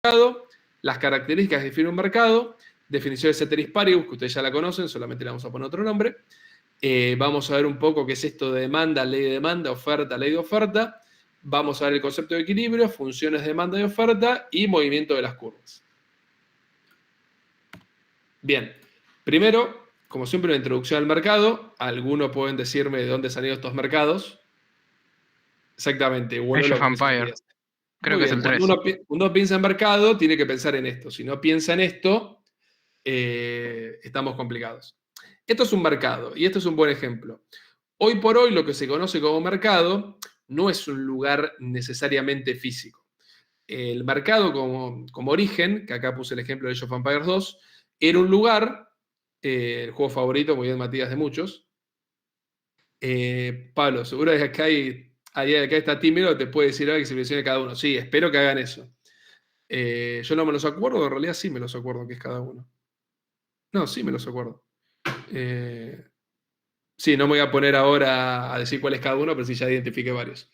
mercado, las características que define un mercado, definición de ceteris paribus, que ustedes ya la conocen, solamente le vamos a poner otro nombre. Vamos a ver un poco qué es esto de demanda, ley de demanda, oferta, ley de oferta. Vamos a ver el concepto de equilibrio, funciones de demanda y oferta y movimiento de las curvas. Bien, primero, como siempre, una introducción al mercado. Algunos pueden decirme de dónde salieron estos mercados. Exactamente, bueno, Age lo of que Empires. Creo muy que es bien, el cuando 3. uno piensa en mercado, tiene que pensar en esto. Si no piensa en esto, estamos complicados. Esto es un mercado y esto es un buen ejemplo. Hoy por hoy, lo que se conoce como mercado no es un lugar necesariamente físico. El mercado como origen, que acá puse el ejemplo de Age of Empires 2, era un lugar, el juego favorito, muy bien, Matías, de muchos. Pablo, seguro que acá está tímido, te puede decir ahora que se mencione cada uno. Sí, espero que hagan eso. Yo no me los acuerdo, en realidad sí me los acuerdo que es cada uno. No, sí me los acuerdo. Sí, no me voy a poner ahora a decir cuál es cada uno, pero sí ya identifiqué varios.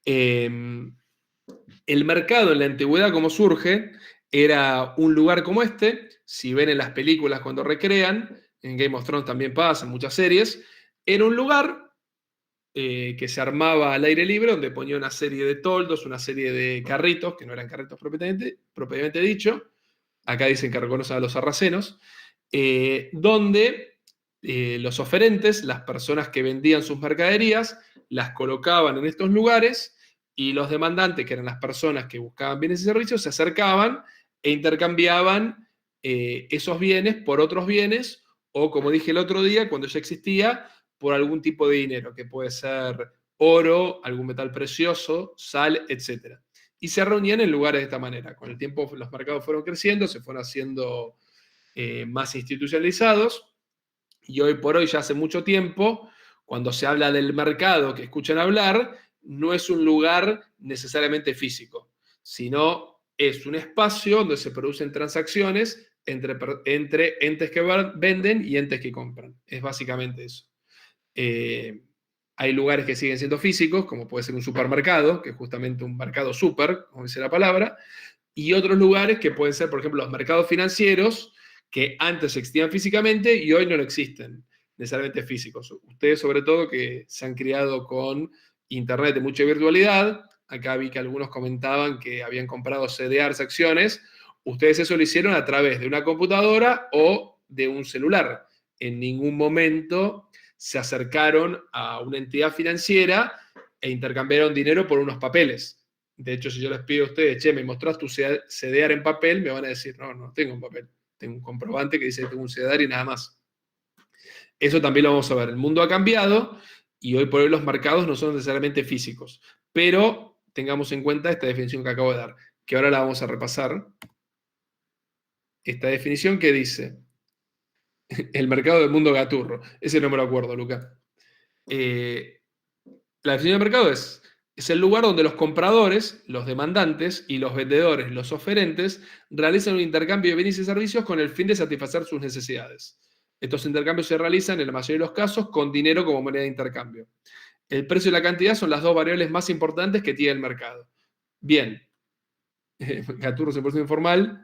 El mercado en la antigüedad, como surge, era un lugar como este. Si ven en las películas cuando recrean, en Game of Thrones también pasa, en muchas series, era un lugar que se armaba al aire libre, donde ponía una serie de toldos, una serie de carritos, que no eran carritos propiamente dicho. Acá dicen que reconocen a los sarracenos, donde los oferentes, las personas que vendían sus mercaderías, las colocaban en estos lugares y los demandantes, que eran las personas que buscaban bienes y servicios, se acercaban e intercambiaban esos bienes por otros bienes o, como dije el otro día, cuando ya existía, por algún tipo de dinero, que puede ser oro, algún metal precioso, sal, etc. Y se reunían en lugares de esta manera. Con el tiempo los mercados fueron creciendo, se fueron haciendo más institucionalizados y hoy por hoy, ya hace mucho tiempo, cuando se habla del mercado que escuchan hablar, no es un lugar necesariamente físico, sino es un espacio donde se producen transacciones entre entes que venden y entes que compran. Es básicamente eso. Eh, Hay lugares que siguen siendo físicos, como puede ser un supermercado, que es justamente un mercado super, como dice la palabra, y otros lugares que pueden ser, por ejemplo, los mercados financieros, que antes existían físicamente y hoy no lo existen necesariamente físicos. Ustedes, sobre todo, que se han criado con Internet de mucha virtualidad, acá vi que algunos comentaban que habían comprado CDRs, acciones, ustedes eso lo hicieron a través de una computadora o de un celular. En ningún momento se acercaron a una entidad financiera e intercambiaron dinero por unos papeles. De hecho, si yo les pido a ustedes, che, ¿me mostrás tu CDR en papel? Me van a decir, no, no tengo un papel. Tengo un comprobante que dice que tengo un CDR y nada más. Eso también lo vamos a ver. El mundo ha cambiado y hoy por hoy los mercados no son necesariamente físicos. Pero tengamos en cuenta esta definición que acabo de dar, que ahora la vamos a repasar. Esta definición que dice, el mercado del mundo gaturro. Ese no me lo acuerdo, Luca. La definición de mercado es el lugar donde los compradores, los demandantes y los vendedores, los oferentes, realizan un intercambio de bienes y servicios con el fin de satisfacer sus necesidades. Estos intercambios se realizan en la mayoría de los casos con dinero como moneda de intercambio. El precio y la cantidad son las dos variables más importantes que tiene el mercado. Bien, Gaturro 100% informal.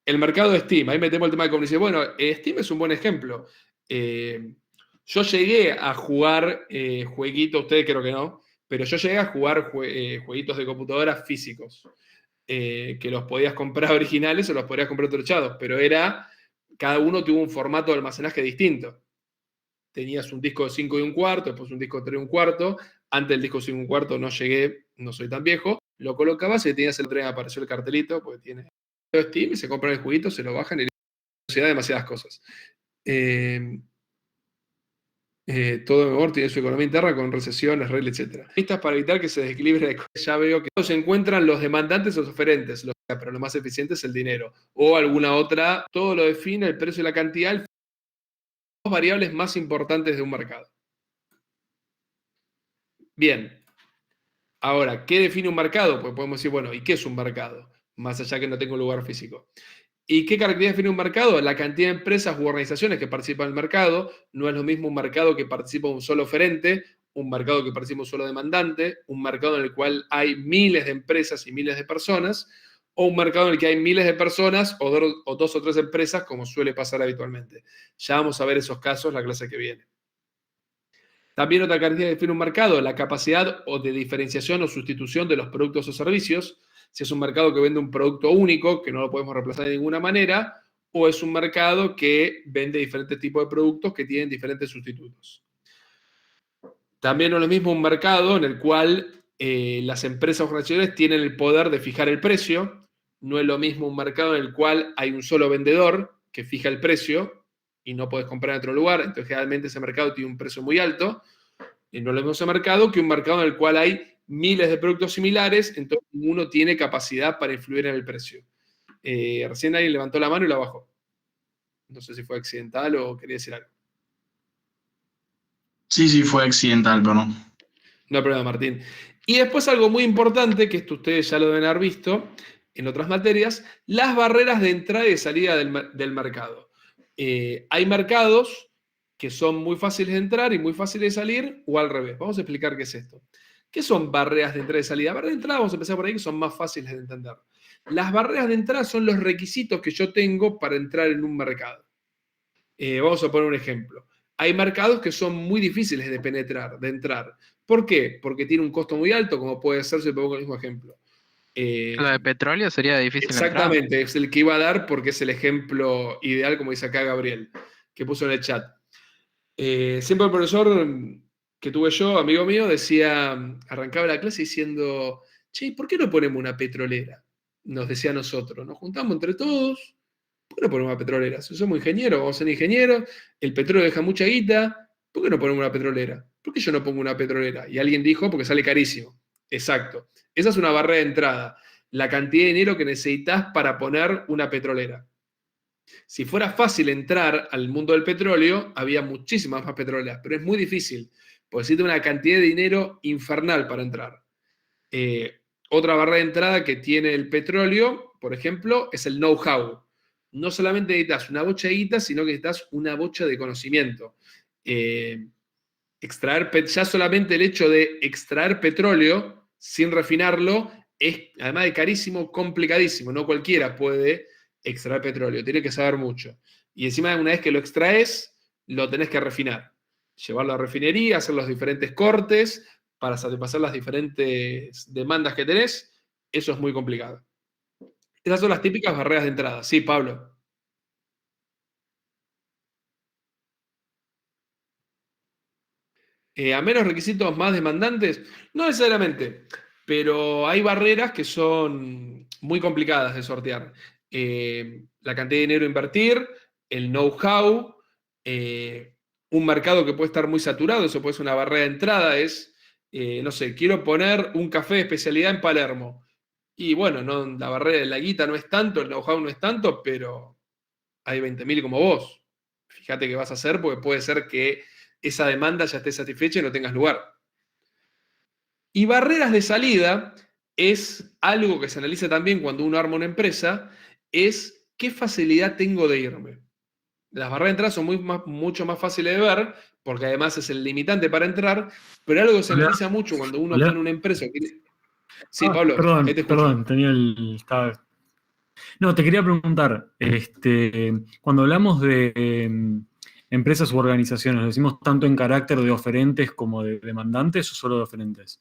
El mercado de Steam, ahí metemos el tema de comunicación. Bueno, Steam es un buen ejemplo. Yo llegué a jugar jueguitos, ustedes creo que no, pero yo llegué a jugar jueguitos de computadora físicos, que los podías comprar originales o los podías comprar trochados, pero cada uno tuvo un formato de almacenaje distinto. Tenías un disco de 5 y un cuarto, después un disco de 3 y un cuarto. Antes del disco 5 y un cuarto no llegué, no soy tan viejo. Lo colocabas y tenías el tren, apareció el cartelito, porque tiene Steam, y se compran el jueguito, se lo bajan y se da demasiadas cosas. Todo mejor tiene su economía interna con recesiones, reglas, etc. Listas para evitar que se desequilibre. Ya veo que se encuentran los demandantes o los oferentes, pero lo más eficiente es el dinero. O alguna otra, todo lo define el precio y la cantidad, las dos variables más importantes de un mercado. Bien, ahora, ¿qué define un mercado? Pues podemos decir, bueno, ¿y qué es un mercado? Más allá que no tenga un lugar físico. ¿Y qué características define un mercado? La cantidad de empresas u organizaciones que participan en el mercado. No es lo mismo un mercado que participa un solo oferente, un mercado que participa un solo demandante, un mercado en el cual hay miles de empresas y miles de personas, o un mercado en el que hay miles de personas o dos o tres empresas, como suele pasar habitualmente. Ya vamos a ver esos casos la clase que viene. También otra característica que define un mercado, la capacidad o de diferenciación o sustitución de los productos o servicios. Si es un mercado que vende un producto único, que no lo podemos reemplazar de ninguna manera, o es un mercado que vende diferentes tipos de productos que tienen diferentes sustitutos. También no es lo mismo un mercado en el cual las empresas organizacionales tienen el poder de fijar el precio. No es lo mismo un mercado en el cual hay un solo vendedor que fija el precio y no puedes comprar en otro lugar. Entonces, generalmente ese mercado tiene un precio muy alto. Y no es lo mismo ese mercado que un mercado en el cual hay miles de productos similares, entonces uno tiene capacidad para influir en el precio. Recién alguien levantó la mano y la bajó. No sé si fue accidental o quería decir algo. Sí, fue accidental, perdón. No hay problema, Martín. Y después algo muy importante, que esto ustedes ya lo deben haber visto en otras materias, las barreras de entrada y de salida del mercado. Hay mercados que son muy fáciles de entrar y muy fáciles de salir, o al revés. Vamos a explicar qué es esto. ¿Qué son barreras de entrada y salida? Barreras de entrada, vamos a empezar por ahí, que son más fáciles de entender. Las barreras de entrada son los requisitos que yo tengo para entrar en un mercado. Vamos a poner un ejemplo. Hay mercados que son muy difíciles de penetrar, de entrar. ¿Por qué? Porque tiene un costo muy alto, como puede ser, si pongo el mismo ejemplo. Lo de petróleo sería difícil entrar. Exactamente, es el que iba a dar porque es el ejemplo ideal, como dice acá Gabriel, que puso en el chat. Siempre el profesor que tuve yo, amigo mío, decía, arrancaba la clase diciendo, che, ¿por qué no ponemos una petrolera? Nos decía a nosotros, nos juntamos entre todos, ¿por qué no ponemos una petrolera? Si somos ingenieros, vamos a ser ingenieros, el petróleo deja mucha guita, ¿por qué no ponemos una petrolera? ¿Por qué yo no pongo una petrolera? Y alguien dijo, porque sale carísimo. Exacto. Esa es una barrera de entrada, la cantidad de dinero que necesitas para poner una petrolera. Si fuera fácil entrar al mundo del petróleo, había muchísimas más petroleras, pero es muy difícil, porque necesita una cantidad de dinero infernal para entrar. Otra barrera de entrada que tiene el petróleo, por ejemplo, es el know-how. No solamente necesitas una bocha de guita, sino que necesitas una bocha de conocimiento. Ya solamente el hecho de extraer petróleo sin refinarlo es, además de carísimo, complicadísimo. No cualquiera puede extraer petróleo, tiene que saber mucho. Y encima, una vez que lo extraes, lo tenés que refinar. Llevarlo a la refinería, hacer los diferentes cortes para satisfacer las diferentes demandas que tenés. Eso es muy complicado. Esas son las típicas barreras de entrada. Sí, Pablo. A menos requisitos más demandantes, no necesariamente, pero hay barreras que son muy complicadas de sortear. La cantidad de dinero a invertir, el know-how, un mercado que puede estar muy saturado, eso puede ser una barrera de entrada, no sé, quiero poner un café de especialidad en Palermo. Y bueno, no, la barrera de la guita no es tanto, el know-how no es tanto, pero hay 20.000 como vos. Fíjate qué vas a hacer, porque puede ser que esa demanda ya esté satisfecha y no tengas lugar. Y barreras de salida es algo que se analiza también cuando uno arma una empresa, es qué facilidad tengo de irme. Las barreras de entrada son mucho más fáciles de ver, porque además es el limitante para entrar, pero algo que se analiza mucho cuando uno pone una empresa. Sí, Pablo, ahí te escucho. Perdón, tenía No, te quería preguntar, cuando hablamos de empresas u organizaciones, ¿lo decimos tanto en carácter de oferentes como de demandantes o solo de oferentes?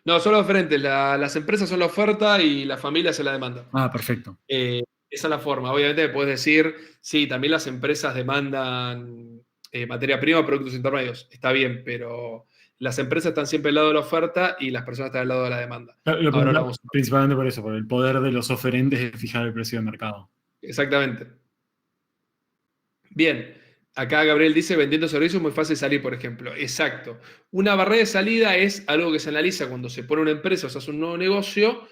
No, son los diferentes. Las empresas son la oferta y la familia se la demanda. Ah, perfecto. Esa es la forma. Obviamente puedes decir, sí, también las empresas demandan materia prima, productos intermedios. Está bien, pero las empresas están siempre al lado de la oferta y las personas están al lado de la demanda. Ahora vamos principalmente por eso, por el poder de los oferentes de fijar el precio de mercado. Exactamente. Bien, acá Gabriel dice, vendiendo servicios es muy fácil salir, por ejemplo. Exacto. Una barrera de salida es algo que se analiza cuando se pone una empresa o se hace un nuevo negocio.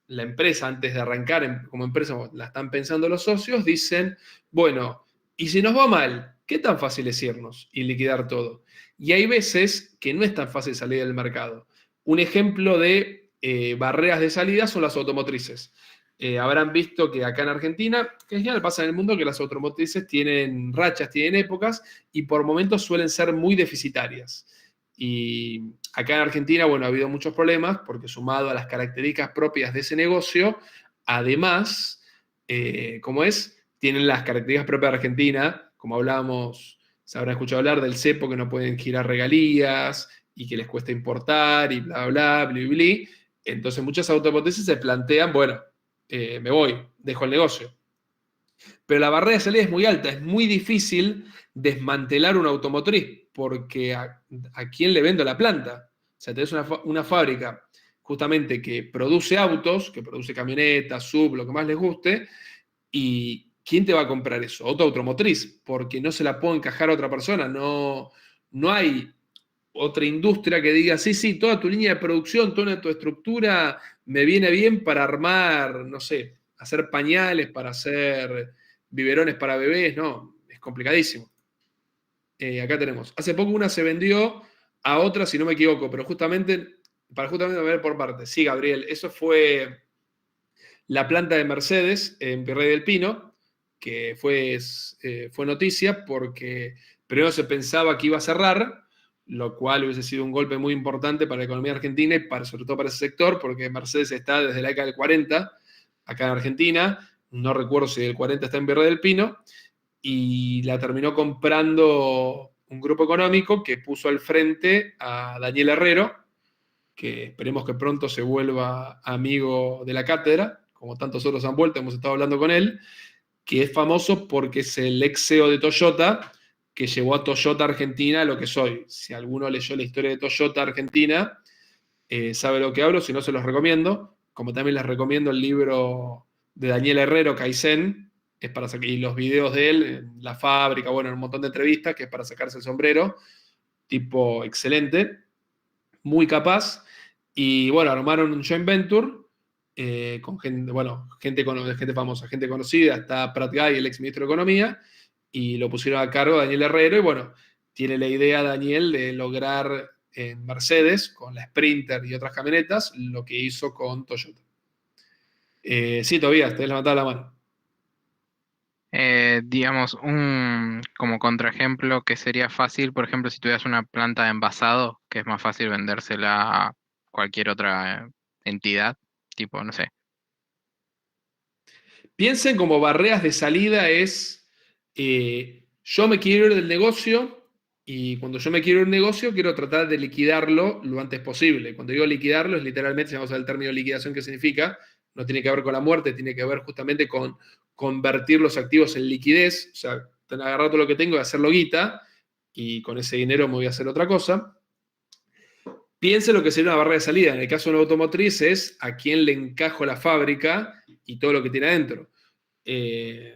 La empresa, antes de arrancar como empresa, la están pensando los socios, dicen, bueno, y si nos va mal, ¿qué tan fácil es irnos y liquidar todo? Y hay veces que no es tan fácil salir del mercado. Un ejemplo de barreras de salida son las automotrices. Habrán visto que acá en Argentina, que en general pasa en el mundo, que las automotrices tienen rachas, tienen épocas y por momentos suelen ser muy deficitarias. Y acá en Argentina, bueno, ha habido muchos problemas porque sumado a las características propias de ese negocio, además, como es, tienen las características propias de Argentina, como hablábamos, se habrán escuchado hablar del cepo, que no pueden girar regalías y que les cuesta importar y bla, bla, bla, bla, bla. Entonces muchas automotrices se plantean, bueno, me voy, dejo el negocio. Pero la barrera de salida es muy alta, es muy difícil desmantelar una automotriz, porque ¿a quién le vendo la planta? O sea, tenés una fábrica justamente que produce autos, que produce camionetas, sub, lo que más les guste, y ¿quién te va a comprar eso? Otra automotriz, porque no se la puede encajar a otra persona, no hay otra industria que diga, sí, sí, toda tu línea de producción, toda tu estructura me viene bien para armar, no sé, hacer pañales, para hacer biberones para bebés, no, es complicadísimo. Acá tenemos. Hace poco una se vendió a otra, si no me equivoco, pero justamente, para justamente ver por partes. Sí, Gabriel, eso fue la planta de Mercedes en Virrey del Pino, que fue noticia porque primero se pensaba que iba a cerrar, lo cual hubiese sido un golpe muy importante para la economía argentina y sobre todo para ese sector, porque Mercedes está desde la década del 40 acá en Argentina, no recuerdo si el 40 está en Virrey del Pino, y la terminó comprando un grupo económico que puso al frente a Daniel Herrero, que esperemos que pronto se vuelva amigo de la cátedra, como tantos otros han vuelto, hemos estado hablando con él, que es famoso porque es el ex CEO de Toyota, que llevó a Toyota Argentina a lo que soy. Si alguno leyó la historia de Toyota Argentina, sabe lo que hablo, si no se los recomiendo, como también les recomiendo el libro de Daniel Herrero, Kaizen, y los videos de él en la fábrica, bueno, en un montón de entrevistas, que es para sacarse el sombrero, tipo excelente, muy capaz, y bueno, armaron un joint venture con gente, bueno, gente famosa, gente conocida, está Prat Guy, el ex ministro de Economía, y lo pusieron a cargo Daniel Herrero, y bueno, tiene la idea Daniel de lograr en Mercedes, con la Sprinter y otras camionetas, lo que hizo con Toyota. Sí, Tobías, te has levantado la mano. Digamos, como contraejemplo que sería fácil, por ejemplo, si tuvieras una planta de envasado, que es más fácil vendérsela a cualquier otra entidad, tipo, no sé. Piensen como barreras de salida es, yo me quiero ir del negocio y cuando yo me quiero ir del negocio quiero tratar de liquidarlo lo antes posible. Cuando digo liquidarlo es literalmente, si vamos al término de liquidación, ¿qué significa? No tiene que ver con la muerte, tiene que ver justamente con convertir los activos en liquidez, o sea, agarrar todo lo que tengo y hacerlo guita, y con ese dinero me voy a hacer otra cosa. Piense lo que sería una barrera de salida. En el caso de una automotriz es a quién le encajo la fábrica y todo lo que tiene adentro.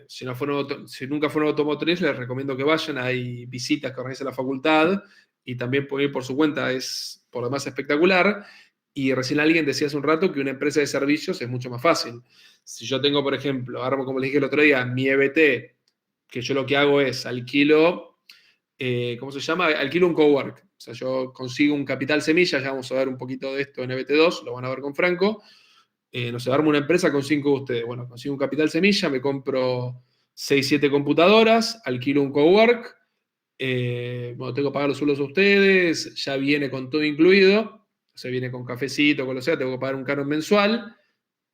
Si nunca fueron automotriz, les recomiendo que vayan. Hay visitas que organiza la facultad y también pueden ir por su cuenta. Es por lo demás espectacular. Y recién alguien decía hace un rato que una empresa de servicios es mucho más fácil. Si yo tengo, por ejemplo, armo, como les dije el otro día, mi EBT, que yo lo que hago es alquilo, ¿cómo se llama? Alquilo un cowork. O sea, yo consigo un capital semilla, ya vamos a ver un poquito de esto en EBT2, lo van a ver con Franco. No sé, armo una empresa con 5 de ustedes. Bueno, consigo un capital semilla, me compro 6, 7 computadoras, alquilo un cowork, bueno, tengo que pagar los sueldos a ustedes, ya viene con todo incluido, o sea, viene con cafecito, con lo que sea, tengo que pagar un canon mensual,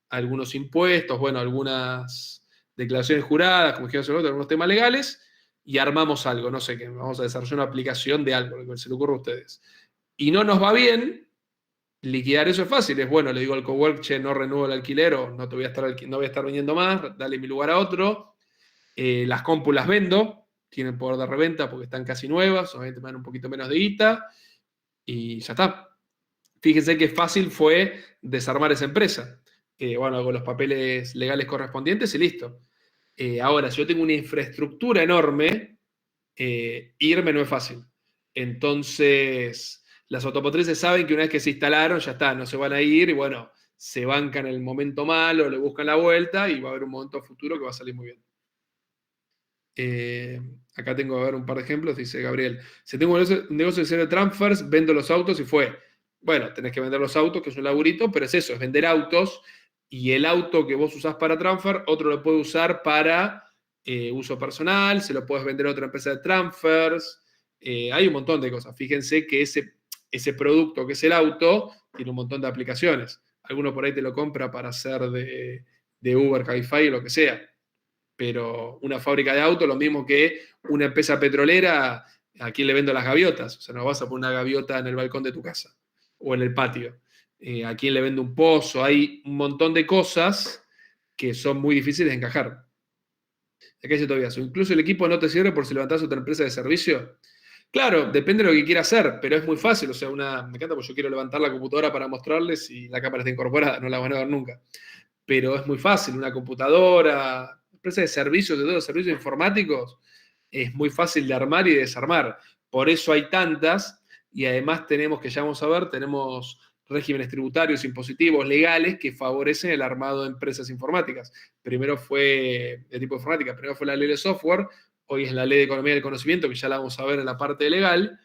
algunos impuestos, bueno, algunas declaraciones juradas, como dijeron hace algunos temas legales, y armamos algo, no sé qué, vamos a desarrollar una aplicación de algo, lo que se le ocurra a ustedes. Y no nos va bien, liquidar eso es fácil, es bueno, le digo al cowork, che, no renuevo el alquiler o no, no voy a estar vendiendo más, dale mi lugar a otro. Las compu las vendo, tienen poder de reventa porque están casi nuevas, obviamente me dan un poquito menos de guita y ya está. Fíjense qué fácil fue desarmar esa empresa. Bueno, hago los papeles legales correspondientes y listo. Ahora, si yo tengo una infraestructura enorme, irme no es fácil. Entonces, las automotrices saben que una vez que se instalaron, ya está, no se van a ir y bueno, se bancan el momento malo, le buscan la vuelta y va a haber un momento futuro que va a salir muy bien. Acá tengo a ver un par de ejemplos, dice Gabriel. Si tengo un negocio de cero transfers, vendo los autos y fue. Bueno, tenés que vender los autos, que es un laburito, pero es eso, es vender autos y el auto que vos usás para transfer, otro lo puede usar para uso personal, se lo puedes vender a otra empresa de transfers. Hay un montón de cosas. Fíjense que ese producto que es el auto tiene un montón de aplicaciones. Alguno por ahí te lo compra para hacer de Uber, Cabify o lo que sea. Pero una fábrica de autos, lo mismo que una empresa petrolera, ¿a quién le vendo las gaviotas? O sea, no vas a poner una gaviota en el balcón de tu casa o en el patio. ¿A quién le vendo un pozo? Hay un montón de cosas que son muy difíciles de encajar. Acá dice todavía, incluso el equipo no te sirve por si levantás otra empresa de servicio. Claro, depende de lo que quiera hacer, pero es muy fácil. O sea, me encanta porque yo quiero levantar la computadora para mostrarles y la cámara está incorporada, no la van a ver nunca. Pero es muy fácil, una computadora, empresa de servicios, de todos los servicios informáticos, es muy fácil de armar y de desarmar. Por eso hay tantas, y además tenemos, que ya vamos a ver, tenemos regímenes tributarios, impositivos, legales, que favorecen el armado de empresas informáticas. Primero fue, de tipo informática, primero fue la ley de software, hoy es la ley de economía del conocimiento, que ya la vamos a ver en la parte legal.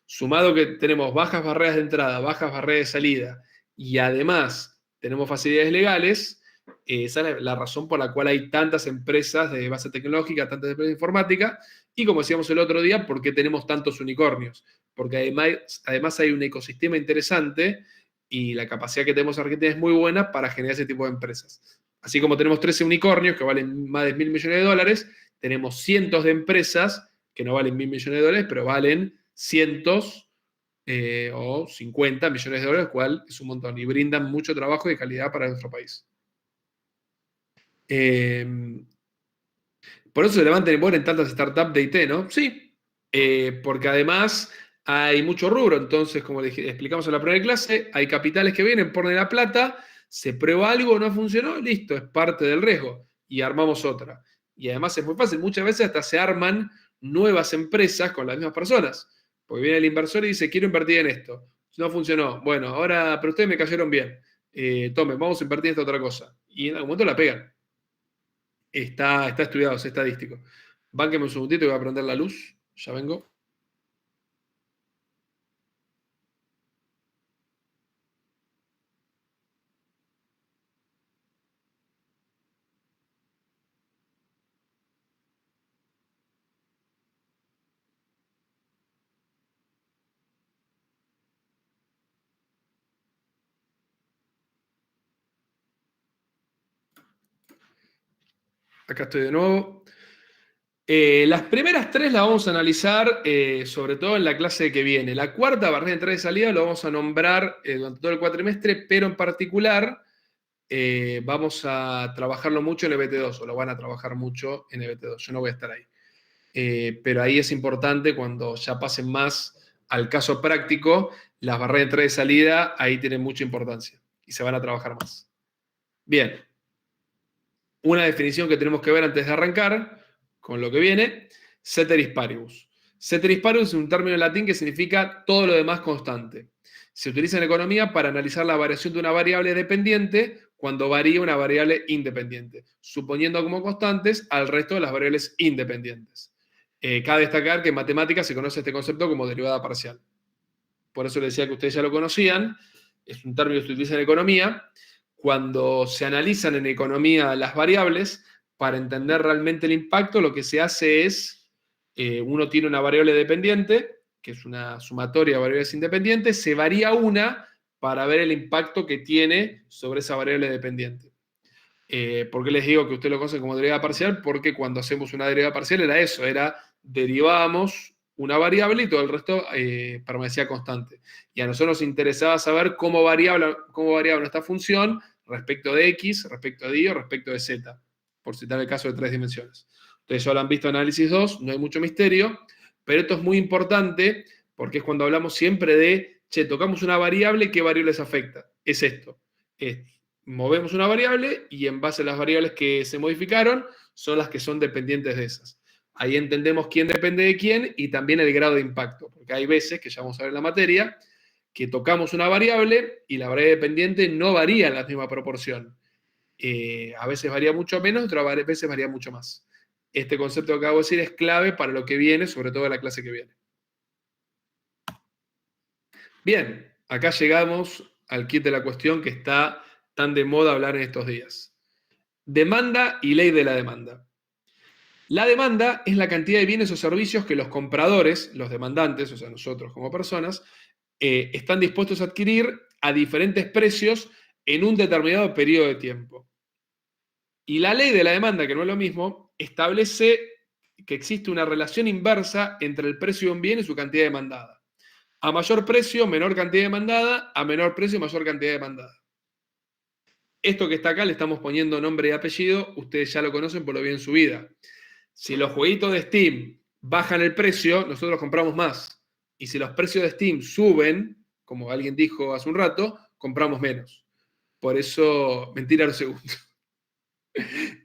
Sumado que tenemos bajas barreras de entrada, bajas barreras de salida, y además tenemos facilidades legales, esa es la razón por la cual hay tantas empresas de base tecnológica, tantas empresas de informática, y como decíamos el otro día, ¿por qué tenemos tantos unicornios? Porque además hay un ecosistema interesante y la capacidad que tenemos en Argentina es muy buena para generar ese tipo de empresas. Así como tenemos 13 unicornios que valen más de $1.000 millones, tenemos cientos de empresas que no valen $1.000 millones, pero valen cientos o 50 millones de dólares, cual es un montón, y brindan mucho trabajo y de calidad para nuestro país. Por eso se levantan y mueren tantas startups de IT, ¿no? Sí, porque además hay mucho rubro. Entonces, como le explicamos en la primera clase, hay capitales que vienen, ponen la plata, se prueba algo, no funcionó, listo, es parte del riesgo y armamos otra. Y además es muy fácil, muchas veces hasta se arman nuevas empresas con las mismas personas. Porque viene el inversor y dice, quiero invertir en esto. No funcionó. Bueno, ahora, pero ustedes me cayeron bien. Tomen, vamos a invertir en esta otra cosa. Y en algún momento la pegan. Está estudiado, es estadístico. Bánqueme un segundito y voy a prender la luz. Ya vengo. Acá estoy de nuevo. Las primeras tres las vamos a analizar sobre todo en la clase que viene. La cuarta, barrera de entrada y salida, lo vamos a nombrar durante todo el cuatrimestre, pero en particular vamos a trabajarlo mucho en EBT2, o lo van a trabajar mucho en EBT2. Yo no voy a estar ahí. Pero ahí es importante cuando ya pasen más al caso práctico, las barreras de entrada y salida ahí tienen mucha importancia y se van a trabajar más. Bien. Una definición que tenemos que ver antes de arrancar con lo que viene, ceteris paribus. Ceteris paribus es un término en latín que significa todo lo demás constante. Se utiliza en economía para analizar la variación de una variable dependiente cuando varía una variable independiente, suponiendo como constantes al resto de las variables independientes. Cabe destacar que en matemáticas se conoce este concepto como derivada parcial. Por eso les decía que ustedes ya lo conocían, es un término que se utiliza en economía. Cuando se analizan en economía las variables, para entender realmente el impacto, lo que se hace es, uno tiene una variable dependiente, que es una sumatoria de variables independientes, se varía una para ver el impacto que tiene sobre esa variable dependiente. ¿Por qué les digo que usted lo conoce como derivada parcial? Porque cuando hacemos una derivada parcial era eso, era derivamos una variable y todo el resto permanecía constante. Y a nosotros nos interesaba saber cómo variaba nuestra función respecto de X, respecto de Y o respecto de Z, por citar el caso de 3 dimensiones. Ustedes ya lo han visto en análisis 2, no hay mucho misterio, pero esto es muy importante porque es cuando hablamos siempre de, che, tocamos una variable, ¿qué variables afecta? Es esto. Movemos una variable y en base a las variables que se modificaron son las que son dependientes de esas. Ahí entendemos quién depende de quién y también el grado de impacto, porque hay veces, que ya vamos a ver en la materia, que tocamos una variable y la variable dependiente no varía en la misma proporción. A veces varía mucho menos, otras veces varía mucho más. Este concepto que acabo de decir es clave para lo que viene, sobre todo en la clase que viene. Bien, acá llegamos al kit de la cuestión que está tan de moda hablar en estos días. Demanda y ley de la demanda. La demanda es la cantidad de bienes o servicios que los compradores, los demandantes, o sea, nosotros como personas, están dispuestos a adquirir a diferentes precios en un determinado periodo de tiempo. Y la ley de la demanda, que no es lo mismo, establece que existe una relación inversa entre el precio de un bien y su cantidad demandada. A mayor precio, menor cantidad demandada; a menor precio, mayor cantidad demandada. Esto que está acá le estamos poniendo nombre y apellido, ustedes ya lo conocen por lo bien en su vida. Si los jueguitos de Steam bajan el precio, nosotros compramos más. Y si los precios de Steam suben, como alguien dijo hace un rato, compramos menos. Por eso, mentira lo segundo.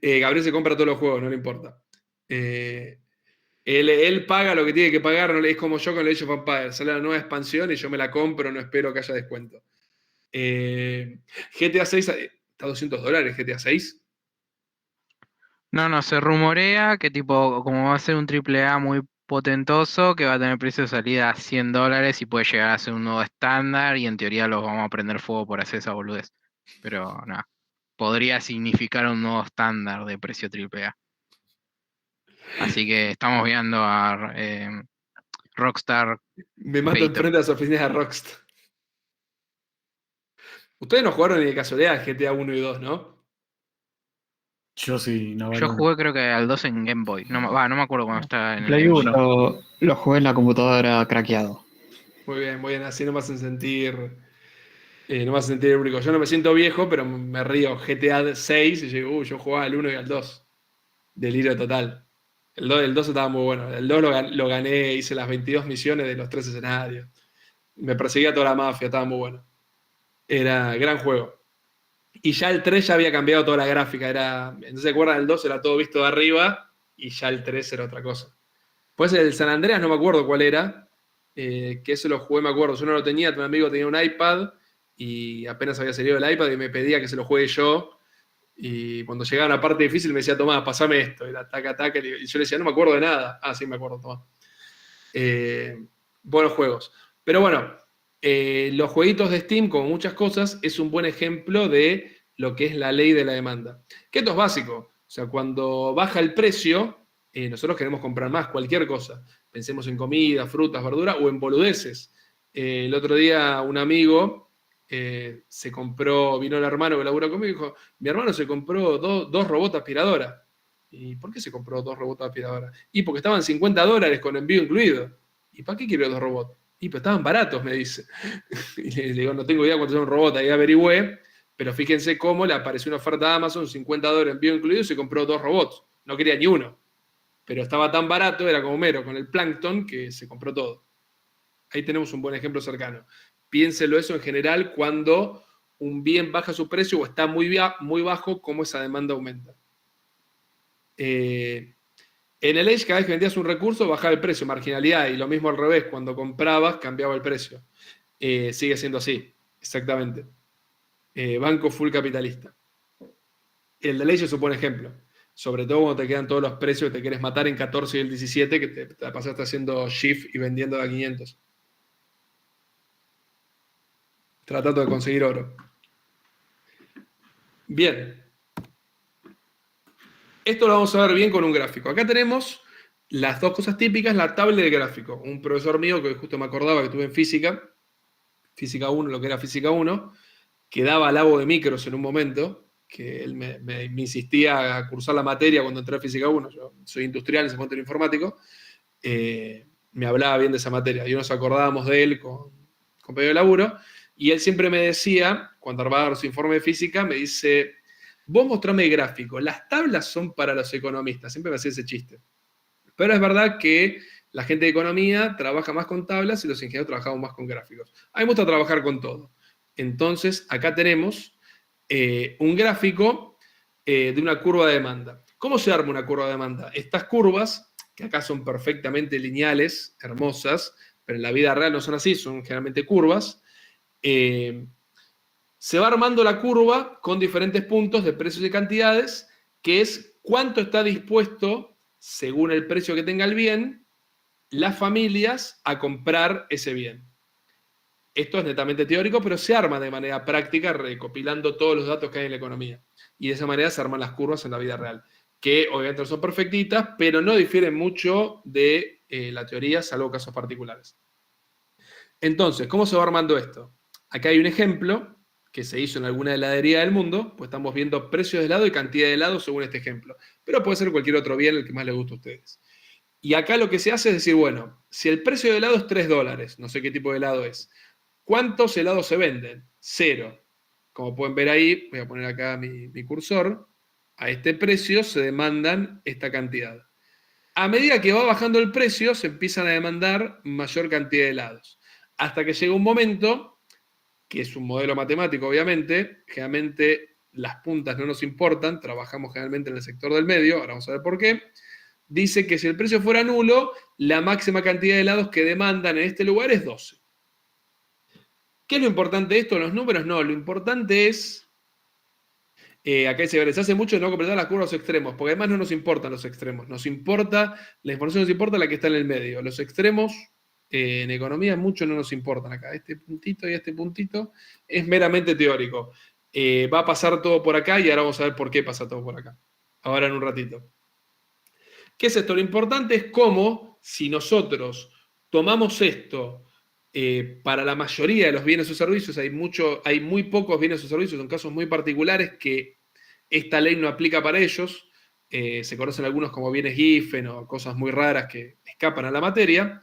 Gabriel se compra todos los juegos, no le importa. Él paga lo que tiene que pagar, no es como yo con el Age of Empires. Sale la nueva expansión y yo me la compro, no espero que haya descuento. GTA 6 está a $200, GTA 6. No, se rumorea que tipo, como va a ser un AAA muy potentoso, que va a tener precio de salida a $100 y puede llegar a ser un nuevo estándar y en teoría los vamos a prender fuego por hacer esa boludez. Pero nada, podría significar un nuevo estándar de precio AAA. Así que estamos viendo a Rockstar Me mato feito. enfrente de las oficinas de Rockstar. Ustedes no jugaron ni de casualidad GTA 1 y 2, ¿no? Yo sí, Yo Navarro. jugué creo que al 2 en Game Boy. No me acuerdo cuando estaba en el Play Game Boy. 1 lo jugué en la computadora craqueado. Muy bien, así no me hacen sentir. No me hacen sentir único. Yo no me siento viejo, pero me río. GTA 6 y digo, yo jugaba al 1 y al 2. Delirio total. El 2 estaba muy bueno. El 2 lo gané, hice las 22 misiones de los 3 escenarios. Me perseguía toda la mafia, estaba muy bueno. Era gran juego. Y ya el 3 ya había cambiado toda la gráfica. Entonces, ¿se acuerdan? El 2 era todo visto de arriba y ya el 3 era otra cosa. Pues el San Andreas no me acuerdo cuál era. Que eso lo jugué, me acuerdo. Yo no lo tenía, un amigo tenía un iPad y apenas había salido el iPad y me pedía que se lo juegue yo. Y cuando llegaba a una parte difícil me decía, Tomás, pasame esto. Era taca, taca. Y yo le decía, no me acuerdo de nada. Ah, sí, me acuerdo, Tomás. Buenos juegos. Pero bueno, los jueguitos de Steam, como muchas cosas, es un buen ejemplo de lo que es la ley de la demanda. Que esto es básico. O sea, cuando baja el precio, nosotros queremos comprar más, cualquier cosa. Pensemos en comida, frutas, verduras o en boludeces. El otro día un amigo vino el hermano que labura conmigo y dijo, mi hermano se compró dos robots aspiradoras. ¿Y por qué se compró 2 robots aspiradoras? Y porque estaban $50 con envío incluido. ¿Y para qué quiero 2 robots? Y pues estaban baratos, me dice. Y le digo, no tengo idea cuánto es un robot, ahí averigüé, pero fíjense cómo le apareció una oferta de Amazon, $50 envío incluido, y se compró 2 robots. No quería ni uno. Pero estaba tan barato, era como mero con el Plankton, que se compró todo. Ahí tenemos un buen ejemplo cercano. Piénselo eso en general cuando un bien baja su precio o está muy bajo, cómo esa demanda aumenta. En el Edge, cada vez que vendías un recurso, bajaba el precio, marginalidad, y lo mismo al revés, cuando comprabas, cambiaba el precio. Sigue siendo así, exactamente. Banco full capitalista. El de Edge es un buen ejemplo, sobre todo cuando te quedan todos los precios que te quieres matar en 14 y el 17, que te pasaste haciendo shift y vendiendo a 500. Tratando de conseguir oro. Bien. Esto lo vamos a ver bien con un gráfico. Acá tenemos las dos cosas típicas, la tabla del gráfico. Un profesor mío que justo me acordaba que tuve en física 1, lo que era física 1, que daba labo de micros en un momento, que él me insistía a cursar la materia cuando entré a física 1. Yo soy industrial, en ese momento era informático. Me hablaba bien de esa materia. Y nos acordábamos de él con pedido de laburo. Y él siempre me decía, cuando armaba su informe de física, me dice, vos mostrame el gráfico, las tablas son para los economistas. Siempre me hacía ese chiste. Pero es verdad que la gente de economía trabaja más con tablas y los ingenieros trabajamos más con gráficos. A mí me gusta trabajar con todo. Entonces, acá tenemos un gráfico de una curva de demanda. ¿Cómo se arma una curva de demanda? Estas curvas, que acá son perfectamente lineales, hermosas, pero en la vida real no son así, son generalmente curvas. Se va armando la curva con diferentes puntos de precios y cantidades, que es cuánto está dispuesto, según el precio que tenga el bien, las familias a comprar ese bien. Esto es netamente teórico, pero se arma de manera práctica recopilando todos los datos que hay en la economía. Y de esa manera se arman las curvas en la vida real. que obviamente no son perfectitas, pero no difieren mucho de la teoría, salvo casos particulares. Entonces, ¿cómo se va armando esto? Acá hay un ejemplo que se hizo en alguna heladería del mundo, pues estamos viendo precios de helado y cantidad de helado según este ejemplo. Pero puede ser cualquier otro bien, el que más les guste a ustedes. Y acá lo que se hace es decir, bueno, si el precio de helado es $3, no sé qué tipo de helado es, ¿cuántos helados se venden? 0. Como pueden ver ahí, voy a poner acá mi cursor, a este precio se demandan esta cantidad. A medida que va bajando el precio, se empiezan a demandar mayor cantidad de helados. Hasta que llega un momento, que es un modelo matemático obviamente, generalmente las puntas no nos importan, trabajamos generalmente en el sector del medio, ahora vamos a ver por qué, dice que si el precio fuera nulo, la máxima cantidad de helados que demandan en este lugar es 12. ¿Qué es lo importante de esto? Los números no, lo importante es, acá se hace mucho no completar las curvas extremos, porque además no nos importan los extremos, nos importa, la información nos importa la que está en el medio. Los extremos en economía mucho no nos importan acá. Este puntito y este puntito es meramente teórico. Va a pasar todo por acá y ahora vamos a ver por qué pasa todo por acá. Ahora en un ratito. ¿Qué es esto? Lo importante es cómo, si nosotros tomamos esto para la mayoría de los bienes o servicios, hay muy pocos bienes o servicios, son casos muy particulares que esta ley no aplica para ellos. Se conocen algunos como bienes Giffen o cosas muy raras que escapan a la materia.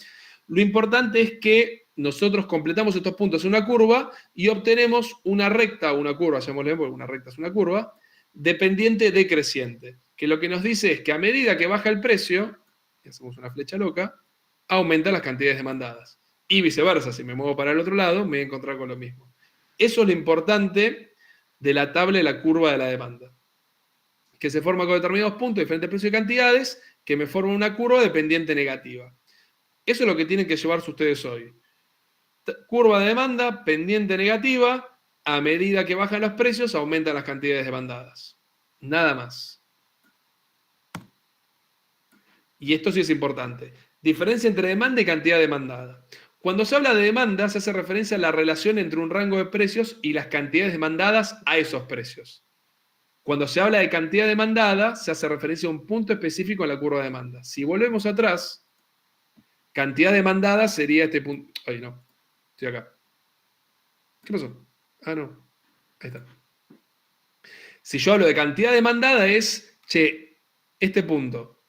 Lo importante es que nosotros completamos estos puntos en una curva y obtenemos una recta o una curva, llamémosle, porque una recta es una curva, dependiente decreciente, que lo que nos dice es que a medida que baja el precio, y hacemos una flecha loca, aumentan las cantidades demandadas. Y viceversa, si me muevo para el otro lado, me voy a encontrar con lo mismo. Eso es lo importante de la tabla de la curva de la demanda, que se forma con determinados puntos, diferentes precios y cantidades, que me forman una curva dependiente negativa. Eso es lo que tienen que llevarse ustedes hoy. Curva de demanda, pendiente negativa, a medida que bajan los precios, aumentan las cantidades demandadas. Nada más. Y esto sí es importante. Diferencia entre demanda y cantidad demandada. Cuando se habla de demanda, se hace referencia a la relación entre un rango de precios y las cantidades demandadas a esos precios. Cuando se habla de cantidad demandada, se hace referencia a un punto específico en la curva de demanda. Si volvemos atrás, cantidad demandada sería este punto. Ay, no. Estoy acá. ¿Qué pasó? Ah, no. Ahí está. Si yo hablo de cantidad demandada es, che, este punto,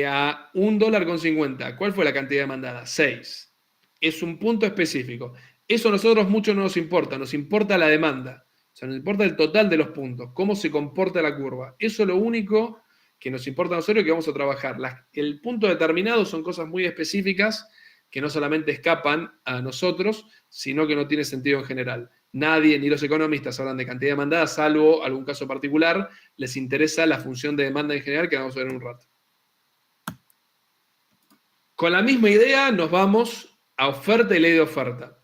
a $1.50. ¿Cuál fue la cantidad demandada? 6. Es un punto específico. Eso a nosotros mucho no nos importa la demanda. O sea, nos importa el total de los puntos, cómo se comporta la curva. Eso es lo único que nos importa a nosotros y que vamos a trabajar. El punto determinado son cosas muy específicas que no solamente escapan a nosotros, sino que no tiene sentido en general. Nadie, ni los economistas, hablan de cantidad demandada, salvo algún caso particular. Les interesa la función de demanda en general, que vamos a ver en un rato. Con la misma idea nos vamos a oferta y ley de oferta.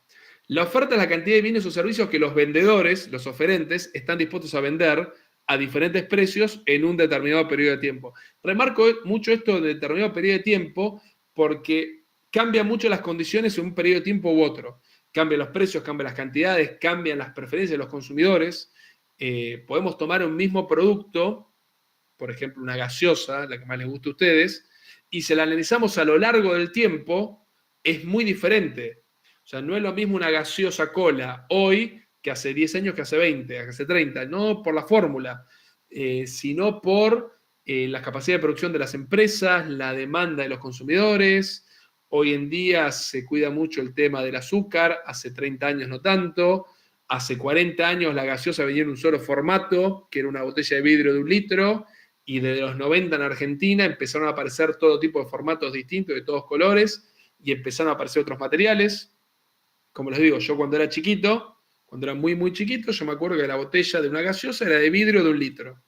La oferta es la cantidad de bienes o servicios que los vendedores, los oferentes, están dispuestos a vender a diferentes precios en un determinado periodo de tiempo. Remarco mucho esto de determinado periodo de tiempo porque cambian mucho las condiciones en un periodo de tiempo u otro. Cambian los precios, cambian las cantidades, cambian las preferencias de los consumidores. Podemos tomar un mismo producto, por ejemplo una gaseosa, la que más les guste a ustedes, y si la analizamos a lo largo del tiempo, es muy diferente. O sea, no es lo mismo una gaseosa cola hoy que hace 10 años, que hace 20, que hace 30. No por la fórmula, sino por la capacidad de producción de las empresas, la demanda de los consumidores. Hoy en día se cuida mucho el tema del azúcar, hace 30 años no tanto. Hace 40 años la gaseosa venía en un solo formato, que era una botella de vidrio de 1 litro, y desde los 90 en Argentina empezaron a aparecer todo tipo de formatos distintos, de todos colores, y empezaron a aparecer otros materiales. Como les digo, yo cuando era chiquito, cuando era muy, muy chiquito, yo me acuerdo que la botella de una gaseosa era de vidrio de 1 litro.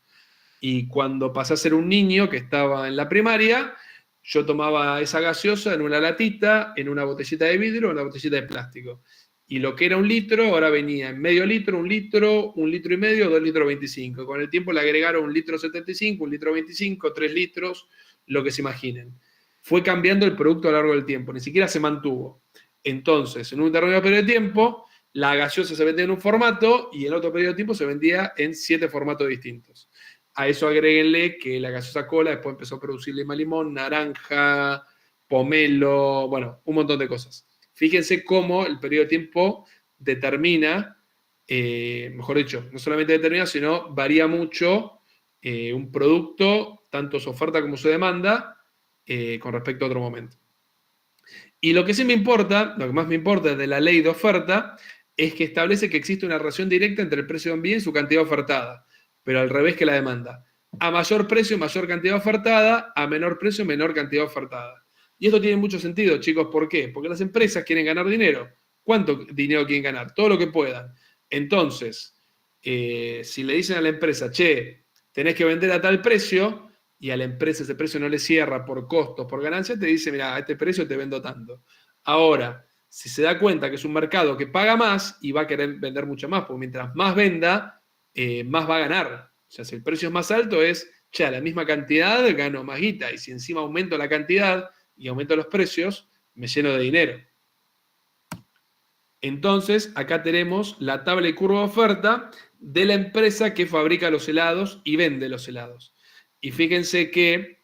Y cuando pasé a ser un niño que estaba en la primaria, yo tomaba esa gaseosa en una latita, en una botellita de vidrio o en una botellita de plástico. Y lo que era 1 litro, ahora venía en medio litro, 1 litro, 1 litro y medio, 2 litros 25. Con el tiempo le agregaron 1 litro 75, 1 litro 25, 3 litros, lo que se imaginen. Fue cambiando el producto a lo largo del tiempo, ni siquiera se mantuvo. Entonces, en un determinado periodo de tiempo, la gaseosa se vendía en un formato y en otro periodo de tiempo se vendía en 7 formatos distintos. A eso agréguenle que la gaseosa cola después empezó a producir lima limón, naranja, pomelo, bueno, un montón de cosas. Fíjense cómo el periodo de tiempo determina, mejor dicho, no solamente determina, sino varía mucho un producto, tanto su oferta como su demanda, con respecto a otro momento. Y lo que sí me importa, lo que más me importa de la ley de oferta, es que establece que existe una relación directa entre el precio de un bien y su cantidad ofertada, pero al revés que la demanda. A mayor precio, mayor cantidad ofertada, a menor precio, menor cantidad ofertada. Y esto tiene mucho sentido, chicos. ¿Por qué? Porque las empresas quieren ganar dinero. ¿Cuánto dinero quieren ganar? Todo lo que puedan. Entonces, si le dicen a la empresa, che, tenés que vender a tal precio, y a la empresa ese precio no le cierra por costos, por ganancias, te dice, mira, a este precio te vendo tanto. Ahora, si se da cuenta que es un mercado que paga más y va a querer vender mucho más, porque mientras más venda, más va a ganar. O sea, si el precio es más alto es, che, a la misma cantidad gano más guita, y si encima aumento la cantidad y aumento los precios, me lleno de dinero. Entonces, acá tenemos la tabla y curva de oferta de la empresa que fabrica los helados y vende los helados. Y fíjense qué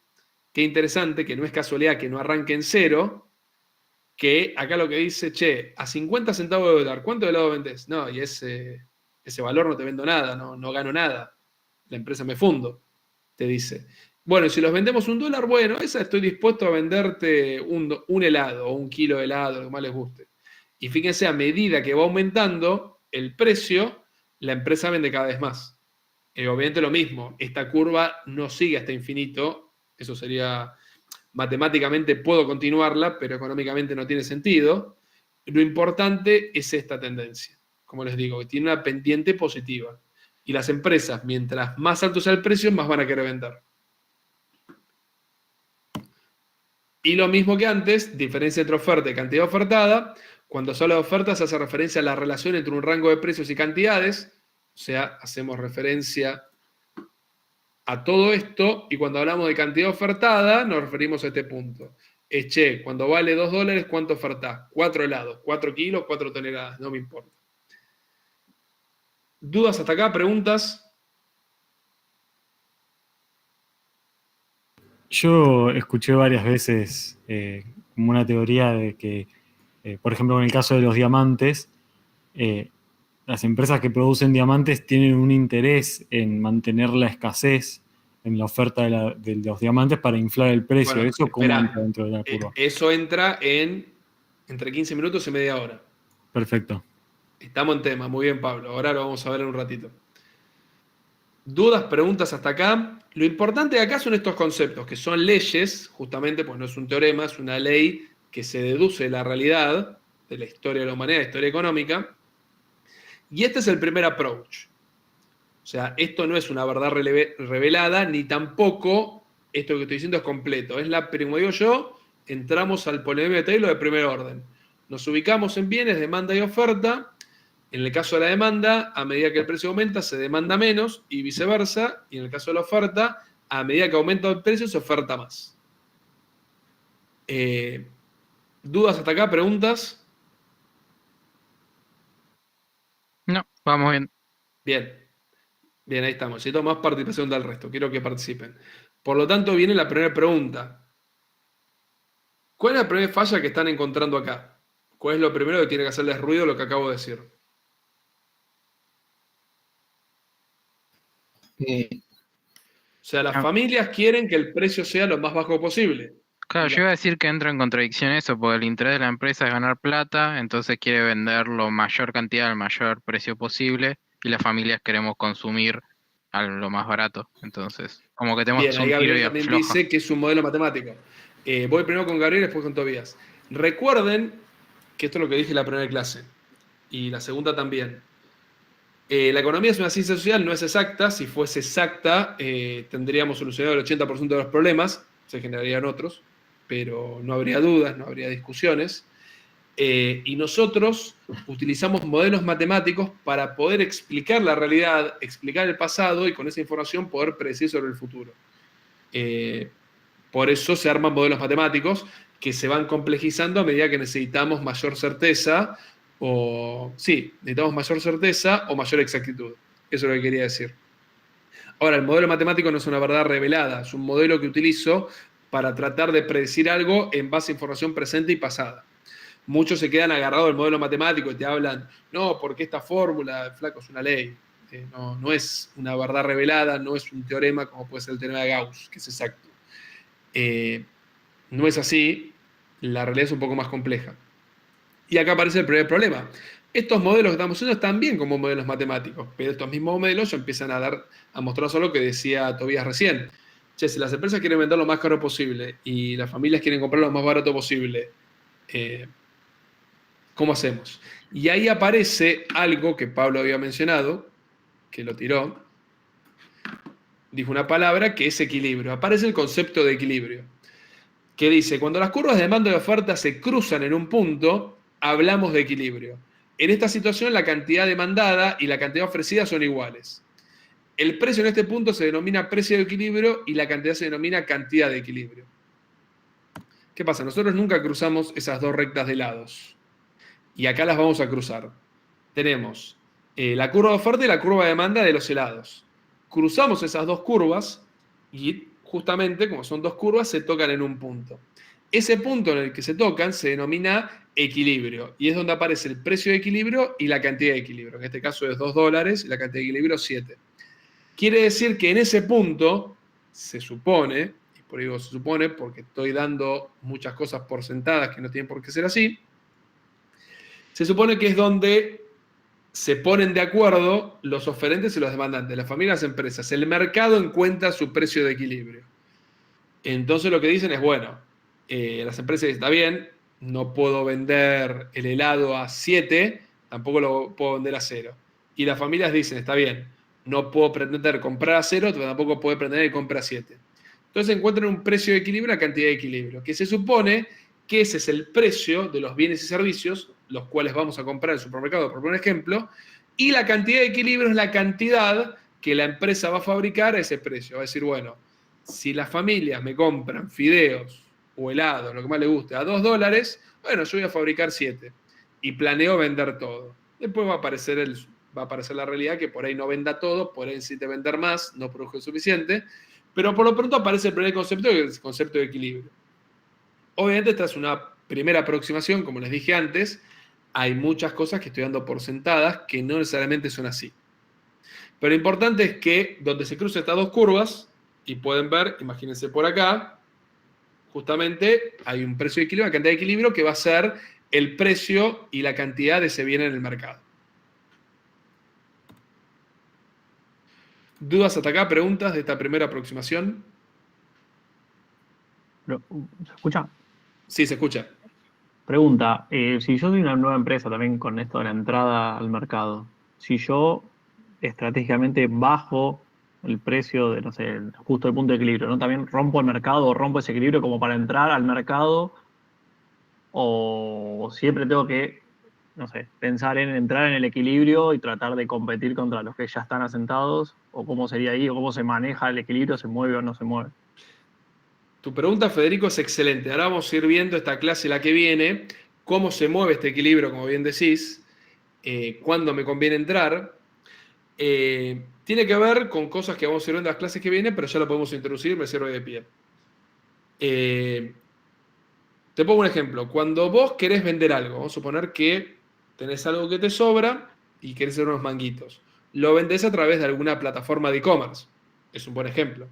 interesante, que no es casualidad que no arranque en cero, que acá lo que dice, che, a 50 centavos de dólar, ¿cuánto helado vendés? No, y ese valor no te vendo nada, no gano nada. La empresa me fundo, te dice. Bueno, si los vendemos $1, bueno, esa estoy dispuesto a venderte un helado o un kilo de helado, lo que más les guste. Y fíjense, a medida que va aumentando el precio, la empresa vende cada vez más. Obviamente lo mismo, esta curva no sigue hasta infinito, eso sería, matemáticamente puedo continuarla, pero económicamente no tiene sentido. Lo importante es esta tendencia, como les digo, que tiene una pendiente positiva. Y las empresas, mientras más alto sea el precio, más van a querer vender. Y lo mismo que antes, diferencia entre oferta y cantidad ofertada. Cuando se habla de oferta se hace referencia a la relación entre un rango de precios y cantidades. O sea, hacemos referencia a todo esto, y cuando hablamos de cantidad ofertada, nos referimos a este punto. Es, che, cuando vale $2, ¿cuánto ofertás? 4 helados, 4 kilos, 4 toneladas, no me importa. ¿Dudas hasta acá? ¿Preguntas? Yo escuché varias veces como una teoría de que, por ejemplo, en el caso de los diamantes, las empresas que producen diamantes tienen un interés en mantener la escasez en la oferta de los diamantes para inflar el precio. Bueno, ¿Eso cómo esperá. entra dentro de la curva? Eso entra entre 15 minutos y media hora. Perfecto. Estamos en tema. Muy bien, Pablo. Ahora lo vamos a ver en un ratito. ¿Dudas, preguntas hasta acá? Lo importante de acá son estos conceptos, que son leyes, justamente, pues no es un teorema, es una ley que se deduce de la realidad, de la historia de la humanidad, de la historia económica. Y este es el primer approach. O sea, esto no es una verdad revelada, ni tampoco esto que estoy diciendo es completo. Es como digo yo, entramos al polinomio de Taylor de primer orden. Nos ubicamos en bienes, demanda y oferta. En el caso de la demanda, a medida que el precio aumenta, se demanda menos y viceversa. Y en el caso de la oferta, a medida que aumenta el precio, se oferta más. ¿Dudas hasta acá? ¿Preguntas? No, vamos bien. Bien. Bien, ahí estamos. Necesito más participación del resto. Quiero que participen. Por lo tanto, viene la primera pregunta. ¿Cuál es la primera falla que están encontrando acá? ¿Cuál es lo primero que tiene que hacerles ruido lo que acabo de decir? O sea, las familias quieren que el precio sea lo más bajo posible. Claro, yo iba a decir que entra en contradicción eso, porque el interés de la empresa es ganar plata, entonces quiere vender la mayor cantidad al mayor precio posible, y las familias queremos consumir a lo más barato. Entonces, como que tenemos Bien, ahí un tiro Gabriel y también afloja. dice que es un modelo matemático. Voy primero con Gabriel y después con Tobías. Recuerden que esto es lo que dije en la primera clase, y la segunda también. La economía es una ciencia social, no es exacta. Si fuese exacta, tendríamos solucionado el 80% de los problemas, se generarían otros, pero no habría dudas, no habría discusiones. Y nosotros utilizamos modelos matemáticos para poder explicar la realidad, explicar el pasado y con esa información poder predecir sobre el futuro. Por eso se arman modelos matemáticos que se van complejizando a medida que necesitamos mayor certeza necesitamos mayor certeza o mayor exactitud. Eso es lo que quería decir. Ahora, el modelo matemático no es una verdad revelada, es un modelo que utilizo para tratar de predecir algo en base a información presente y pasada. Muchos se quedan agarrados al modelo matemático y te hablan, no, porque esta fórmula, flaco, es una ley. No es una verdad revelada, no es un teorema como puede ser el teorema de Gauss, que es exacto. No es así, la realidad es un poco más compleja. Y acá aparece el primer problema. Estos modelos que estamos usando están bien como modelos matemáticos, pero estos mismos modelos ya empiezan a mostrar solo lo que decía Tobías recién. Che, si las empresas quieren vender lo más caro posible y las familias quieren comprar lo más barato posible, ¿cómo hacemos? Y ahí aparece algo que Pablo había mencionado, que lo tiró, dijo una palabra que es equilibrio. Aparece el concepto de equilibrio, que dice, cuando las curvas de demanda y oferta se cruzan en un punto, hablamos de equilibrio. En esta situación, la cantidad demandada y la cantidad ofrecida son iguales. El precio en este punto se denomina precio de equilibrio y la cantidad se denomina cantidad de equilibrio. ¿Qué pasa? Nosotros nunca cruzamos esas dos rectas de lados. Y acá las vamos a cruzar. Tenemos la curva de oferta y la curva de demanda de los helados. Cruzamos esas dos curvas y justamente, como son dos curvas, se tocan en un punto. Ese punto en el que se tocan se denomina equilibrio y es donde aparece el precio de equilibrio y la cantidad de equilibrio. En este caso es $2 y la cantidad de equilibrio 7. Quiere decir que en ese punto se supone, y por eso se supone porque estoy dando muchas cosas por sentadas que no tienen por qué ser así, se supone que es donde se ponen de acuerdo los oferentes y los demandantes, las familias y las empresas. El mercado encuentra su precio de equilibrio. Entonces lo que dicen es, bueno, las empresas dicen, está bien, no puedo vender el helado a 7, tampoco lo puedo vender a 0. Y las familias dicen, está bien, no puedo pretender comprar a 0, pero tampoco puedo pretender que compre a 7. Entonces encuentran un precio de equilibrio y una cantidad de equilibrio, que se supone que ese es el precio de los bienes y servicios, los cuales vamos a comprar en el supermercado, por poner un ejemplo, y la cantidad de equilibrio es la cantidad que la empresa va a fabricar a ese precio. Va a decir, bueno, si las familias me compran fideos o helado, lo que más les guste, a $2, bueno, yo voy a fabricar 7 y planeo vender todo. Después va a aparecer la realidad que por ahí no venda todo, por ahí necesite vender más, no produjo suficiente, pero por lo pronto aparece el primer concepto, que es el concepto de equilibrio. Obviamente esta es una primera aproximación, como les dije antes, hay muchas cosas que estoy dando por sentadas que no necesariamente son así. Pero lo importante es que donde se cruzan estas dos curvas, y pueden ver, imagínense por acá, justamente hay un precio de equilibrio, una cantidad de equilibrio que va a ser el precio y la cantidad de ese bien en el mercado. ¿Dudas hasta acá? ¿Preguntas de esta primera aproximación? ¿Se escucha? Sí, se escucha. Pregunta, si yo soy una nueva empresa también con esto de la entrada al mercado, si yo estratégicamente bajo el precio de, no sé, justo el punto de equilibrio, ¿no? También rompo el mercado o rompo ese equilibrio como para entrar al mercado, o siempre tengo que, no sé, pensar en entrar en el equilibrio y tratar de competir contra los que ya están asentados, o cómo sería ahí, o cómo se maneja el equilibrio, se mueve o no se mueve. Tu pregunta, Federico, es excelente. Ahora vamos a ir viendo esta clase la que viene, cómo se mueve este equilibrio, como bien decís, cuándo me conviene entrar. Tiene que ver con cosas que vamos a ir viendo en las clases que vienen, pero ya lo podemos introducir, me sirve de pie. Te pongo un ejemplo. Cuando vos querés vender algo, vamos a suponer que tenés algo que te sobra y querés hacer unos manguitos. Lo vendés a través de alguna plataforma de e-commerce. Es un buen ejemplo.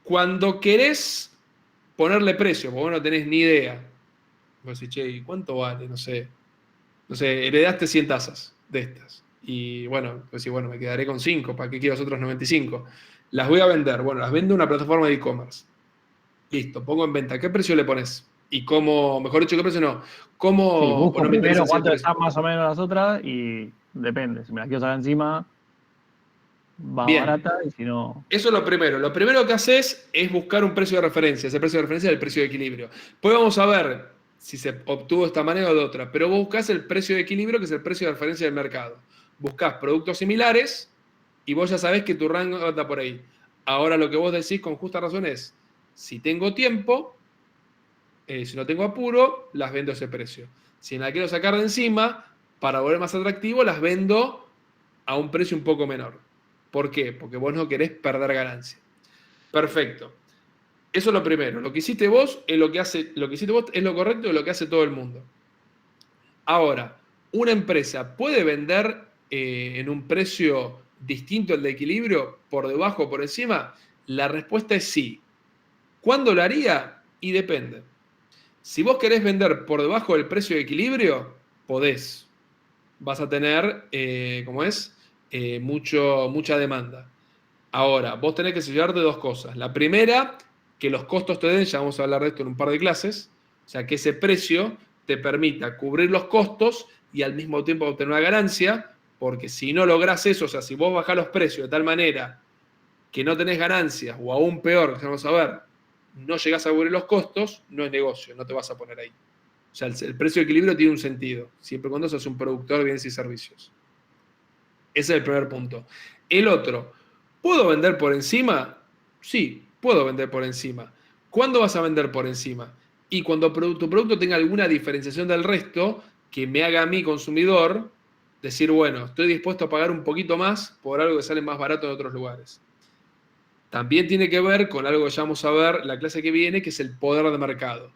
Cuando querés ponerle precio, porque vos no tenés ni idea, vos decís, che, ¿y cuánto vale? No sé, heredaste 100 tazas de estas. Y bueno, vos decís, bueno, me quedaré con 5, ¿para qué quiero los otros 95? Las voy a vender, bueno, las vendo en una plataforma de e-commerce. Listo, pongo en venta. ¿Qué precio le pones? Y cómo, mejor dicho, ¿qué precio no? ¿Cómo? Sí, busco no me interesa primero el cuánto precio. están más o menos las otras y depende. Si me las quiero sacar encima, va Bien. barata, y si no. Eso es lo primero. Lo primero que haces es buscar un precio de referencia. Ese precio de referencia es el precio de equilibrio. Después vamos a ver si se obtuvo de esta manera o de otra. Pero vos buscás el precio de equilibrio, que es el precio de referencia del mercado. Buscás productos similares y vos ya sabés que tu rango anda por ahí. Ahora lo que vos decís con justa razón es, si tengo tiempo, si no tengo apuro, las vendo a ese precio. Si me la quiero sacar de encima, para volver más atractivo, las vendo a un precio un poco menor. ¿Por qué? Porque vos no querés perder ganancia. Perfecto. Eso es lo primero. Lo que hiciste vos es lo que hiciste vos es lo correcto y lo que hace todo el mundo. Ahora, una empresa puede vender en un precio distinto al de equilibrio, por debajo o por encima. La respuesta es sí. ¿Cuándo lo haría? Y depende. Si vos querés vender por debajo del precio de equilibrio, podés. Vas a tener, mucha demanda. Ahora, vos tenés que asegurarte de dos cosas. La primera, que los costos te den, ya vamos a hablar de esto en un par de clases, o sea, que ese precio te permita cubrir los costos y al mismo tiempo obtener una ganancia, porque si no lográs eso, o sea, si vos bajás los precios de tal manera que no tenés ganancias, o aún peor, que vamos a ver, no llegás a cubrir los costos, no es negocio, no te vas a poner ahí. O sea, el precio de equilibrio tiene un sentido, siempre y cuando sos un productor de bienes y servicios. Ese es el primer punto. El otro, ¿puedo vender por encima? Sí, puedo vender por encima. ¿Cuándo vas a vender por encima? Y cuando tu producto tenga alguna diferenciación del resto que me haga a mí, consumidor, decir, bueno, estoy dispuesto a pagar un poquito más por algo que sale más barato en otros lugares. También tiene que ver con algo que ya vamos a ver la clase que viene, que es el poder de mercado.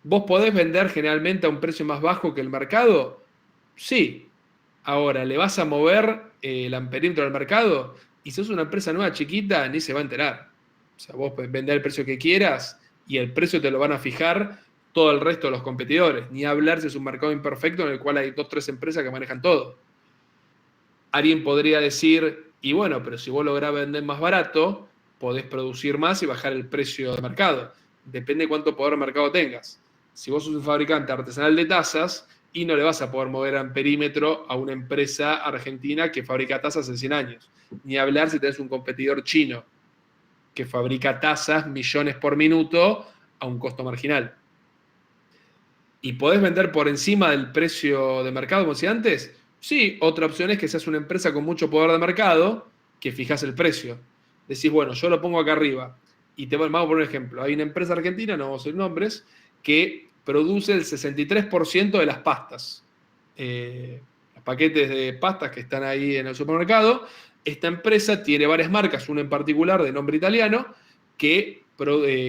¿Vos podés vender generalmente a un precio más bajo que el mercado? Sí. Ahora, ¿le vas a mover el amperímetro del mercado? Y si sos una empresa nueva, chiquita, ni se va a enterar. O sea, vos podés vender el precio que quieras y el precio te lo van a fijar todo el resto de los competidores. Ni hablar si es un mercado imperfecto en el cual hay 2 o 3 empresas que manejan todo. Alguien podría decir, y bueno, pero si vos lográs vender más barato, podés producir más y bajar el precio de mercado. Depende de cuánto poder de mercado tengas. Si vos sos un fabricante artesanal de tazas y no le vas a poder mover amperímetro a una empresa argentina que fabrica tazas hace 100 años. Ni hablar si tenés un competidor chino que fabrica tazas millones por minuto a un costo marginal. ¿Y podés vender por encima del precio de mercado, como decía antes? Sí, otra opción es que seas una empresa con mucho poder de mercado, que fijas el precio. Decís, bueno, yo lo pongo acá arriba. Y vamos a poner un ejemplo. Hay una empresa argentina, no vamos a decir nombres, que produce el 63% de las pastas. Los paquetes de pastas que están ahí en el supermercado. Esta empresa tiene varias marcas, una en particular de nombre italiano, que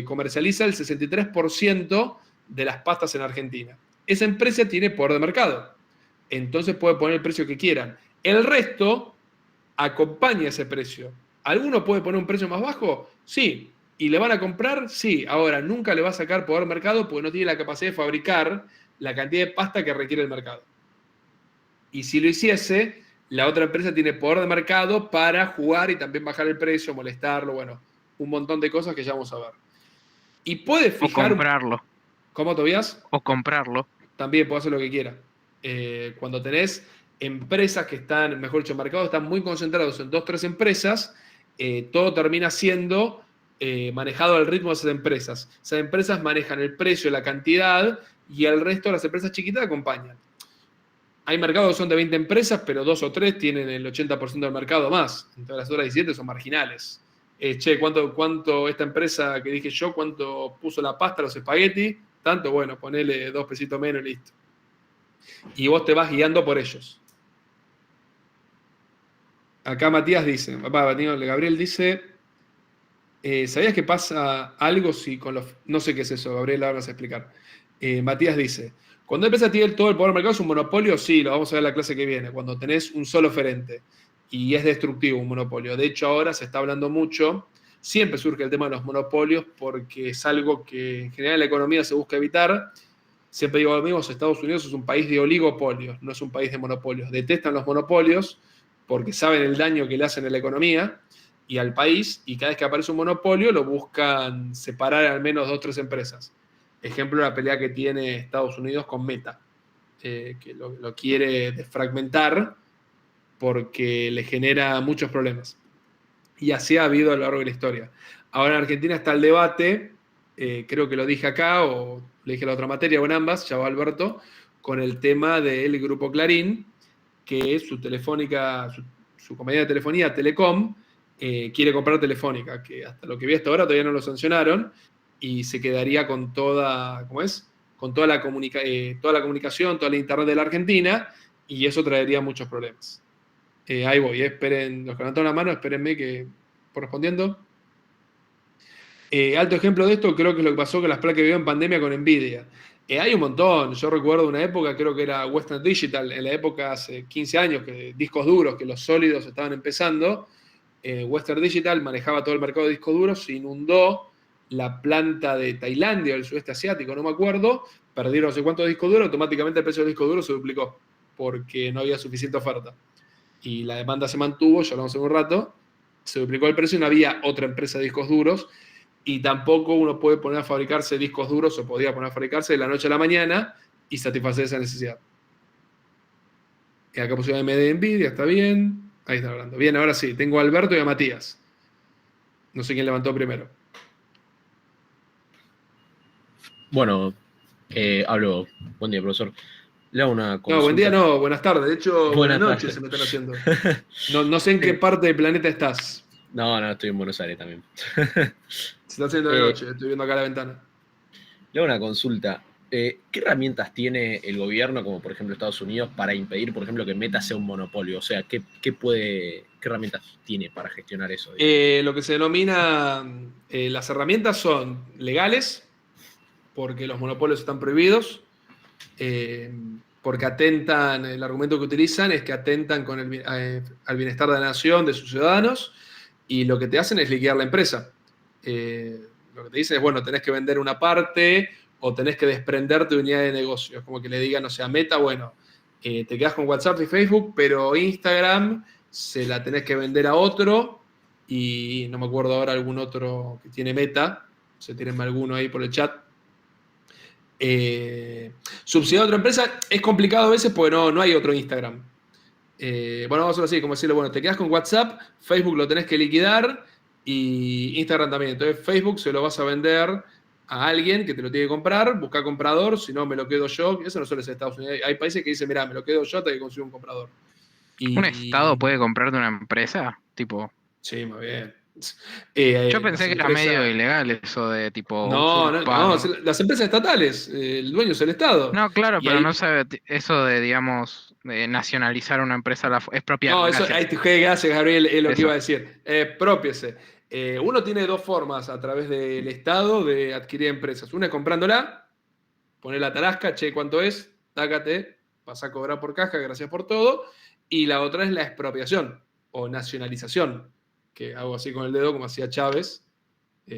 comercializa el 63% de las pastas en Argentina. Esa empresa tiene poder de mercado. Entonces puede poner el precio que quieran. El resto acompaña ese precio. ¿Alguno puede poner un precio más bajo? Sí. ¿Y le van a comprar? Sí. Ahora, nunca le va a sacar poder de mercado porque no tiene la capacidad de fabricar la cantidad de pasta que requiere el mercado. Y si lo hiciese, la otra empresa tiene poder de mercado para jugar y también bajar el precio, molestarlo, bueno, un montón de cosas que ya vamos a ver. Y puede fijar... O comprarlo. ¿Cómo, Tobías? O comprarlo. También puede hacer lo que quiera. Cuando tenés empresas que están, mejor dicho, mercados están muy concentrados en 2 o 3 empresas, todo termina siendo manejado al ritmo de esas empresas. Esas empresas manejan el precio, la cantidad, y el resto de las empresas chiquitas acompañan. Hay mercados que son de 20 empresas, pero 2 o 3 tienen el 80% del mercado más. Entonces las otras 17 son marginales. ¿Cuánto esta empresa que dije yo, cuánto puso la pasta, los espaguetis? Tanto, bueno, ponele 2 pesitos menos y listo. Y vos te vas guiando por ellos. Acá Matías dice, Gabriel dice, ¿sabías que pasa algo si con los... No sé qué es eso, Gabriel, ahora vas a explicar. Matías dice, cuando una empresa tiene todo el poder del mercado, ¿es un monopolio? Sí, lo vamos a ver en la clase que viene, cuando tenés un solo oferente. Y es destructivo un monopolio. De hecho, ahora se está hablando mucho, siempre surge el tema de los monopolios, porque es algo que en general en la economía se busca evitar. Siempre digo, amigos, Estados Unidos es un país de oligopolios, no es un país de monopolios. Detestan los monopolios porque saben el daño que le hacen a la economía y al país, y cada vez que aparece un monopolio lo buscan separar al menos 2 o 3 empresas. Ejemplo, la pelea que tiene Estados Unidos con Meta, que lo quiere desfragmentar porque le genera muchos problemas. Y así ha habido a lo largo de la historia. Ahora en Argentina está el debate, creo que lo dije acá, o le dije la otra materia, o en ambas, ya va Alberto, con el tema del Grupo Clarín, que su telefónica, su compañía de telefonía, Telecom, quiere comprar Telefónica, que hasta lo que vi hasta ahora todavía no lo sancionaron, y se quedaría con toda, con toda la comunicación, toda la internet de la Argentina, y eso traería muchos problemas. Ahí voy, esperen, los que levantaron la mano, espérenme que por respondiendo. Alto ejemplo de esto creo que es lo que pasó con las placas de video en pandemia con Nvidia. Hay un montón. Yo recuerdo una época, creo que era Western Digital, en la época hace 15 años, que discos duros, que los sólidos estaban empezando. Western Digital manejaba todo el mercado de discos duros, se inundó la planta de Tailandia o el sudeste asiático, no me acuerdo, perdieron no sé cuántos discos duros, automáticamente el precio del disco duro se duplicó, porque no había suficiente oferta. Y la demanda se mantuvo, ya hablamos en un rato, se duplicó el precio y no había otra empresa de discos duros, y tampoco uno puede poner a fabricarse discos duros, o podía poner a fabricarse de la noche a la mañana y satisfacer esa necesidad. Y acá pusieron AMD Nvidia, está bien. Ahí está hablando. Bien, ahora sí, tengo a Alberto y a Matías. No sé quién levantó primero. Bueno, hablo. Buen día, profesor. Le hago una consulta. No, buen día no, buenas tardes. De hecho, buenas Buenas noches tardes. se me están haciendo. No sé en qué parte del planeta estás. No, estoy en Buenos Aires también. Se está haciendo de noche, estoy viendo acá la ventana. Le hago una consulta. ¿Qué herramientas tiene el gobierno, como por ejemplo Estados Unidos, para impedir, por ejemplo, que Meta sea un monopolio? O sea, ¿qué herramientas tiene para gestionar eso? Lo que se denomina, las herramientas son legales, porque los monopolios están prohibidos, porque atentan, el argumento que utilizan es que atentan con al bienestar de la nación, de sus ciudadanos, y lo que te hacen es liquidar la empresa. Lo que te dicen es, bueno, tenés que vender una parte o tenés que desprenderte de unidad de negocio. Es como que le digan, o sea, Meta, bueno, te quedás con WhatsApp y Facebook, pero Instagram se la tenés que vender a otro, y no me acuerdo ahora algún otro que tiene Meta, se tienen alguno ahí por el chat. Subsidiar a otra empresa es complicado a veces porque no hay otro Instagram. Bueno, vamos a hacerlo así, como decirle, bueno, te quedas con WhatsApp, Facebook lo tenés que liquidar y Instagram también. Entonces Facebook se lo vas a vender a alguien que te lo tiene que comprar, busca comprador, si no me lo quedo yo. Eso no suele ser Estados Unidos. Hay países que dicen, mirá, me lo quedo yo hasta que consiga un comprador. ¿Un estado puede comprar de una empresa? Tipo, Sí, muy bien. yo pensé que era medio ilegal eso de tipo. No, usurpar. las empresas estatales, el dueño es el Estado. No, claro, Y pero ahí- no sabe eso de, digamos, de nacionalizar una empresa es propia. No, eso, Gracias. gracias, Gabriel, es lo que Eso. iba a decir. Expropiese. Uno tiene dos formas a través del Estado de adquirir empresas. Una es comprándola, poner la tarasca, che, ¿cuánto es? Tácate, vas a cobrar por caja, gracias por todo. Y la otra es la expropiación o nacionalización, que hago así con el dedo como hacía Chávez.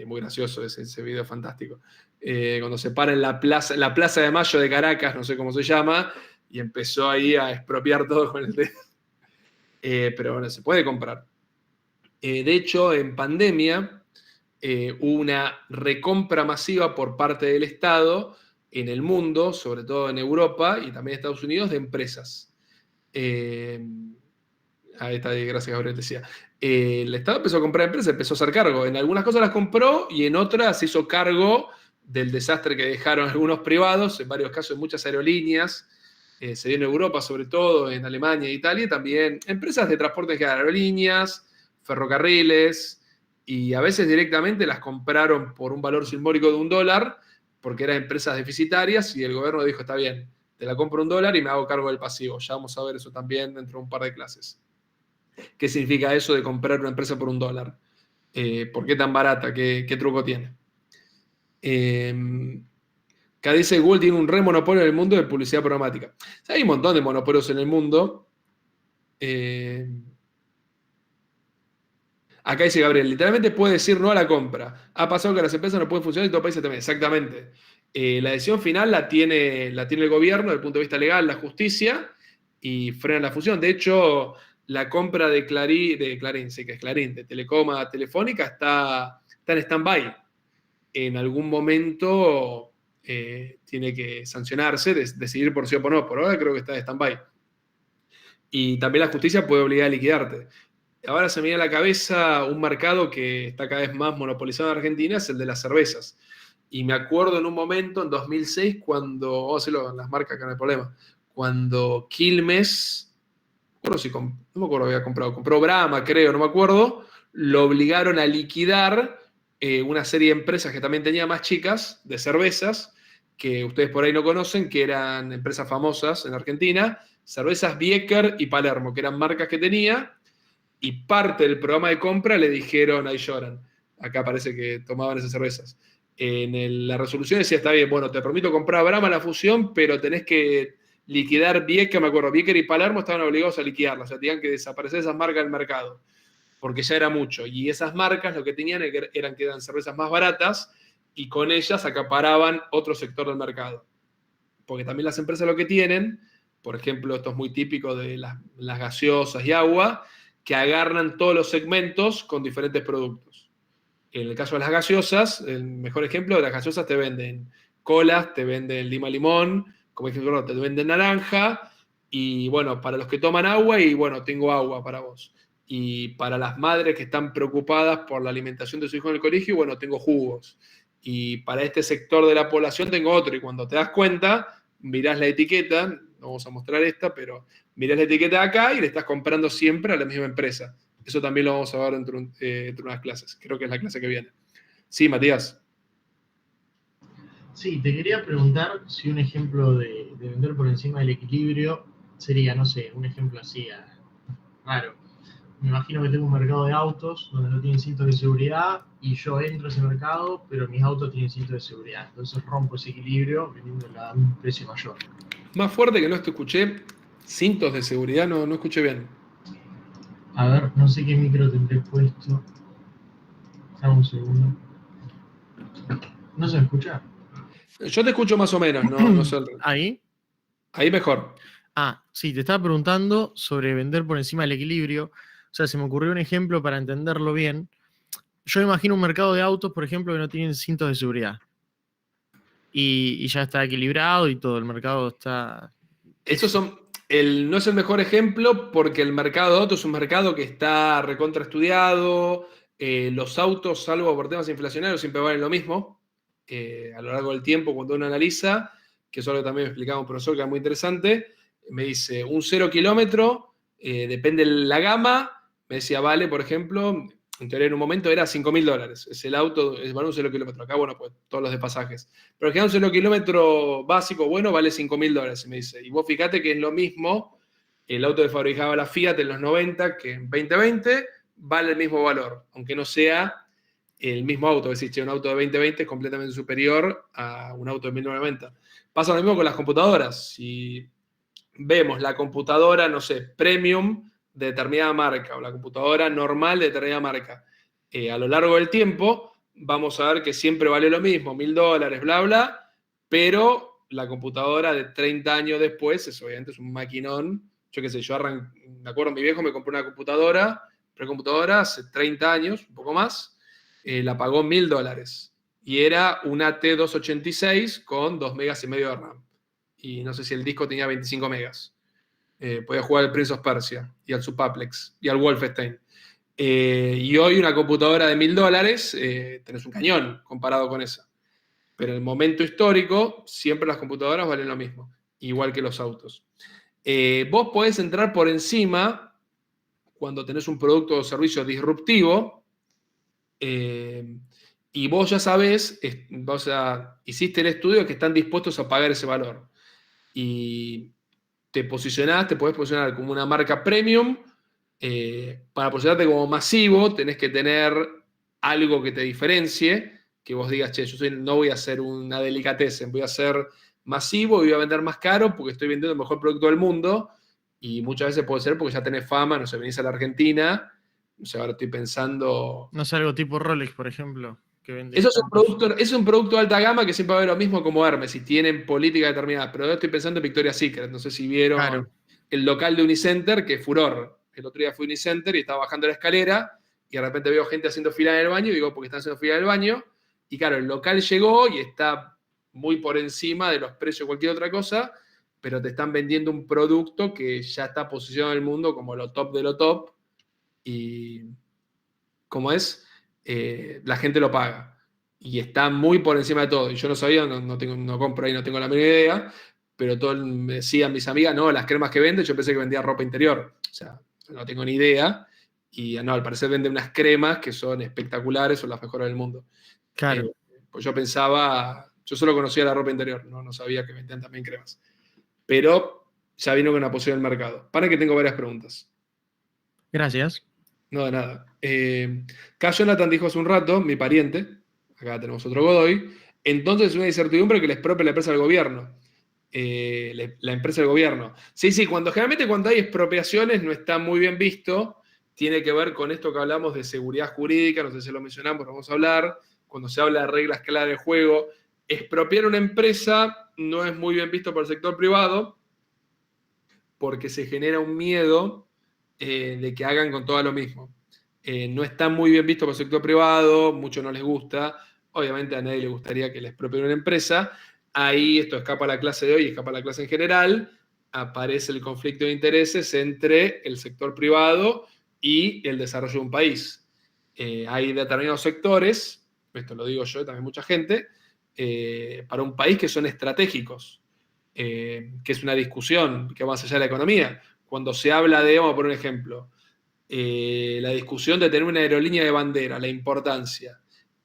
Muy gracioso ese video fantástico. Cuando se para en la Plaza de Mayo de Caracas, no sé cómo se llama, y empezó ahí a expropiar todo con el dedo. Pero bueno, se puede comprar. De hecho, en pandemia hubo una recompra masiva por parte del Estado en el mundo, sobre todo en Europa y también en Estados Unidos, de empresas. Ahí está, gracias Gabriel, decía. El Estado empezó a comprar empresas, empezó a hacer cargo. En algunas cosas las compró y en otras se hizo cargo del desastre que dejaron algunos privados, en varios casos en muchas aerolíneas. Se dio en Europa, sobre todo, en Alemania e Italia, y también empresas de transporte en general, aerolíneas, ferrocarriles, y a veces directamente las compraron por un valor simbólico de $1, porque eran empresas deficitarias, y el gobierno dijo, está bien, te la compro $1 y me hago cargo del pasivo. Ya vamos a ver eso también dentro de un par de clases. ¿Qué significa eso de comprar una empresa por $1? ¿Por qué tan barata? ¿Qué truco tiene? Acá dice Google tiene un re monopolio en el mundo de publicidad programática. Hay un montón de monopolios en el mundo. Acá dice Gabriel, literalmente puede decir no a la compra. Ha pasado que las empresas no pueden funcionar y todo países también. Exactamente. La decisión final la tiene el gobierno desde el punto de vista legal, la justicia, y frena la fusión. De hecho, la compra de Clarín, sí que es Clarín, de Telecom a Telefónica está en stand-by. En algún momento tiene que sancionarse, decidir por sí o por no. Por ahora creo que está en stand-by. Y también la justicia puede obligar a liquidarte. Ahora se me viene a la cabeza un mercado que está cada vez más monopolizado en Argentina, es el de las cervezas. Y me acuerdo en un momento, en 2006, cuando, vamos a hacerlo en las marcas, que no hay problema, cuando Quilmes, no me acuerdo había compró Brahma, creo, no me acuerdo, lo obligaron a liquidar una serie de empresas que también tenía más chicas, de cervezas, que ustedes por ahí no conocen, que eran empresas famosas en Argentina, cervezas Bieker y Palermo, que eran marcas que tenía, y parte del programa de compra le dijeron, ahí lloran, acá parece que tomaban esas cervezas. La resolución decía, está bien, bueno, te permito comprar Brahma la fusión, pero tenés que liquidar Bieker, me acuerdo, Bieker y Palermo estaban obligados a liquidarlas, o sea, tenían que desaparecer esas marcas del mercado, porque ya era mucho. Y esas marcas lo que tenían eran que eran cervezas más baratas, y con ellas acaparaban otro sector del mercado. Porque también las empresas lo que tienen, por ejemplo, esto es muy típico de las gaseosas y agua, que agarran todos los segmentos con diferentes productos. En el caso de las gaseosas, el mejor ejemplo de las gaseosas te venden colas, te venden lima limón, como ejemplo, te venden naranja, y bueno, para los que toman agua, y bueno, tengo agua para vos. Y para las madres que están preocupadas por la alimentación de su hijo en el colegio, bueno, tengo jugos. Y para este sector de la población tengo otro. Y cuando te das cuenta, mirás la etiqueta, no vamos a mostrar esta, pero mirás la etiqueta de acá y le estás comprando siempre a la misma empresa. Eso también lo vamos a ver dentro de unas clases. Creo que es la clase que viene. Sí, Matías. Sí, te quería preguntar si un ejemplo de vender por encima del equilibrio sería, no sé, un ejemplo así raro. Me imagino que tengo un mercado de autos donde no tienen cintos de seguridad y yo entro a ese mercado, pero mis autos tienen cintos de seguridad. Entonces rompo ese equilibrio vendiéndola a un precio mayor. Más fuerte que no te escuché, cintos de seguridad, no escuché bien. A ver, no sé qué micro tendré puesto. Dame un segundo. ¿No se me escucha? Yo te escucho más o menos, no sé. ¿Ahí? Ahí mejor. Ah, sí, te estaba preguntando sobre vender por encima del equilibrio. O sea, se me ocurrió un ejemplo para entenderlo bien. Yo imagino un mercado de autos, por ejemplo, que no tienen cintos de seguridad. Y ya está equilibrado y todo, el mercado está... No es el mejor ejemplo porque el mercado de autos es un mercado que está recontraestudiado. Los autos, salvo por temas inflacionarios, siempre valen lo mismo. A lo largo del tiempo, cuando uno analiza, que eso es algo que también me explicaba un profesor que era muy interesante, me dice, un 0 kilómetro, depende de la gama, me decía, vale, por ejemplo, en teoría en un momento era $5.000. Es el auto, vale un 0 kilómetro. Acá, bueno, pues todos los de pasajes. Pero el que da un 0 kilómetro básico, bueno, vale $5.000, me dice. Y vos fíjate que es lo mismo el auto que fabricaba la Fiat en los 90, que en 2020 vale el mismo valor, aunque no sea el mismo auto. Es decir, un auto de 2020 es completamente superior a un auto de 1990. Pasa lo mismo con las computadoras. Si vemos la computadora, no sé, premium de determinada marca o la computadora normal de determinada marca, a lo largo del tiempo vamos a ver que siempre vale lo mismo, $1.000, bla, bla, pero la computadora de 30 años después obviamente es un maquinón. Yo qué sé, me acuerdo, mi viejo me compró una computadora hace 30 años, un poco más, la pagó $1.000 y era una T286 con 2,5 megas de RAM. Y no sé si el disco tenía 25 megas. Podía jugar al Prince of Persia y al Supaplex y al Wolfenstein. Y hoy una computadora de $1.000, tenés un cañón comparado con esa. Pero en el momento histórico, siempre las computadoras valen lo mismo, igual que los autos. Vos podés entrar por encima cuando tenés un producto o servicio disruptivo, y vos ya sabés, hiciste el estudio que están dispuestos a pagar ese valor. Y te podés posicionar como una marca premium. Para posicionarte como masivo, tenés que tener algo que te diferencie, que vos digas, che, no voy a hacer una delicatessen, voy a ser masivo y voy a vender más caro porque estoy vendiendo el mejor producto del mundo. Y muchas veces puede ser porque ya tenés fama, no sé, venís a la Argentina, no sé, ahora estoy pensando... No sé, algo tipo Rolex, por ejemplo. Que vende Eso es un producto de alta gama que siempre va a ver lo mismo como Hermes, y tienen política determinada. Pero yo estoy pensando en Victoria's Secret. No sé si vieron el local de Unicenter, que es furor. El otro día fui a Unicenter y estaba bajando la escalera y de repente veo gente haciendo fila en el baño y digo, porque están haciendo fila en el baño. Y claro, el local llegó y está muy por encima de los precios de cualquier otra cosa, pero te están vendiendo un producto que ya está posicionado en el mundo como lo top de lo top. Y como es... la gente lo paga y está muy por encima de todo. Y yo no sabía, no compro ahí, no tengo la menor idea, pero todos me decían mis amigas, no, las cremas que vende, yo pensé que vendía ropa interior. O sea, no tengo ni idea. Y no, al parecer vende unas cremas que son espectaculares, son las mejores del mundo. Claro. Pues yo solo conocía la ropa interior, no sabía que vendían también cremas. Pero ya vino con una posición del mercado. Para que tengo varias preguntas. Gracias. No, de nada. Acá Jonathan dijo hace un rato, mi pariente, acá tenemos otro Godoy, entonces es una incertidumbre que le expropia la empresa del gobierno. La empresa del gobierno. Sí, generalmente cuando hay expropiaciones no está muy bien visto, tiene que ver con esto que hablamos de seguridad jurídica, no sé si lo mencionamos, vamos a hablar, cuando se habla de reglas claras de juego. Expropiar una empresa no es muy bien visto por el sector privado, porque se genera un miedo de que hagan con todo lo mismo. No está muy bien visto por el sector privado, mucho no les gusta, obviamente a nadie le gustaría que les expropien una empresa. Ahí esto escapa a la clase de hoy, escapa a la clase en general, aparece el conflicto de intereses entre el sector privado y el desarrollo de un país. Hay determinados sectores, esto lo digo yo y también mucha gente, para un país que son estratégicos, que es una discusión que va más allá de la economía. Cuando se habla de, vamos a poner un ejemplo, la discusión de tener una aerolínea de bandera, la importancia,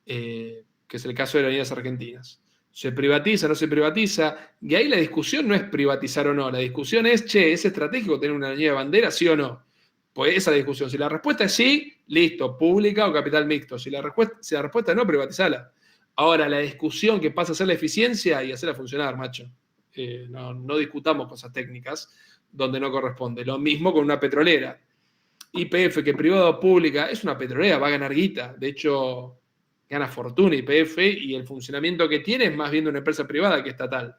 que es el caso de Aerolíneas Argentinas. ¿Se privatiza, no se privatiza? Y ahí la discusión no es privatizar o no, la discusión es, che, ¿es estratégico tener una aerolínea de bandera, sí o no? Pues esa es la discusión. Si la respuesta es sí, listo, pública o capital mixto. Si la respuesta es no, privatizala. Ahora, la discusión que pasa a ser la eficiencia y hacerla funcionar, macho. No discutamos cosas técnicas donde no corresponde. Lo mismo con una petrolera. YPF, que privada o pública, es una petrolera, va a ganar guita. De hecho, gana fortuna YPF y el funcionamiento que tiene es más bien de una empresa privada que estatal.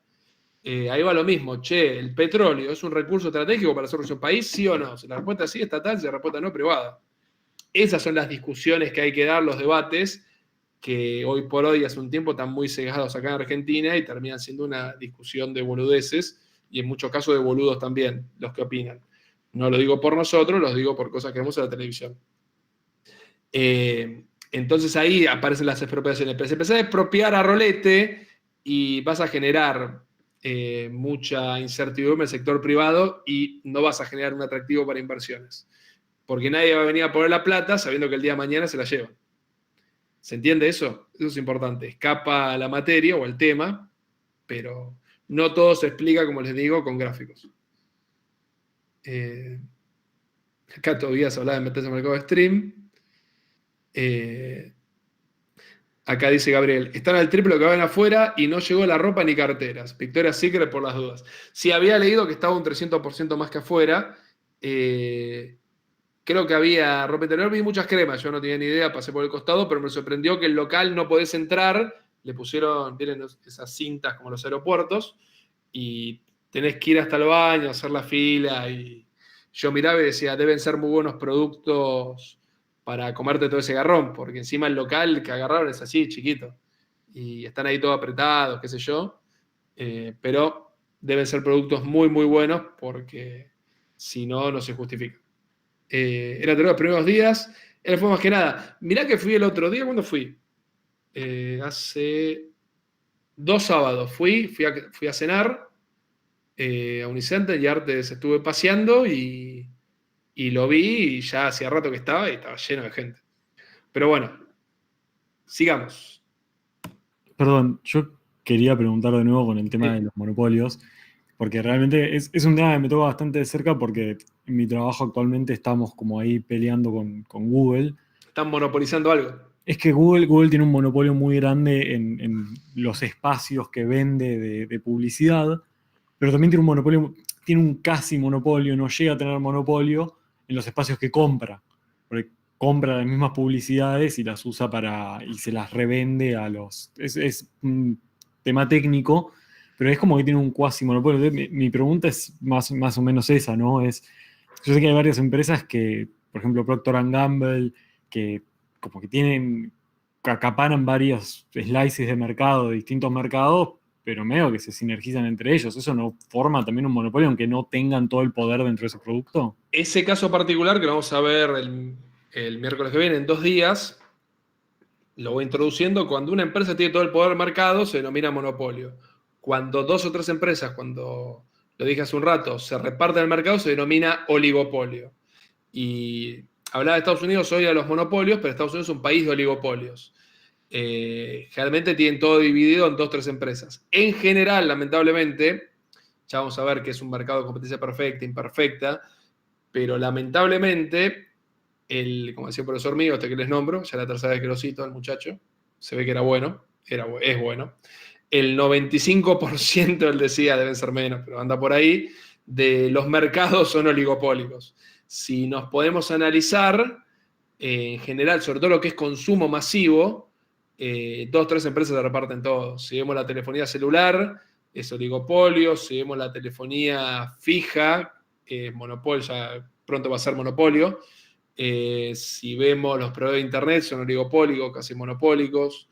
Ahí va lo mismo. Che, ¿el petróleo es un recurso estratégico para desarrollar un país? ¿Sí o no? Si la respuesta es sí, estatal, si la respuesta no, privada. Esas son las discusiones que hay que dar, los debates, que hoy por hoy, hace un tiempo, están muy cegados acá en Argentina y terminan siendo una discusión de boludeces y en muchos casos de boludos también, los que opinan. No lo digo por nosotros, lo digo por cosas que vemos en la televisión. Entonces ahí aparecen las expropiaciones. Pero se empieza a expropiar a rolete y vas a generar mucha incertidumbre en el sector privado y no vas a generar un atractivo para inversiones. Porque nadie va a venir a poner la plata sabiendo que el día de mañana se la llevan. ¿Se entiende eso? Eso es importante. Escapa a la materia o al tema, pero no todo se explica, como les digo, con gráficos. Acá todavía se hablaba de meterse en el mercado de stream. Acá dice Gabriel, están al triple lo que van afuera y no llegó la ropa ni carteras. Victoria's Secret por las dudas. Sí, había leído que estaba un 300% más que afuera. Creo que había ropa interior, vi muchas cremas, yo no tenía ni idea, pasé por el costado, pero me sorprendió que el local no podés entrar, le pusieron, miren esas cintas como los aeropuertos, y tenés que ir hasta el baño, hacer la fila, y yo miraba y decía, deben ser muy buenos productos para comerte todo ese garrón, porque encima el local que agarraron es así, chiquito, y están ahí todos apretados, qué sé yo, pero deben ser productos muy, muy buenos, porque si no, no se justifica. Era de los primeros días, él fue más que nada. Mirá que fui el otro día, ¿cuándo fui? Hace 2 sábados fui a cenar a Unicenter y Artes estuve paseando y lo vi y ya hacía rato que estaba y estaba lleno de gente. Pero bueno, sigamos. Perdón, yo quería preguntar de nuevo con el tema de los monopolios, porque realmente es un tema que me toca bastante de cerca porque en mi trabajo actualmente estamos como ahí peleando con Google. Están monopolizando algo. Es que Google tiene un monopolio muy grande en los espacios que vende de publicidad, pero también tiene un monopolio, tiene un casi monopolio, no llega a tener monopolio en los espacios que compra. Porque compra las mismas publicidades y las usa y se las revende a los... Es un tema técnico, pero es como que tiene un cuasi monopolio. Mi pregunta es más o menos esa, ¿no? Yo sé que hay varias empresas que, por ejemplo, Procter & Gamble, que como que acaparan varios slices de mercado, de distintos mercados, pero medio que se sinergizan entre ellos. ¿Eso no forma también un monopolio, aunque no tengan todo el poder dentro de ese producto? Ese caso particular, que lo vamos a ver el miércoles que viene, en 2 días, lo voy introduciendo. Cuando una empresa tiene todo el poder del mercado, se denomina monopolio. Cuando 2 o 3 empresas, cuando lo dije hace un rato, se reparten el mercado, se denomina oligopolio. Y hablaba de Estados Unidos hoy de los monopolios, pero Estados Unidos es un país de oligopolios. Generalmente tienen todo dividido en 2 o 3 empresas. En general, lamentablemente, Ya vamos a ver que es un mercado de competencia perfecta, imperfecta, pero lamentablemente, como decía el profesor mío, que les nombro, ya la tercera vez que lo cito al muchacho, se ve que era bueno, es bueno. El 95%, él decía, deben ser menos, pero anda por ahí, de los mercados son oligopólicos. Si nos podemos analizar, en general, sobre todo lo que es consumo masivo, 2 o 3 empresas se reparten todo. Si vemos la telefonía celular, es oligopolio. Si vemos la telefonía fija, monopolio, ya pronto va a ser monopolio. Si vemos los proveedores de internet, son oligopólicos, casi monopólicos.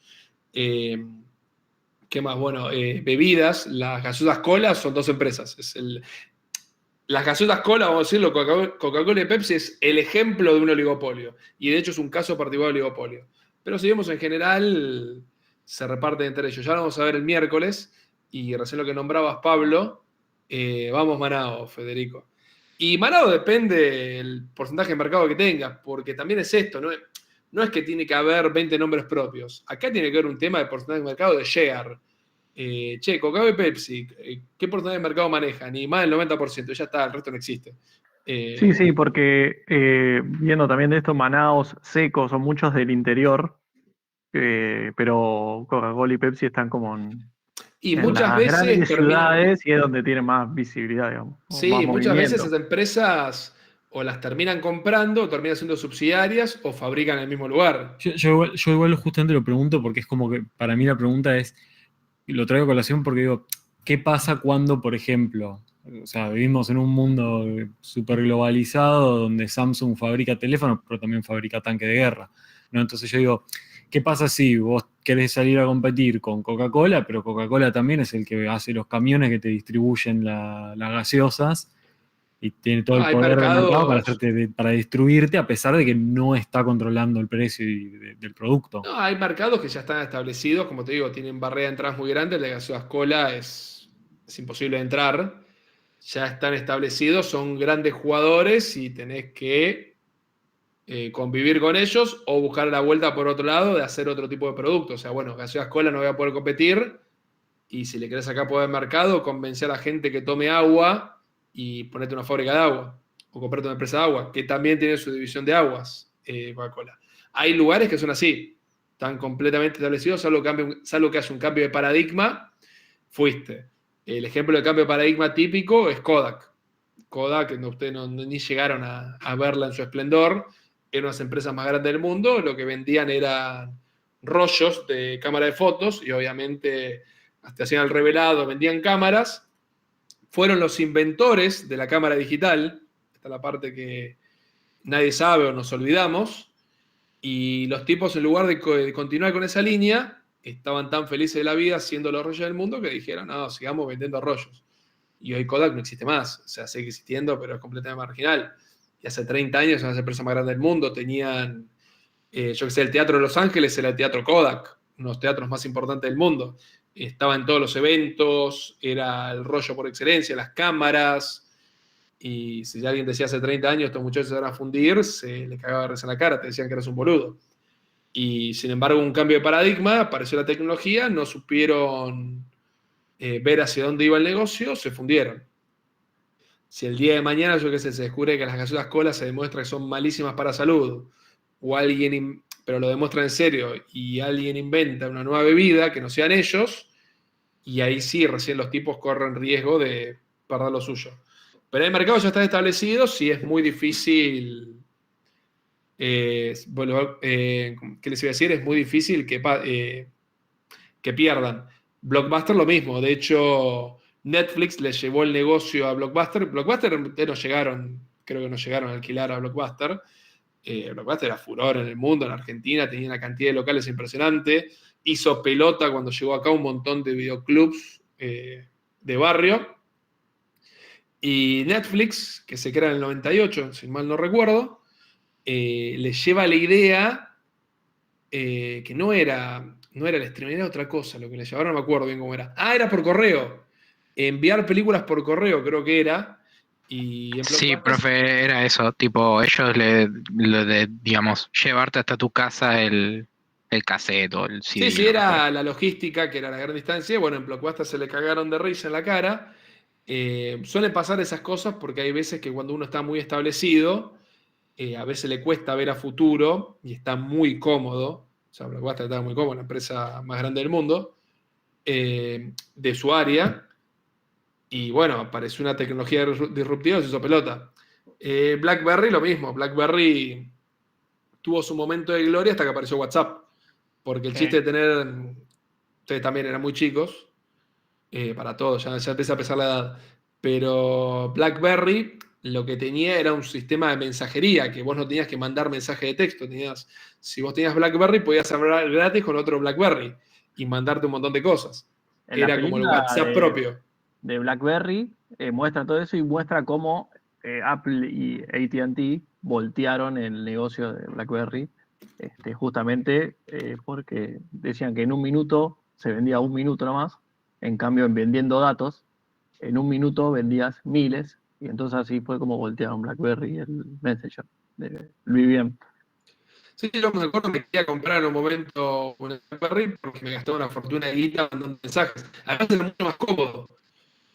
¿Qué más? Bueno, bebidas, las gaseosas cola son 2 empresas. Las gaseosas cola, vamos a decirlo, Coca-Cola y Pepsi es el ejemplo de un oligopolio. Y de hecho es un caso particular de oligopolio. Pero si vemos en general, se reparten entre ellos. Ya lo vamos a ver el miércoles. Y recién lo que nombrabas, Pablo, vamos Manado, Federico. Y Manado depende del porcentaje de mercado que tengas, porque también es esto, no es que tiene que haber 20 nombres propios. Acá tiene que haber un tema de porcentaje de mercado de share. Coca-Cola y Pepsi, ¿qué porcentaje de mercado manejan? Ni más del 90%, ya está, el resto no existe. Sí, porque viendo también de esto, Manaos, Secos, son muchos del interior, pero Coca-Cola y Pepsi están como Y en muchas las veces grandes terminan. Ciudades y es donde tienen más visibilidad, digamos. Sí, más muchas veces movimiento. esas empresas o las terminan comprando, o terminan siendo subsidiarias, o fabrican en el mismo lugar. Yo igual justamente lo pregunto porque es como que para mí la pregunta es, y lo traigo a colación porque digo, ¿qué pasa cuando, por ejemplo, o sea, vivimos en un mundo súper globalizado donde Samsung fabrica teléfonos, pero también fabrica tanque de guerra, ¿no? Entonces yo digo, ¿qué pasa si vos querés salir a competir con Coca-Cola, pero Coca-Cola también es el que hace los camiones que te distribuyen las gaseosas y tiene todo el Hay poder del mercado para, mercados. para destruirte a pesar de que no está controlando el precio del producto? No, hay mercados que ya están establecidos, como te digo, tienen barrera de entradas muy grandes, la gaseosas cola es imposible de entrar, ya están establecidos, son grandes jugadores y tenés que convivir con ellos o buscar la vuelta por otro lado de hacer otro tipo de producto. O sea, bueno, gaseosas cola no voy a poder competir y si le querés sacar poder al mercado, convencer a la gente que tome agua y ponerte una fábrica de agua o comprarte una empresa de agua, que también tiene su división de aguas, Coca-Cola. Hay lugares que son así, están completamente establecidos, salvo que haya un cambio de paradigma, fuiste. El ejemplo de cambio de paradigma típico es Kodak. Kodak, ustedes ni llegaron a verla en su esplendor, eran las empresas más grandes del mundo, lo que vendían eran rollos de cámara de fotos y obviamente hasta hacían el revelado, vendían cámaras. Fueron los inventores de la cámara digital, esta es la parte que nadie sabe o nos olvidamos, y los tipos en lugar de continuar con esa línea, estaban tan felices de la vida haciendo los rollos del mundo que dijeron, no, sigamos vendiendo rollos. Y hoy Kodak no existe más, o sea, sigue existiendo, pero es completamente marginal. Y hace 30 años son las empresas más grandes del mundo, tenían, yo que sé, el Teatro de Los Ángeles era el Teatro Kodak, uno de los teatros más importantes del mundo. Estaba en todos los eventos, era el rollo por excelencia, las cámaras, y si alguien decía hace 30 años estos muchachos se van a fundir, se le cagaba risa en la cara, te decían que eras un boludo. Y sin embargo, un cambio de paradigma, apareció la tecnología, no supieron ver hacia dónde iba el negocio, se fundieron. Si el día de mañana, yo qué sé, se descubre que las gaseosas cola se demuestra que son malísimas para la salud, o alguien, pero lo demuestra en serio, y alguien inventa una nueva bebida que no sean ellos, y ahí sí, recién los tipos corren riesgo de perder lo suyo. Pero hay mercados ya están establecidos y es muy difícil, ¿qué les iba a decir? Es muy difícil que pierdan. Blockbuster lo mismo, de hecho Netflix les llevó el negocio a Blockbuster. Blockbuster no llegaron, creo que no llegaron a alquilar a Blockbuster. Blockbuster era furor en el mundo, en Argentina, tenía una cantidad de locales impresionante. Hizo pelota cuando llegó acá un montón de videoclubs de barrio. Y Netflix, que se crea en el 98, si mal no recuerdo, les lleva la idea que no era el streaming, era otra cosa lo que le llevaron, no me acuerdo bien cómo era. Ah, era por correo. Enviar películas por correo, creo que era. Y sí, profe, era eso, tipo, ellos digamos, llevarte hasta tu casa el cassette o el CD. Sí, era la logística, que era la gran distancia. Bueno, en Blockbuster se le cagaron de risa en la cara Suelen pasar esas cosas porque hay veces que cuando uno está muy establecido, a veces le cuesta ver a futuro y está muy cómodo. O sea, BlackBuster está muy cómodo, la empresa más grande del mundo, de su área. Y bueno, apareció una tecnología disruptiva y se hizo pelota. BlackBerry, lo mismo. BlackBerry tuvo su momento de gloria hasta que apareció WhatsApp. Porque el Sí. chiste de tener. Ustedes también eran muy chicos. Para todos, ya empieza a pesar la edad. Pero BlackBerry lo que tenía era un sistema de mensajería, que vos no tenías que mandar mensaje de texto. Si vos tenías BlackBerry, podías hablar gratis con otro BlackBerry y mandarte un montón de cosas. En la Era como el película WhatsApp propio. de BlackBerry muestra todo eso y muestra cómo Apple y AT&T voltearon el negocio de BlackBerry, justamente porque decían que en un minuto se vendía un minuto nomás, en cambio en vendiendo datos, en un minuto vendías miles, y entonces así fue como voltearon BlackBerry y el Messenger de BBM. Sí, yo me acuerdo que quería comprar en un momento una BlackBerry porque me gastaba una fortuna de guita mandando mensajes. Además era mucho más cómodo.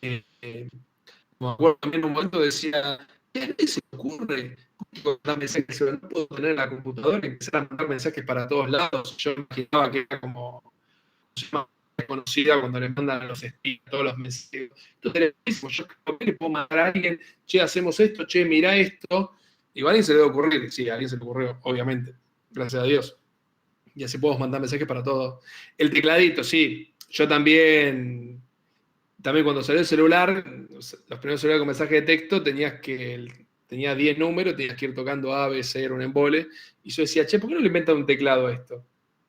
Me acuerdo también en un momento decía, ¿qué se me ocurre? Mandar mensajes, no puedo tener en la computadora y empezar a mandar mensajes para todos lados. Yo imaginaba que era como conocida cuando le mandan a los espías todos los mensajes. Esto es buenísimo. Yo le puedo mandar a alguien, che, hacemos esto, che, mirá esto. Y a alguien se le debe ocurrir, sí, a alguien se le ocurrió, obviamente. Gracias a Dios. Y así podemos mandar mensajes para todos. El tecladito, sí. Yo también cuando salió el celular, los primeros celulares con mensaje de texto, tenía 10 números, tenías que ir tocando A, B, C, era un embole. Y yo decía, che, ¿por qué no le inventan un teclado a esto?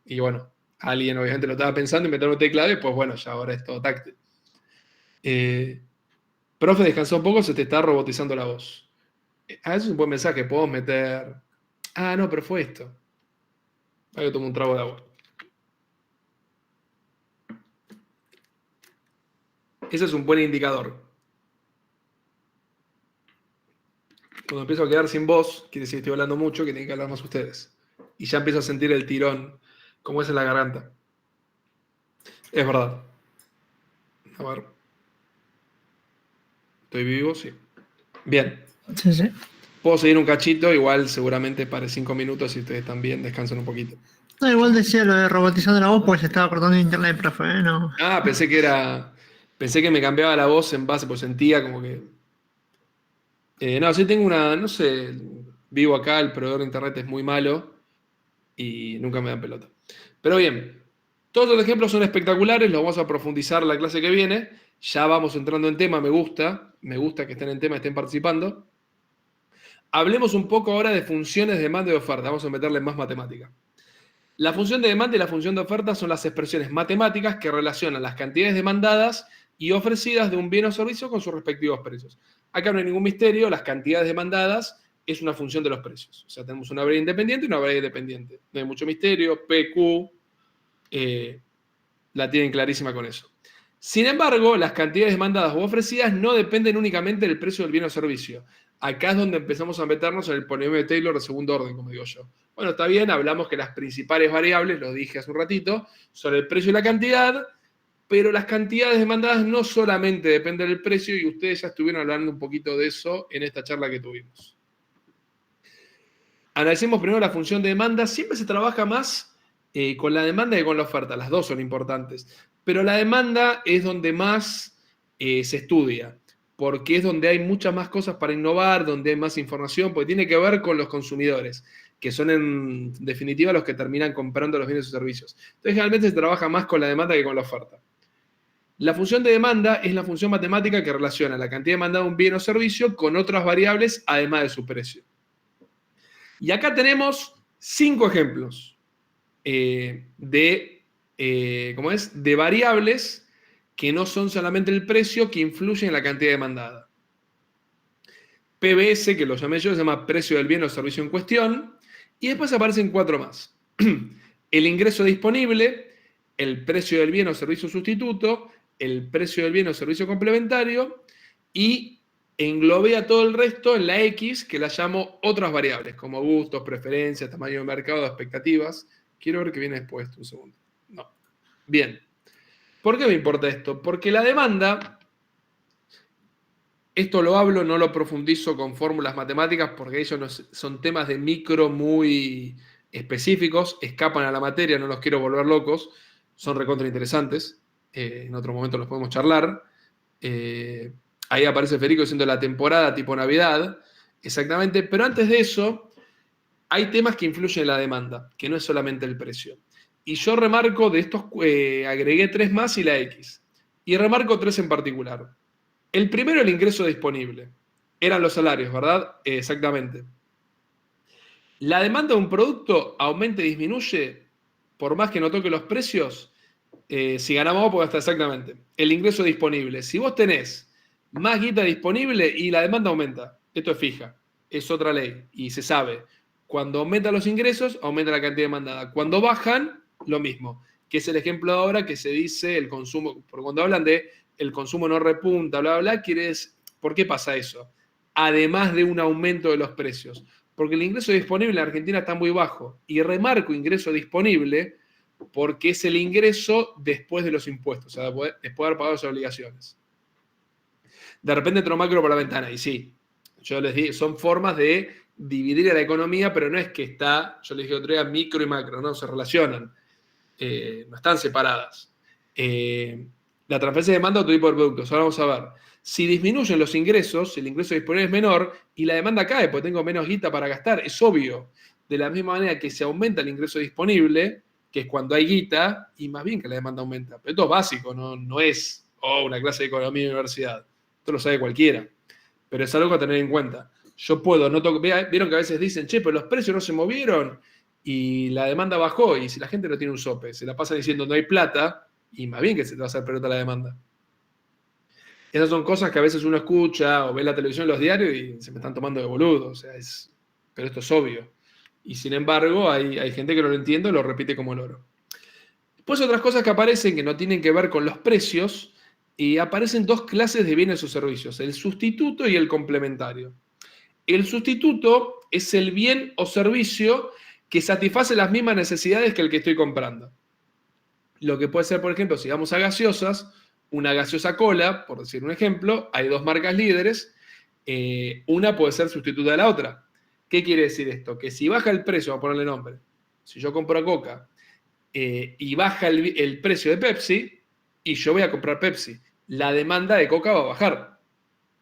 Y bueno, alguien obviamente lo estaba pensando, inventaron un teclado y pues bueno, ya ahora es todo táctil. Profe, descansó un poco, se te está robotizando la voz. Eso es un buen mensaje, podemos meter... Ah, no, pero fue esto. Ahí yo tomo un trago de agua. Ese es un buen indicador. Cuando empiezo a quedar sin voz, quiere decir que estoy hablando mucho, que tienen que hablar más ustedes. Y ya empiezo a sentir el tirón, como es en la garganta. Es verdad. A ver. ¿Estoy vivo? Sí. Bien. Sí, sí. Puedo seguir un cachito, igual seguramente para 5 minutos, si ustedes también descansan un poquito. No, igual decía lo de robotizando la voz porque se estaba cortando internet, profe, no. Ah, pensé que me cambiaba la voz en base, pues sentía como que... no, sí tengo no sé, vivo acá, el proveedor de internet es muy malo y nunca me dan pelota. Pero bien, todos los ejemplos son espectaculares, los vamos a profundizar la clase que viene. Ya vamos entrando en tema, me gusta que estén en tema, estén participando. Hablemos un poco ahora de funciones de demanda y oferta, vamos a meterle más matemática. La función de demanda y la función de oferta son las expresiones matemáticas que relacionan las cantidades demandadas y ofrecidas de un bien o servicio con sus respectivos precios. Acá no hay ningún misterio, las cantidades demandadas es una función de los precios. O sea, tenemos una variable independiente y una variable dependiente. No hay mucho misterio, PQ, la tienen clarísima con eso. Sin embargo, las cantidades demandadas o ofrecidas no dependen únicamente del precio del bien o servicio. Acá es donde empezamos a meternos en el polinomio de Taylor de segundo orden, como digo yo. Bueno, está bien, hablamos que las principales variables, lo dije hace un ratito, son el precio y la cantidad, pero las cantidades demandadas no solamente dependen del precio, y ustedes ya estuvieron hablando un poquito de eso en esta charla que tuvimos. Analicemos primero la función de demanda. Siempre se trabaja más con la demanda que con la oferta. Las dos son importantes. Pero la demanda es donde más se estudia, porque es donde hay muchas más cosas para innovar, donde hay más información, porque tiene que ver con los consumidores, que son en definitiva los que terminan comprando los bienes y servicios. Entonces, generalmente se trabaja más con la demanda que con la oferta. La función de demanda es la función matemática que relaciona la cantidad demandada de un bien o servicio con otras variables, además de su precio. Y acá tenemos 5 ejemplos de variables que no son solamente el precio, que influyen en la cantidad demandada. PBS, que lo llamé yo, se llama precio del bien o servicio en cuestión, y después aparecen 4 más. El ingreso disponible, el precio del bien o servicio sustituto, el precio del bien o servicio complementario, y englobé a todo el resto en la X, que la llamo otras variables, como gustos, preferencias, tamaño de mercado, expectativas. Quiero ver qué viene después, un segundo. No. Bien. ¿Por qué me importa esto? Porque la demanda Esto lo hablo, no lo profundizo con fórmulas matemáticas porque ellos son temas de micro muy específicos, escapan a la materia, no los quiero volver locos, son recontra interesantes, en otro momento los podemos charlar. Ahí aparece Federico diciendo la temporada tipo Navidad, exactamente, pero antes de eso hay temas que influyen en la demanda, que no es solamente el precio. Y yo remarco de estos, agregué 3 más y la X, y remarco 3 en particular. El primero, el ingreso disponible. Eran los salarios, ¿verdad? Exactamente. La demanda de un producto aumenta y disminuye, por más que no toque los precios, si ganamos vos, porque está exactamente. El ingreso disponible. Si vos tenés más guita disponible y la demanda aumenta, esto es fija, es otra ley y se sabe. Cuando aumentan los ingresos, aumenta la cantidad demandada. Cuando bajan, lo mismo. Que es el ejemplo de ahora que se dice el consumo, porque cuando hablan de el consumo no repunta, bla, bla, bla, ¿por qué pasa eso? Además de un aumento de los precios. Porque el ingreso disponible en Argentina está muy bajo. Y remarco ingreso disponible porque es el ingreso después de los impuestos, o sea, después de haber pagado las obligaciones. De repente entró macro por la ventana, y sí, yo les dije, son formas de dividir a la economía, pero no es que está, yo les dije otro día, micro y macro, no, se relacionan, no están separadas. La transferencia de demanda a otro tipo de productos. Ahora vamos a ver. Si disminuyen los ingresos, el ingreso disponible es menor y la demanda cae porque tengo menos guita para gastar, es obvio. De la misma manera que se aumenta el ingreso disponible, que es cuando hay guita, y más bien que la demanda aumenta. Pero esto es básico, no es una clase de economía de universidad. Esto lo sabe cualquiera. Pero es algo a tener en cuenta. Yo puedo, vieron que a veces dicen, che, pero los precios no se movieron y la demanda bajó. Y si la gente no tiene un sope, se la pasa diciendo no hay plata, y más bien que se te va a hacer pelota la demanda. Esas son cosas que a veces uno escucha o ve en la televisión, en los diarios y se me están tomando de boludo. O sea, pero esto es obvio. Y sin embargo, hay gente que no lo entiende y lo repite como loro. Después otras cosas que aparecen que no tienen que ver con los precios y aparecen 2 clases de bienes o servicios, el sustituto y el complementario. El sustituto es el bien o servicio que satisface las mismas necesidades que el que estoy comprando. Lo que puede ser, por ejemplo, si vamos a gaseosas, una gaseosa cola, por decir un ejemplo, hay 2 marcas líderes, una puede ser sustituta de la otra. ¿Qué quiere decir esto? Que si baja el precio, vamos a ponerle nombre, si yo compro Coca y baja el precio de Pepsi, y yo voy a comprar Pepsi, la demanda de Coca va a bajar,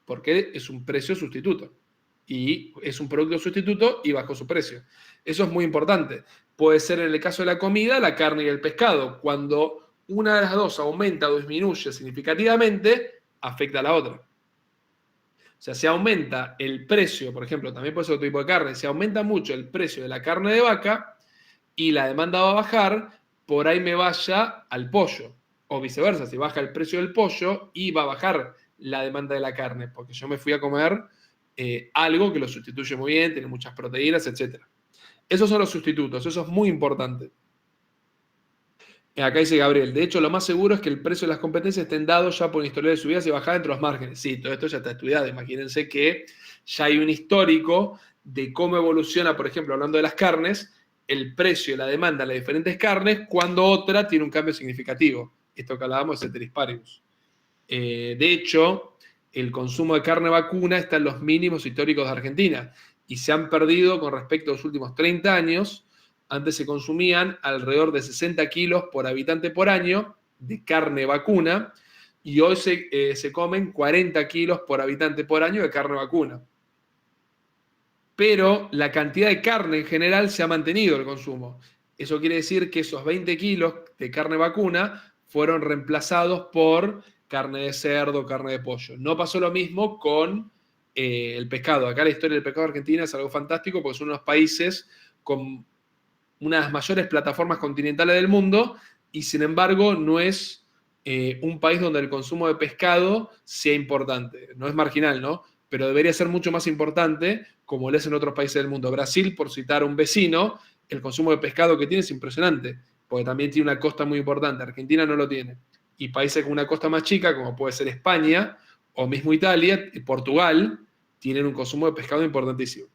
porque es un precio sustituto. Y es un producto sustituto y bajó su precio. Eso es muy importante. Puede ser en el caso de la comida, la carne y el pescado. Cuando una de las dos aumenta o disminuye significativamente, afecta a la otra. O sea, si aumenta el precio, por ejemplo, también puede ser otro tipo de carne, si aumenta mucho el precio de la carne de vaca y la demanda va a bajar, por ahí me vaya al pollo. O viceversa, si baja el precio del pollo y va a bajar la demanda de la carne, porque yo me fui a comer algo que lo sustituye muy bien, tiene muchas proteínas, etc. Esos son los sustitutos, eso es muy importante. Acá dice Gabriel, de hecho lo más seguro es que el precio de las competencias estén dados ya por un historial de subidas y bajadas entre los márgenes. Sí, todo esto ya está estudiado. Imagínense que ya hay un histórico de cómo evoluciona, por ejemplo, hablando de las carnes, el precio y la demanda de las diferentes carnes cuando otra tiene un cambio significativo. Esto que hablábamos es ceteris paribus. De hecho, el consumo de carne vacuna está en los mínimos históricos de Argentina y se han perdido con respecto a los últimos 30 años. Antes se consumían alrededor de 60 kilos por habitante por año de carne vacuna y hoy se comen 40 kilos por habitante por año de carne vacuna. Pero la cantidad de carne en general se ha mantenido el consumo. Eso quiere decir que esos 20 kilos de carne vacuna fueron reemplazados por carne de cerdo, carne de pollo. No pasó lo mismo con el pescado. Acá la historia del pescado de Argentina es algo fantástico porque son unos países con una de las mayores plataformas continentales del mundo y sin embargo no es un país donde el consumo de pescado sea importante. No es marginal, ¿no? Pero debería ser mucho más importante como lo es en otros países del mundo. Brasil, por citar un vecino, el consumo de pescado que tiene es impresionante, porque también tiene una costa muy importante. Argentina no lo tiene. Y países con una costa más chica, como puede ser España, o mismo Italia y Portugal, tienen un consumo de pescado importantísimo.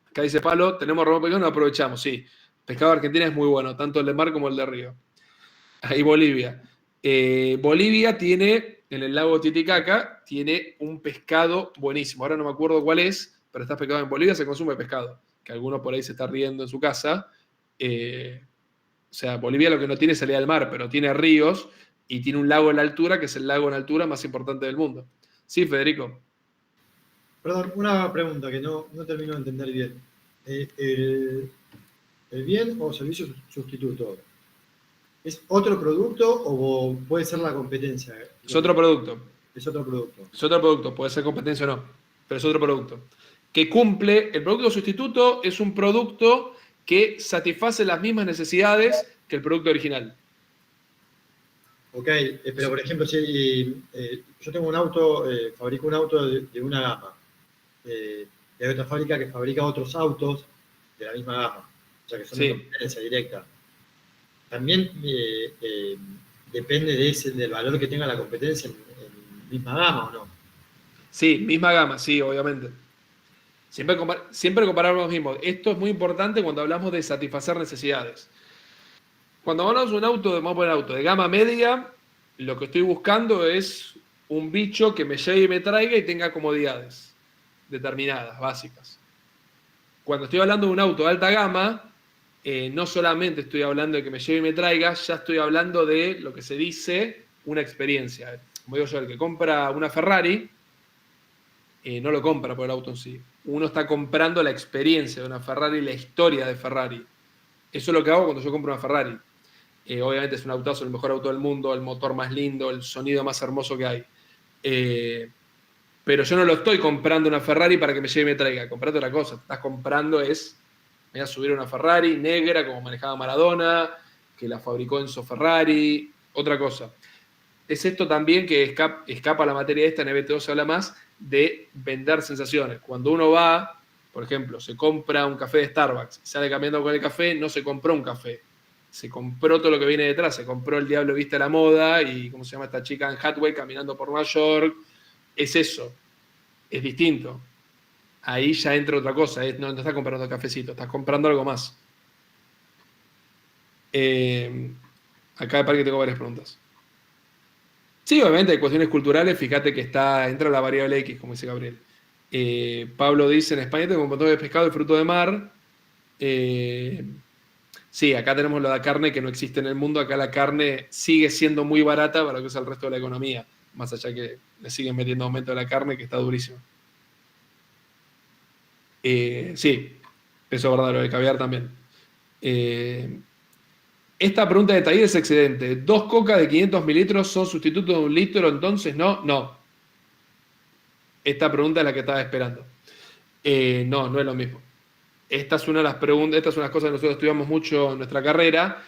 Acá dice Pablo, tenemos robo pescado, no aprovechamos, sí. Pescado de Argentina es muy bueno, tanto el de mar como el de río. Ahí Bolivia. Bolivia tiene en el lago Titicaca, tiene un pescado buenísimo. Ahora no me acuerdo cuál es, pero está pescado en Bolivia, se consume pescado. Que alguno por ahí se está riendo en su casa. O sea, Bolivia lo que no tiene es salida al mar, pero tiene ríos y tiene un lago en la altura, que es el lago en altura más importante del mundo. Sí, Federico. Perdón, una pregunta que no termino de entender bien. ¿El bien o servicio sustituto es otro producto o puede ser la competencia? Es otro producto. Es otro producto. Es otro producto, puede ser competencia o no, pero es otro producto. Que cumple, el producto sustituto es un producto que satisface las mismas necesidades que el producto original. Ok, pero por ejemplo, si yo tengo un auto, fabrico un auto de una gama, y hay otra fábrica que fabrica otros autos de la misma gama, o sea que son de competencia directa. También depende del valor que tenga la competencia en misma gama, ¿o no? Sí, misma gama, sí, obviamente. Siempre comparamos los mismos. Esto es muy importante cuando hablamos de satisfacer necesidades. Cuando hablamos de un auto, vamos a poner auto de gama media, lo que estoy buscando es un bicho que me lleve y me traiga y tenga comodidades determinadas, básicas. Cuando estoy hablando de un auto de alta gama, no solamente estoy hablando de que me lleve y me traiga, ya estoy hablando de lo que se dice una experiencia. Como digo yo, el que compra una Ferrari, no lo compra por el auto en sí. Uno está comprando la experiencia de una Ferrari, la historia de Ferrari. Eso es lo que hago cuando yo compro una Ferrari. Obviamente es un autazo, el mejor auto del mundo, el motor más lindo, el sonido más hermoso que hay. Pero yo no lo estoy comprando una Ferrari para que me lleve y me traiga. Comprate otra cosa. Estás comprando me voy a subir a una Ferrari negra como manejaba Maradona, que la fabricó Enzo Ferrari, otra cosa. Es esto también que escapa a la materia esta, en EBT2 se habla más de vender sensaciones. Cuando uno va, por ejemplo, se compra un café de Starbucks, sale cambiando con el café, no se compró un café. Se compró todo lo que viene detrás, se compró El Diablo Viste a la Moda y, ¿cómo se llama esta chica? Anne Hathaway caminando por Nueva York. Es eso, es distinto. Ahí ya entra otra cosa, no estás comprando cafecito, estás comprando algo más. Acá de parque tengo varias preguntas. Sí, obviamente hay cuestiones culturales, fíjate que entra la variable X, como dice Gabriel. Pablo dice, en España tengo un montón de pescado y fruto de mar. Sí, acá tenemos la carne que no existe en el mundo, acá la carne sigue siendo muy barata para lo que es el resto de la economía, más allá que le siguen metiendo aumento a la carne, que está durísimo. Sí, eso es verdad, lo de caviar también. Esta pregunta de Taller es excelente. 2 cocas de 500 mililitros son sustitutos de 1 litro, entonces no. Esta pregunta es la que estaba esperando. No es lo mismo. Esta es una de las preguntas, estas son las cosas que nosotros estudiamos mucho en nuestra carrera.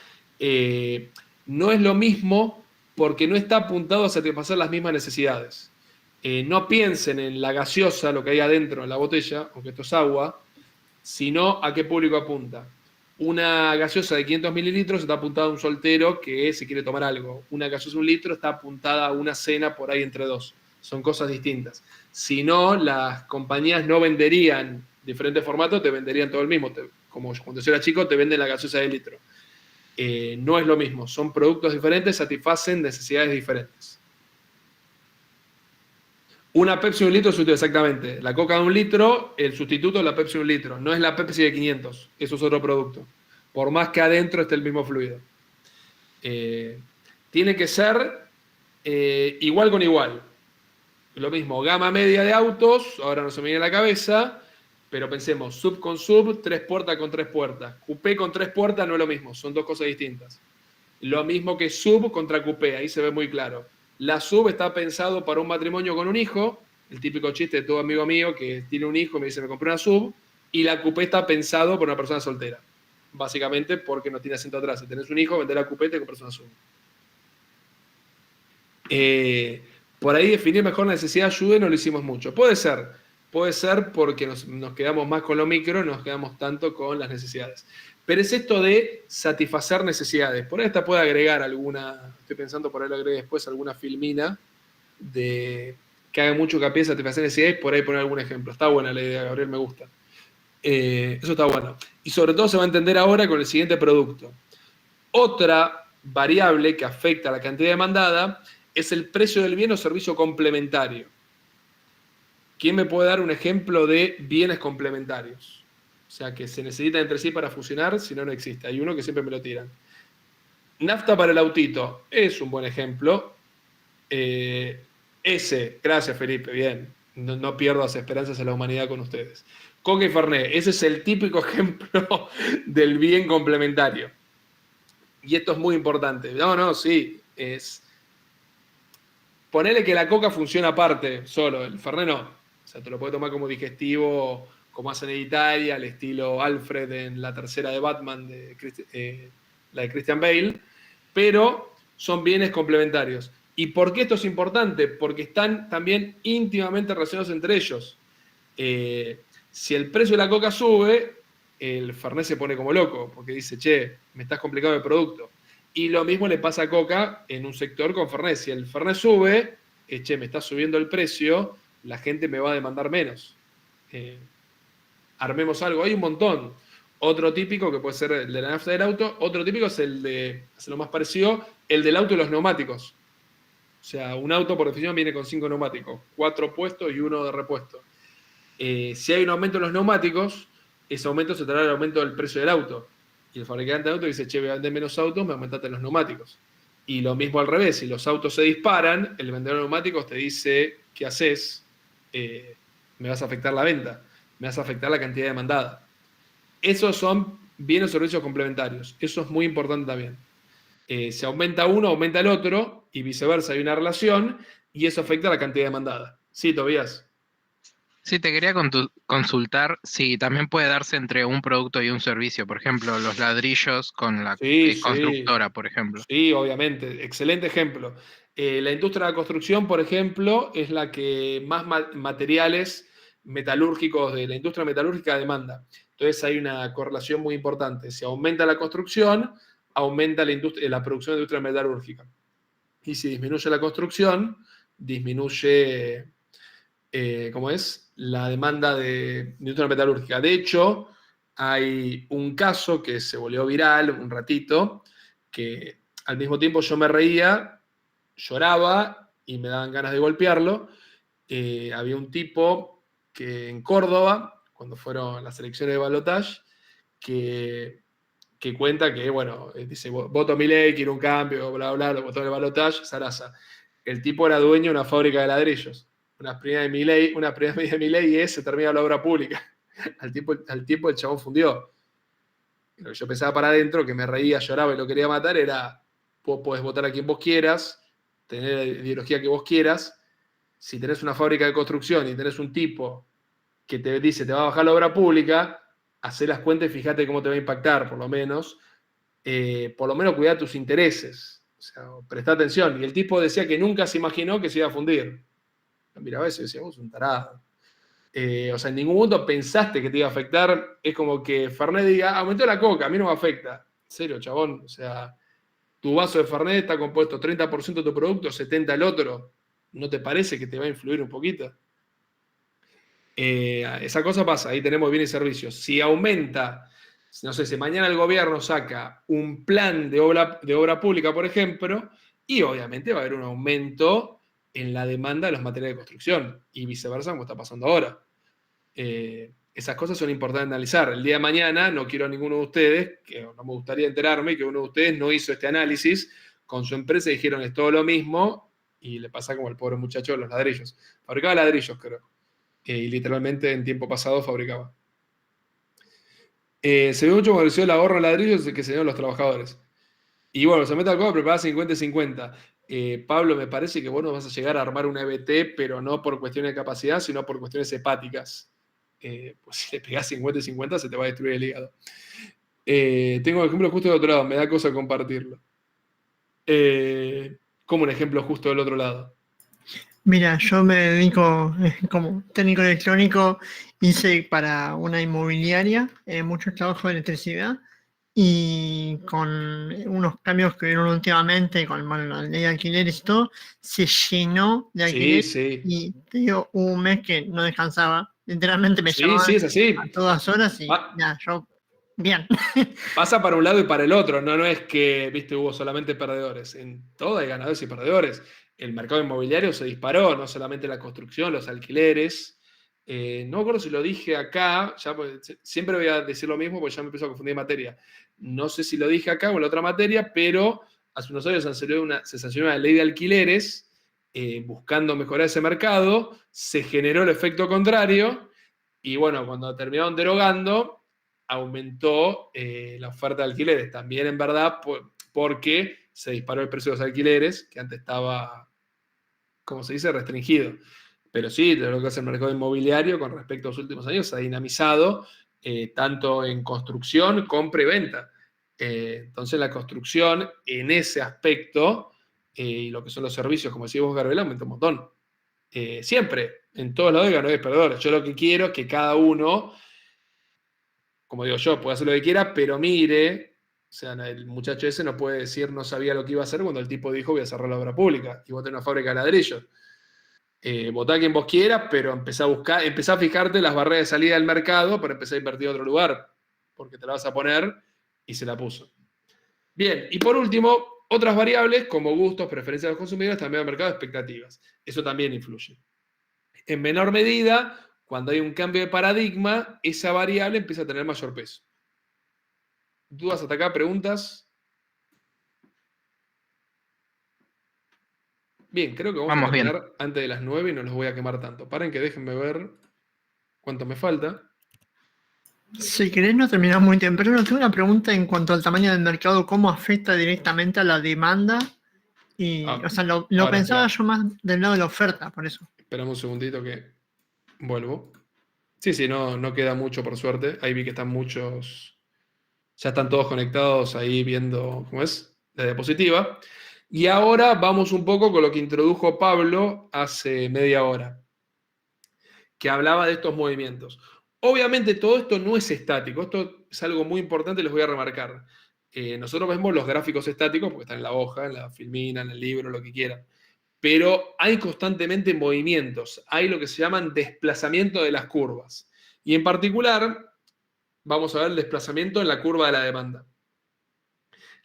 No es lo mismo porque no está apuntado a satisfacer las mismas necesidades. No piensen en la gaseosa, lo que hay adentro en la botella, aunque esto es agua, sino a qué público apunta. Una gaseosa de 500 mililitros está apuntada a un soltero que se quiere tomar algo. Una gaseosa de 1 litro está apuntada a una cena por ahí entre dos. Son cosas distintas. Si no, las compañías no venderían diferentes formatos, te venderían todo el mismo. Como cuando yo era chico, te venden la gaseosa de litro. No es lo mismo. Son productos diferentes, satisfacen necesidades diferentes. Una Pepsi de 1 litro sustituye exactamente. La Coca de 1 litro, el sustituto es la Pepsi de 1 litro. No es la Pepsi de 500. Eso es otro producto. Por más que adentro esté el mismo fluido. Tiene que ser igual con igual. Lo mismo, gama media de autos. Ahora no se me viene a la cabeza. Pero pensemos, sub con sub, 3 puertas con 3 puertas. Coupé con 3 puertas no es lo mismo. Son dos cosas distintas. Lo mismo que sub contra coupé. Ahí se ve muy claro. La sub está pensado para un matrimonio con un hijo, el típico chiste de todo amigo mío que tiene un hijo y me dice, me compré una sub, y la coupé está pensado para una persona soltera. Básicamente porque no tiene asiento atrás. Si tenés un hijo, vendés la coupé y te compras una sub. Por ahí definir mejor la necesidad de ayuda no lo hicimos mucho. Puede ser porque nos quedamos más con lo micro, no nos quedamos tanto con las necesidades. Pero es esto de satisfacer necesidades. Por ahí esta puede agregar alguna, estoy pensando por ahí lo agregue después, alguna filmina que haga mucho hincapié en satisfacer necesidades, por ahí poner algún ejemplo. Está buena la idea, Gabriel, me gusta. Eso está bueno. Y sobre todo se va a entender ahora con el siguiente producto. Otra variable que afecta a la cantidad demandada es el precio del bien o servicio complementario. ¿Quién me puede dar un ejemplo de bienes complementarios? O sea, que se necesitan entre sí para fusionar, si no, no existe. Hay uno que siempre me lo tiran. Nafta para el autito es un buen ejemplo. Gracias Felipe, bien. No pierdo las esperanzas en la humanidad con ustedes. Coca y Fernet, ese es el típico ejemplo del bien complementario. Y esto es muy importante. Sí, es... Ponele que la Coca funciona aparte, solo, el Fernet no. O sea, te lo puedes tomar como digestivo, como hacen en Italia, al estilo Alfred en la tercera de Batman, la de Christian Bale, pero son bienes complementarios. ¿Y por qué esto es importante? Porque están también íntimamente relacionados entre ellos. Si el precio de la Coca sube, el Fernet se pone como loco, porque dice, che, me estás complicando el producto. Y lo mismo le pasa a Coca en un sector con Fernet. Si el Fernet sube, che, me está subiendo el precio, la gente me va a demandar menos. Armemos algo, hay un montón. Otro típico, que puede ser el de la nafta del auto, otro típico es el de, es lo más parecido, el del auto y los neumáticos. O sea, un auto por definición viene con 5 neumáticos, 4 puestos y 1 de repuesto. Si hay un aumento en los neumáticos, ese aumento se traerá el aumento del precio del auto. Y el fabricante de auto dice, che, voy a vender menos autos, me aumentaste los neumáticos. Y lo mismo al revés, si los autos se disparan, el vendedor de neumáticos te dice, ¿qué haces? Me vas a afectar la venta, me vas a afectar la cantidad demandada. Esos son bienes o servicios complementarios. Eso es muy importante también. Si aumenta uno, aumenta el otro, y viceversa, hay una relación, y eso afecta la cantidad demandada. Sí, Tobías. Sí, te quería consultar si también puede darse entre un producto y un servicio. Por ejemplo, los ladrillos con la constructora, por ejemplo. Sí, obviamente. Excelente ejemplo. La industria de la construcción, por ejemplo, es la que más materiales metalúrgicos de la industria metalúrgica demanda. Entonces hay una correlación muy importante. Si aumenta la construcción, aumenta la producción de industria metalúrgica. Y si disminuye la construcción, disminuye, la demanda de industria metalúrgica. De hecho, hay un caso que se volvió viral un ratito, que al mismo tiempo yo me reía, lloraba y me daban ganas de golpearlo. Había un tipo que en Córdoba, cuando fueron las elecciones de balotaje, que cuenta que, dice, voto a Milei, quiero un cambio, bla, bla, lo votó en el balotaje, zaraza. El tipo era dueño de una fábrica de ladrillos. Una primera medida de Milei es, se termina la obra pública. Al tiempo el chabón fundió. Lo que yo pensaba para adentro, que me reía, lloraba y lo quería matar, era, vos podés votar a quien vos quieras, tener la ideología que vos quieras. Si tenés una fábrica de construcción y tenés un tipo que te dice, te va a bajar la obra pública, hacé las cuentas y fíjate cómo te va a impactar, por lo menos. Cuidá tus intereses. O sea, prestá atención. Y el tipo decía que nunca se imaginó que se iba a fundir. Miraba eso y decía, vos sos un tarado. En ningún momento pensaste que te iba a afectar. Es como que Fernet diga, aumentó la coca, a mí no me afecta. En serio, chabón. O sea, tu vaso de Fernet está compuesto 30% de tu producto, 70% el otro. ¿No te parece que te va a influir un poquito? Esa cosa pasa, ahí tenemos bienes y servicios. Si aumenta, no sé, si mañana el gobierno saca un plan de obra pública, por ejemplo, y obviamente va a haber un aumento en la demanda de los materiales de construcción, y viceversa, como está pasando ahora. Esas cosas son importantes de analizar. El día de mañana, no quiero a ninguno de ustedes, que no me gustaría enterarme que uno de ustedes no hizo este análisis con su empresa y dijeron es todo lo mismo, y le pasa como al pobre muchacho de los ladrillos. Fabricaba ladrillos, creo. Y literalmente en tiempo pasado fabricaba. Se ve mucho favoreció el ahorro en ladrillos que se dieron los trabajadores. Y bueno, se mete al juego preparada 50-50. Pablo, me parece que vos no vas a llegar a armar una EBT, pero no por cuestiones de capacidad, sino por cuestiones hepáticas. Pues si le pegás 50-50 se te va a destruir el hígado. Tengo un ejemplo justo del otro lado, me da cosa compartirlo. Como un ejemplo justo del otro lado. Mira, yo me dedico como técnico electrónico, hice para una inmobiliaria muchos trabajos de electricidad y con unos cambios que hubieron últimamente con la ley de alquileres y todo, se llenó de alquileres. Sí. Y te digo, hubo un mes que no descansaba, literalmente me llamaban es así. a todas horas y nada, yo bien. Pasa para un lado y para el otro, no es que, viste, hubo solamente perdedores, en todo hay ganadores y perdedores. el mercado inmobiliario se disparó, no solamente la construcción, los alquileres. No me acuerdo si lo dije acá, ya, pues, siempre voy a decir lo mismo porque ya me empiezo a confundir materia. No sé si lo dije acá o en la otra materia, pero hace unos años se sancionó una ley de alquileres buscando mejorar ese mercado, se generó el efecto contrario y bueno, cuando terminaron derogando, aumentó la oferta de alquileres. También en verdad porque se disparó el precio de los alquileres, que antes estaba, como se dice, restringido. Pero sí, lo que hace el mercado inmobiliario con respecto a los últimos años se ha dinamizado tanto en construcción, compra y venta. Entonces la construcción en ese aspecto y lo que son los servicios, como decís vos, Garbela, aumenta un montón. Siempre, en todos lados hay ganadores y perdedores. Yo lo que quiero es que cada uno, como digo yo, pueda hacer lo que quiera, pero mire, o sea, el muchacho ese no puede decir no sabía lo que iba a hacer cuando el tipo dijo voy a cerrar la obra pública y vos tenés una fábrica de ladrillos. Votá a quien vos quieras, pero empezá a fijarte las barreras de salida del mercado para empezar a invertir en otro lugar, porque te la vas a poner y se la puso. Bien, y por último, otras variables como gustos, preferencias de los consumidores, también al mercado, expectativas. Eso también influye. En menor medida, cuando hay un cambio de paradigma, esa variable empieza a tener mayor peso. ¿Dudas hasta acá? ¿Preguntas? Bien, creo que vamos a terminar antes de las 9 y no los voy a quemar tanto. Paren que déjenme ver cuánto me falta. Si querés no terminamos muy temprano, tengo una pregunta en cuanto al tamaño del mercado, ¿cómo afecta directamente a la demanda? Y, o sea, lo pensaba yo más del lado de la oferta, por eso. Esperamos un segundito que vuelvo. Sí, no queda mucho por suerte. Ahí vi que están muchos, ya están todos conectados ahí viendo, ¿cómo es? La diapositiva. Y ahora vamos un poco con lo que introdujo Pablo hace media hora, que hablaba de estos movimientos. Obviamente todo esto no es estático, esto es algo muy importante y les voy a remarcar. Nosotros vemos los gráficos estáticos porque están en la hoja, en la filmina, en el libro, lo que quieran. Pero hay constantemente movimientos, hay lo que se llaman desplazamiento de las curvas. Y en particular, vamos a ver el desplazamiento en la curva de la demanda.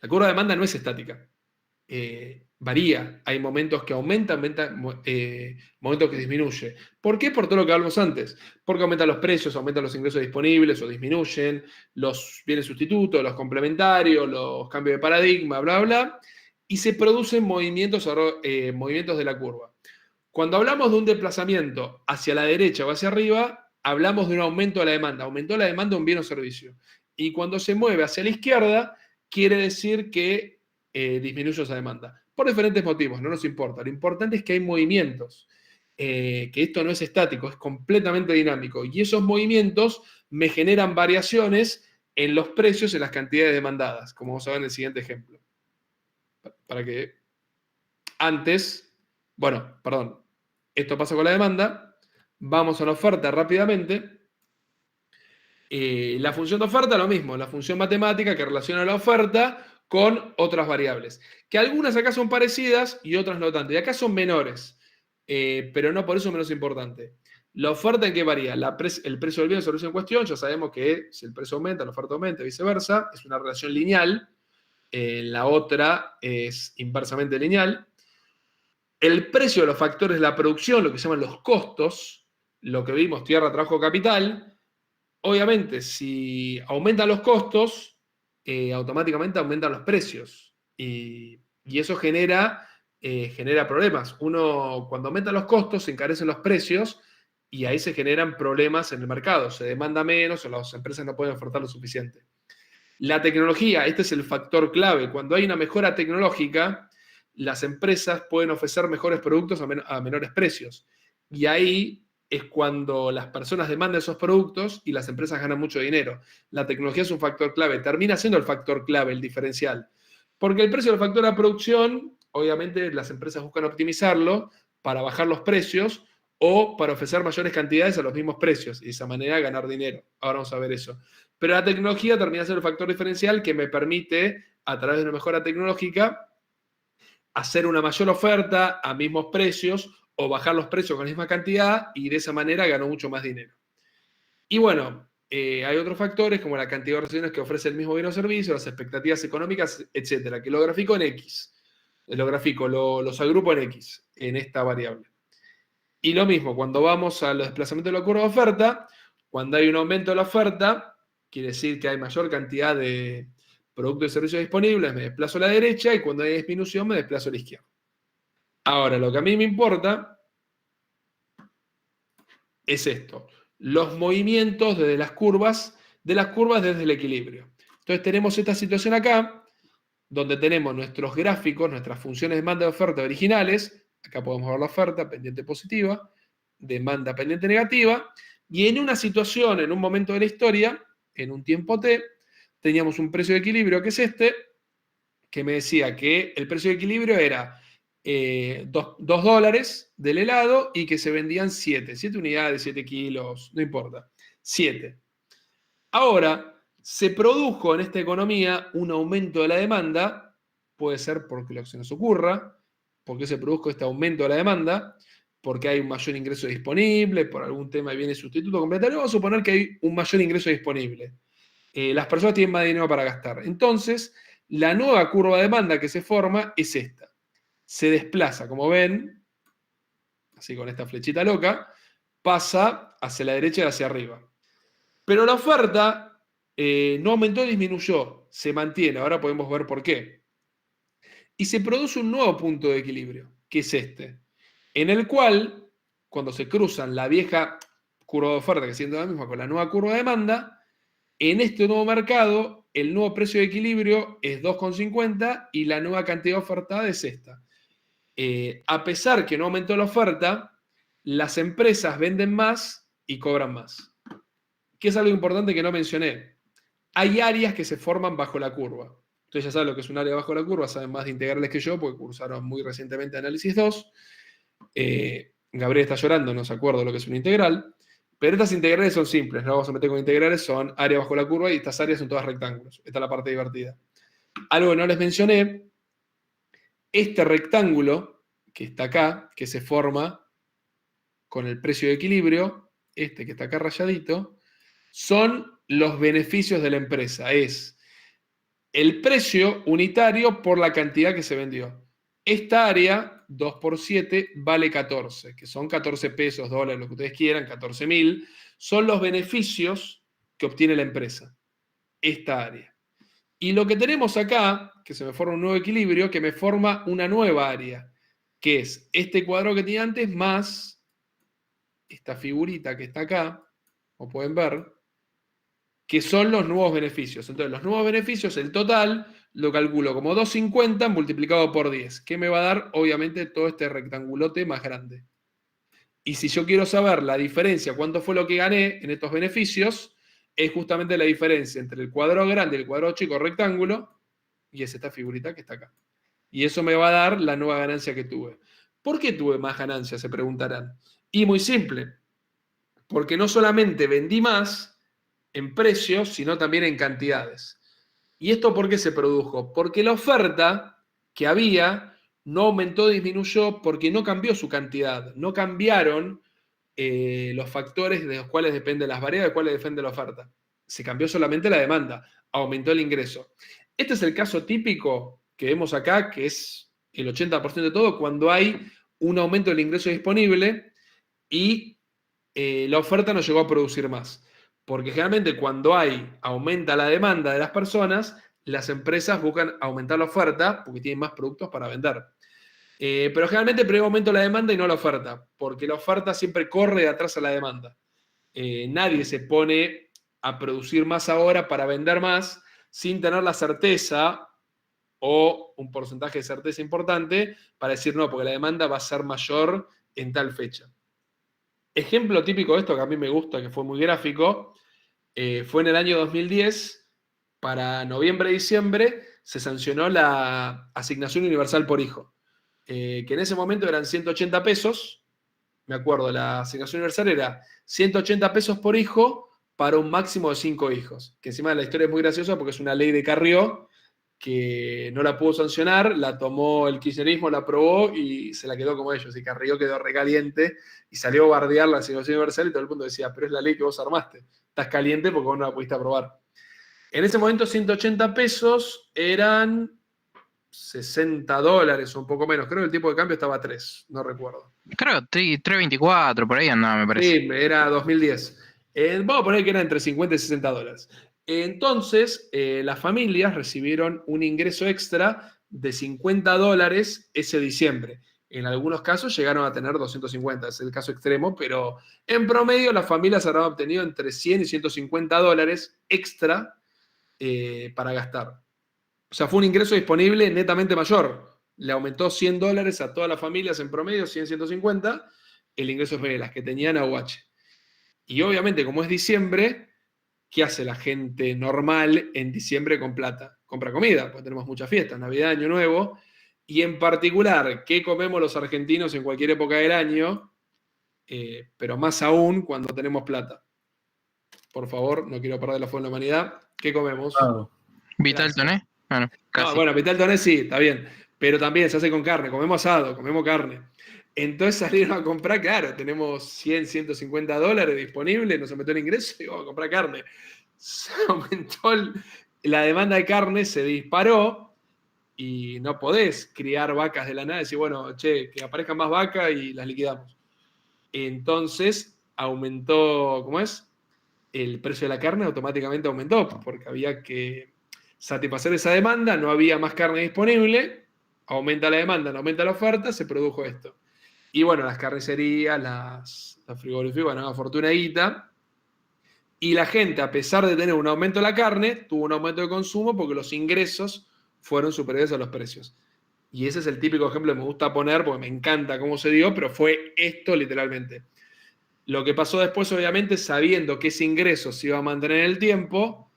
La curva de demanda no es estática. Varía, hay momentos que aumentan, momentos que disminuye. ¿Por qué? Por todo lo que hablamos antes. Porque aumentan los precios, aumentan los ingresos disponibles o disminuyen, los bienes sustitutos, los complementarios, los cambios de paradigma, bla, bla, y se producen movimientos de la curva. Cuando hablamos de un desplazamiento hacia la derecha o hacia arriba, hablamos de un aumento de la demanda. Aumentó la demanda de un bien o servicio. Y cuando se mueve hacia la izquierda, quiere decir que disminuye esa demanda. Por diferentes motivos, no nos importa. Lo importante es que hay movimientos, que esto no es estático, es completamente dinámico. Y esos movimientos me generan variaciones en los precios, en las cantidades demandadas, como vamos a ver en el siguiente ejemplo. Para que antes, bueno, perdón, esto pasa con la demanda. Vamos a la oferta rápidamente. La función de oferta, lo mismo, la función matemática que relaciona la oferta con otras variables, que algunas acá son parecidas y otras no tanto, y acá son menores, pero no por eso menos importante. La oferta, ¿en qué varía? El precio del bien o servicio en cuestión, ya sabemos que si el precio aumenta, la oferta aumenta, viceversa, es una relación lineal, la otra es inversamente lineal. El precio de los factores de la producción, lo que se llaman los costos, lo que vimos, tierra, trabajo, capital. Obviamente, si aumentan los costos, automáticamente aumentan los precios. Y eso genera problemas. Cuando aumentan los costos, se encarecen los precios y ahí se generan problemas en el mercado. Se demanda menos o las empresas no pueden ofertar lo suficiente. La tecnología, este es el factor clave. Cuando hay una mejora tecnológica, las empresas pueden ofrecer mejores productos a menores precios. Y ahí es cuando las personas demandan esos productos y las empresas ganan mucho dinero. La tecnología es un factor clave, termina siendo el factor clave, el diferencial. Porque el precio del factor de producción, obviamente las empresas buscan optimizarlo para bajar los precios o para ofrecer mayores cantidades a los mismos precios y de esa manera ganar dinero. Ahora vamos a ver eso. Pero la tecnología termina siendo el factor diferencial que me permite, a través de una mejora tecnológica, hacer una mayor oferta a mismos precios o bajar los precios con la misma cantidad y de esa manera gano mucho más dinero. Y bueno, hay otros factores como la cantidad de operaciones que ofrece el mismo bien o servicio, las expectativas económicas, etcétera, que lo grafico en X. lo grafico, los agrupo en X, en esta variable. Y lo mismo, cuando vamos a los desplazamientos de la curva de oferta, cuando hay un aumento de la oferta, quiere decir que hay mayor cantidad de productos y servicios disponibles, me desplazo a la derecha, y cuando hay disminución me desplazo a la izquierda. Ahora, lo que a mí me importa es esto, los movimientos de las curvas desde el equilibrio. Entonces tenemos esta situación acá, donde tenemos nuestros gráficos, nuestras funciones de demanda y oferta originales. Acá podemos ver la oferta, pendiente positiva, demanda pendiente negativa, y en una situación, en un momento de la historia, en un tiempo T, teníamos un precio de equilibrio que es este, que me decía que el precio de equilibrio era $2 del helado y que se vendían 7 unidades, 7 kilos, no importa, 7. Ahora, se produjo en esta economía un aumento de la demanda, puede ser porque lo que se nos ocurra, porque se produjo este aumento de la demanda, porque hay un mayor ingreso disponible, por algún tema de bienes sustituto complementario. Vamos a suponer que hay un mayor ingreso disponible. Las personas tienen más dinero para gastar. Entonces, la nueva curva de demanda que se forma es esta. Se desplaza, como ven, así con esta flechita loca, pasa hacia la derecha y hacia arriba. Pero la oferta no aumentó y disminuyó, se mantiene. Ahora podemos ver por qué. Y se produce un nuevo punto de equilibrio, que es este, en el cual, cuando se cruzan la vieja curva de oferta, que siendo la misma, con la nueva curva de demanda, en este nuevo mercado, el nuevo precio de equilibrio es 2,50 y la nueva cantidad ofertada es esta. A pesar que no aumentó la oferta, las empresas venden más y cobran más. Que es algo importante que no mencioné. Hay áreas que se forman bajo la curva. Ustedes ya saben lo que es un área bajo la curva, saben más de integrales que yo, porque cursaron muy recientemente Análisis 2. Gabriel está llorando, no se acuerda lo que es una integral. Pero estas integrales son simples, no vamos a meter con integrales, son área bajo la curva y estas áreas son todas rectángulos. Esta es la parte divertida. Algo que no les mencioné, este rectángulo que está acá, que se forma con el precio de equilibrio, este que está acá rayadito, son los beneficios de la empresa. Es el precio unitario por la cantidad que se vendió. Esta área, 2 por 7, vale 14, que son 14 pesos, dólares, lo que ustedes quieran, 14.000, son los beneficios que obtiene la empresa. Esta área. Y lo que tenemos acá, que se me forma un nuevo equilibrio, que me forma una nueva área, que es este cuadrado que tenía antes más esta figurita que está acá, como pueden ver, que son los nuevos beneficios. Entonces, los nuevos beneficios, el total, lo calculo como 250 multiplicado por 10, que me va a dar, obviamente, todo este rectangulote más grande. Y si yo quiero saber la diferencia, cuánto fue lo que gané en estos beneficios, es justamente la diferencia entre el cuadrado grande y el cuadrado chico rectángulo, y es esta figurita que está acá. Y eso me va a dar la nueva ganancia que tuve. ¿Por qué tuve más ganancias? Se preguntarán. Y muy simple, porque no solamente vendí más en precios, sino también en cantidades. ¿Y esto por qué se produjo? Porque la oferta que había no aumentó, disminuyó, porque no cambió su cantidad, no cambiaron los factores de los cuales dependen las variables, de los cuales depende la oferta. Se cambió solamente la demanda, aumentó el ingreso. Este es el caso típico que vemos acá, que es el 80% de todo, cuando hay un aumento del ingreso disponible y la oferta no llegó a producir más. Porque generalmente cuando aumenta la demanda de las personas, las empresas buscan aumentar la oferta porque tienen más productos para vender. Pero generalmente primero aumenta la demanda y no la oferta, porque la oferta siempre corre de atrás a la demanda. Nadie se pone a producir más ahora para vender más sin tener la certeza o un porcentaje de certeza importante para decir no, porque la demanda va a ser mayor en tal fecha. Ejemplo típico de esto que a mí me gusta, que fue muy gráfico, fue en el año 2010, para noviembre-diciembre, se sancionó la asignación universal por hijo, que en ese momento eran 180 pesos, me acuerdo, la asignación universal era 180 pesos por hijo para un máximo de 5 hijos, que encima de la historia es muy graciosa porque es una ley de Carrió, que no la pudo sancionar, la tomó el kirchnerismo, la aprobó y se la quedó como ellos. Y Carrió quedó recaliente y salió a bardear la asignación universal y todo el mundo decía, pero es la ley que vos armaste. Estás caliente porque vos no la pudiste aprobar. En ese momento 180 pesos eran $60 o un poco menos. Creo que el tipo de cambio estaba a 3, no recuerdo. Creo que 3.24, por ahí andaba, me parece. Sí, era 2010. Vamos a poner que era entre $50 y $60. Entonces, las familias recibieron un ingreso extra de $50 ese diciembre. En algunos casos llegaron a tener 250, es el caso extremo, pero en promedio las familias habrán obtenido entre 100 y $150 extra para gastar. O sea, fue un ingreso disponible netamente mayor. Le aumentó $100 a todas las familias en promedio, 100, 150, el ingreso fue de las que tenían AUH. Y obviamente, como es diciembre, ¿qué hace la gente normal en diciembre con plata? Compra comida, pues tenemos muchas fiestas, Navidad, Año Nuevo, y en particular, ¿qué comemos los argentinos en cualquier época del año? Pero más aún cuando tenemos plata. Por favor, no quiero perder la fe en la humanidad. ¿Qué comemos? Vital Toné. Bueno, casi. No, bueno, Vital Toné sí, está bien. Pero también se hace con carne. Comemos asado, comemos carne. Entonces salieron a comprar, claro, tenemos 100, $150 disponibles, nos aumentó el ingreso y vamos a comprar carne. Se aumentó la demanda de carne, se disparó y no podés criar vacas de la nada y decir, bueno, che, que aparezcan más vacas y las liquidamos. Entonces aumentó, ¿cómo es? El precio de la carne automáticamente aumentó porque había que satisfacer esa demanda, no había más carne disponible, aumenta la demanda, no aumenta la oferta, se produjo esto. Y bueno, las carnicerías, los frigoríficos, bueno, una fortuna guita. Y la gente, a pesar de tener un aumento de la carne, tuvo un aumento de consumo porque los ingresos fueron superiores a los precios. Y ese es el típico ejemplo que me gusta poner porque me encanta cómo se dio, pero fue esto literalmente. Lo que pasó después, obviamente, sabiendo que ese ingreso se iba a mantener en el tiempo,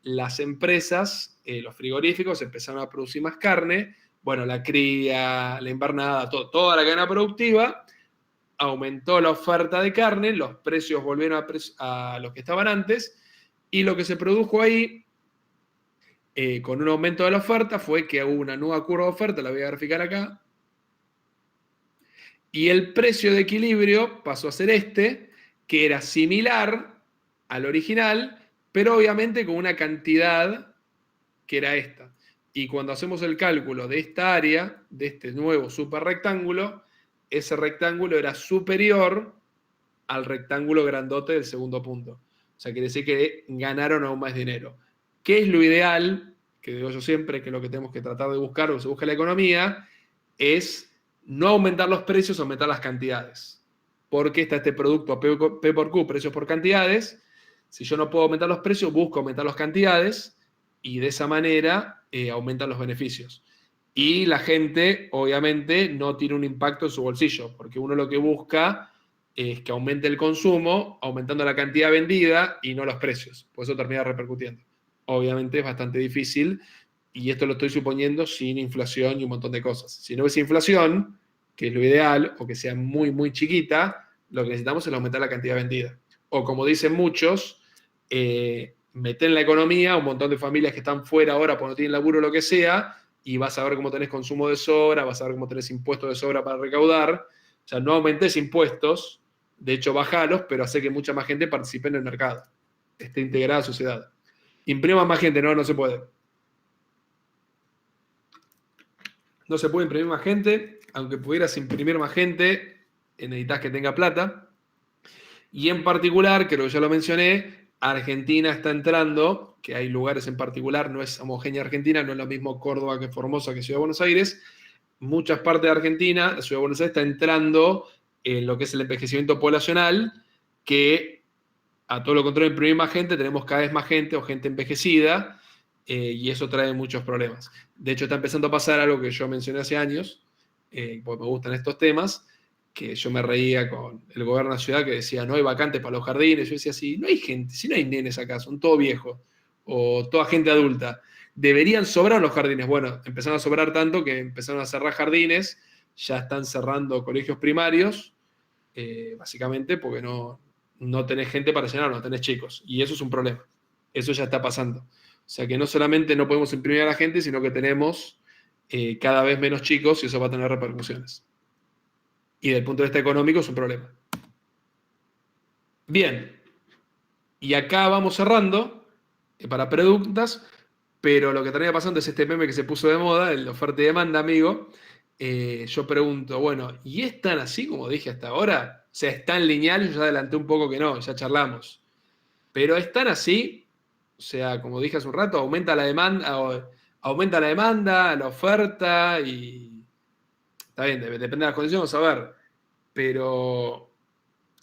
las empresas, los frigoríficos, empezaron a producir más carne. Bueno, la cría, la invernada, toda la cadena productiva, aumentó la oferta de carne, los precios volvieron a los que estaban antes, y lo que se produjo ahí, con un aumento de la oferta, fue que hubo una nueva curva de oferta, la voy a graficar acá, y el precio de equilibrio pasó a ser este, que era similar al original, pero obviamente con una cantidad que era esta. Y cuando hacemos el cálculo de esta área, de este nuevo superrectángulo, ese rectángulo era superior al rectángulo grandote del segundo punto. O sea, quiere decir que ganaron aún más dinero. ¿Qué es lo ideal? Que digo yo siempre, que es lo que tenemos que tratar de buscar, o que se busca en la economía, es no aumentar los precios, aumentar las cantidades. Porque está este producto P por Q, precios por cantidades. Si yo no puedo aumentar los precios, busco aumentar las cantidades y de esa manera aumentan los beneficios. Y la gente, obviamente, no tiene un impacto en su bolsillo, porque uno lo que busca es que aumente el consumo, aumentando la cantidad vendida y no los precios. Por eso termina repercutiendo. Obviamente es bastante difícil, y esto lo estoy suponiendo sin inflación y un montón de cosas. Si no es inflación, que es lo ideal, o que sea muy, muy chiquita, lo que necesitamos es aumentar la cantidad vendida. O como dicen muchos, meter en la economía un montón de familias que están fuera ahora porque no tienen laburo o lo que sea, y vas a ver cómo tenés consumo de sobra, vas a ver cómo tenés impuestos de sobra para recaudar. O sea, no aumentes impuestos, de hecho bajalos, pero hace que mucha más gente participe en el mercado, esté integrada a la sociedad. Imprima más gente, no se puede. No se puede imprimir más gente, aunque pudieras imprimir más gente, necesitas que tenga plata. Y en particular, creo que ya lo mencioné, Argentina está entrando, que hay lugares en particular, no es homogénea Argentina, no es lo mismo Córdoba que Formosa que Ciudad de Buenos Aires. Muchas partes de Argentina, la Ciudad de Buenos Aires está entrando en lo que es el envejecimiento poblacional, que a todo lo contrario de imprimir más gente, tenemos cada vez más gente o gente envejecida, y eso trae muchos problemas. De hecho, está empezando a pasar algo que yo mencioné hace años, porque me gustan estos temas, que yo me reía con el gobierno de la ciudad que decía, no hay vacantes para los jardines. Yo decía, sí, no hay gente, si no hay nenes acá, son todos viejos, o toda gente adulta. Deberían sobrar los jardines. Bueno, empezaron a sobrar tanto que empezaron a cerrar jardines, ya están cerrando colegios primarios, básicamente porque no tenés gente para llenar, no tenés chicos. Y eso es un problema. Eso ya está pasando. O sea que no solamente no podemos imprimir a la gente, sino que tenemos cada vez menos chicos y eso va a tener repercusiones. Y desde el punto de vista económico es un problema. Bien. Y acá vamos cerrando para preguntas. Pero lo que termina pasando es este meme que se puso de moda, el oferta y demanda, amigo. Yo pregunto, bueno, ¿y es tan así como dije hasta ahora? O sea, ¿es tan lineal? Yo ya adelanté un poco que no, ya charlamos. Pero ¿es tan así? O sea, como dije hace un rato, aumenta la demanda, la oferta y... Está bien, depende de las condiciones, a ver. Pero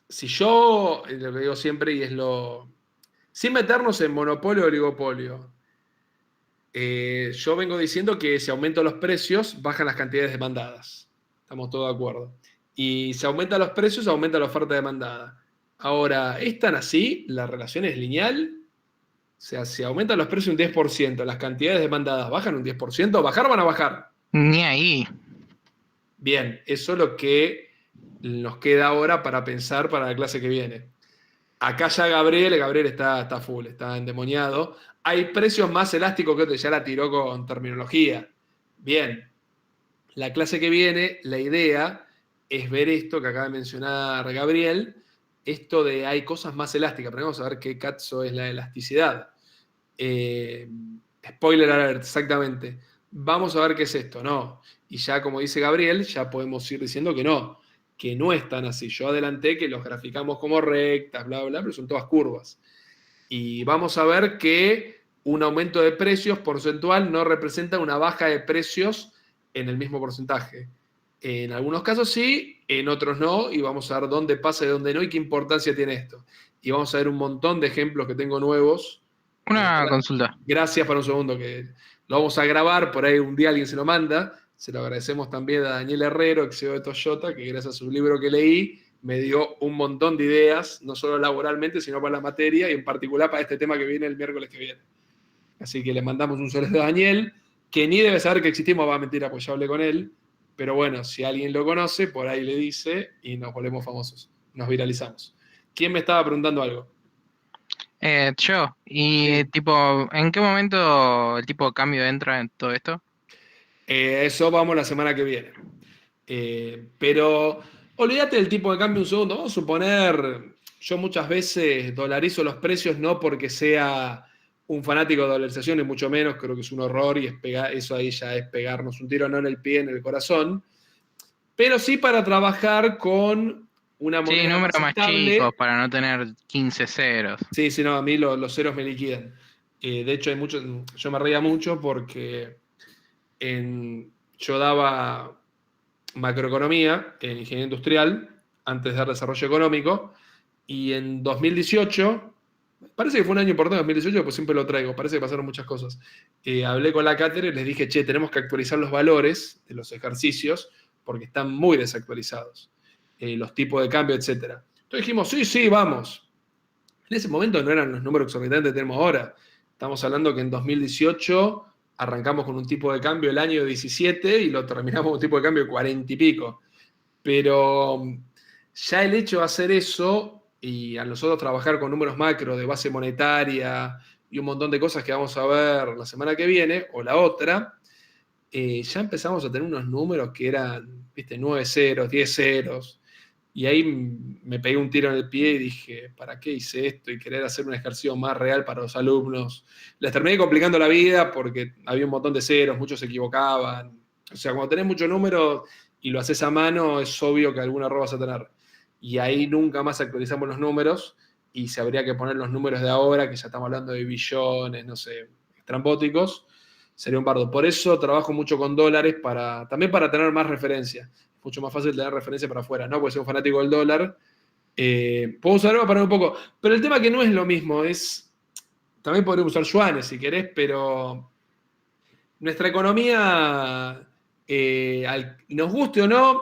si yo, lo que digo siempre y es lo... Sin meternos en monopolio o oligopolio, yo vengo diciendo que si aumentan los precios, bajan las cantidades demandadas. Estamos todos de acuerdo. Y si aumentan los precios, aumenta la oferta demandada. Ahora, ¿es tan así? ¿La relación es lineal? O sea, si aumentan los precios un 10%, las cantidades demandadas bajan un 10%, ¿bajar o van a bajar? Ni ahí. Bien, eso es lo que nos queda ahora para pensar para la clase que viene. Acá ya Gabriel está full, está endemoniado. Hay precios más elásticos que otros, ya la tiró con terminología. Bien, la clase que viene, la idea es ver esto que acaba de mencionar Gabriel, esto de hay cosas más elásticas, pero vamos a ver qué cazzo es la elasticidad. Spoiler alert, exactamente. Vamos a ver qué es esto, ¿no? Y ya como dice Gabriel, ya podemos ir diciendo que no es tan así. Yo adelanté que los graficamos como rectas, bla, bla, pero son todas curvas. Y vamos a ver que un aumento de precios porcentual no representa una baja de precios en el mismo porcentaje. En algunos casos sí, en otros no, y vamos a ver dónde pasa y dónde no y qué importancia tiene esto. Y vamos a ver un montón de ejemplos que tengo nuevos. Una consulta. Gracias por un segundo, que lo vamos a grabar, por ahí un día alguien se lo manda. Se lo agradecemos también a Daniel Herrero, ex CEO de Toyota, que gracias a su libro que leí me dio un montón de ideas, no solo laboralmente, sino para la materia y en particular para este tema que viene el miércoles que viene. Así que le mandamos un saludo a Daniel, que ni debe saber que existimos, va a mentir, pues ya hablé con él. Pero bueno, si alguien lo conoce, por ahí le dice y nos volvemos famosos, nos viralizamos. ¿Quién me estaba preguntando algo? Yo. Y tipo, ¿en qué momento el tipo de cambio entra en todo esto? Eso vamos la semana que viene. Pero olvídate del tipo de cambio un segundo. Vamos a suponer, yo muchas veces dolarizo los precios no porque sea un fanático de dolarización, ni mucho menos, creo que es un horror y eso ahí ya es pegarnos un tiro no en el pie, en el corazón, pero sí para trabajar con una moneda Sí, números más estable. chicos para no tener 15 ceros. Sí, no, a mí los ceros me liquidan. De hecho, yo me reía mucho porque yo daba macroeconomía en ingeniería industrial antes de dar desarrollo económico y en 2018, parece que fue un año importante, 2018, pues siempre lo traigo, parece que pasaron muchas cosas. Hablé con la cátedra y les dije, che, tenemos que actualizar los valores de los ejercicios porque están muy desactualizados, los tipos de cambio, etc. Entonces dijimos, sí, vamos. En ese momento no eran los números exorbitantes que tenemos ahora. Estamos hablando que en 2018 arrancamos con un tipo de cambio el año 17 y lo terminamos con un tipo de cambio de 40 y pico. Pero ya el hecho de hacer eso y a nosotros trabajar con números macro de base monetaria y un montón de cosas que vamos a ver la semana que viene o la otra, ya empezamos a tener unos números que eran, viste, 9 ceros, 10 ceros. Y ahí me pegué un tiro en el pie y dije, ¿para qué hice esto? Y querer hacer un ejercicio más real para los alumnos. Les terminé complicando la vida porque había un montón de ceros, muchos se equivocaban. O sea, cuando tenés muchos números y lo haces a mano, es obvio que algún error vas a tener. Y ahí nunca más actualizamos los números y se habría que poner los números de ahora, que ya estamos hablando de billones, no sé, estrambóticos. Sería un bardo. Por eso trabajo mucho con dólares, también para tener más referencia. Mucho más fácil tener referencia para afuera, ¿no? Porque soy un fanático del dólar. Puedo usarlo para un poco. Pero el tema que no es lo mismo, también podría usar yuanes si querés, pero nuestra economía, nos guste o no,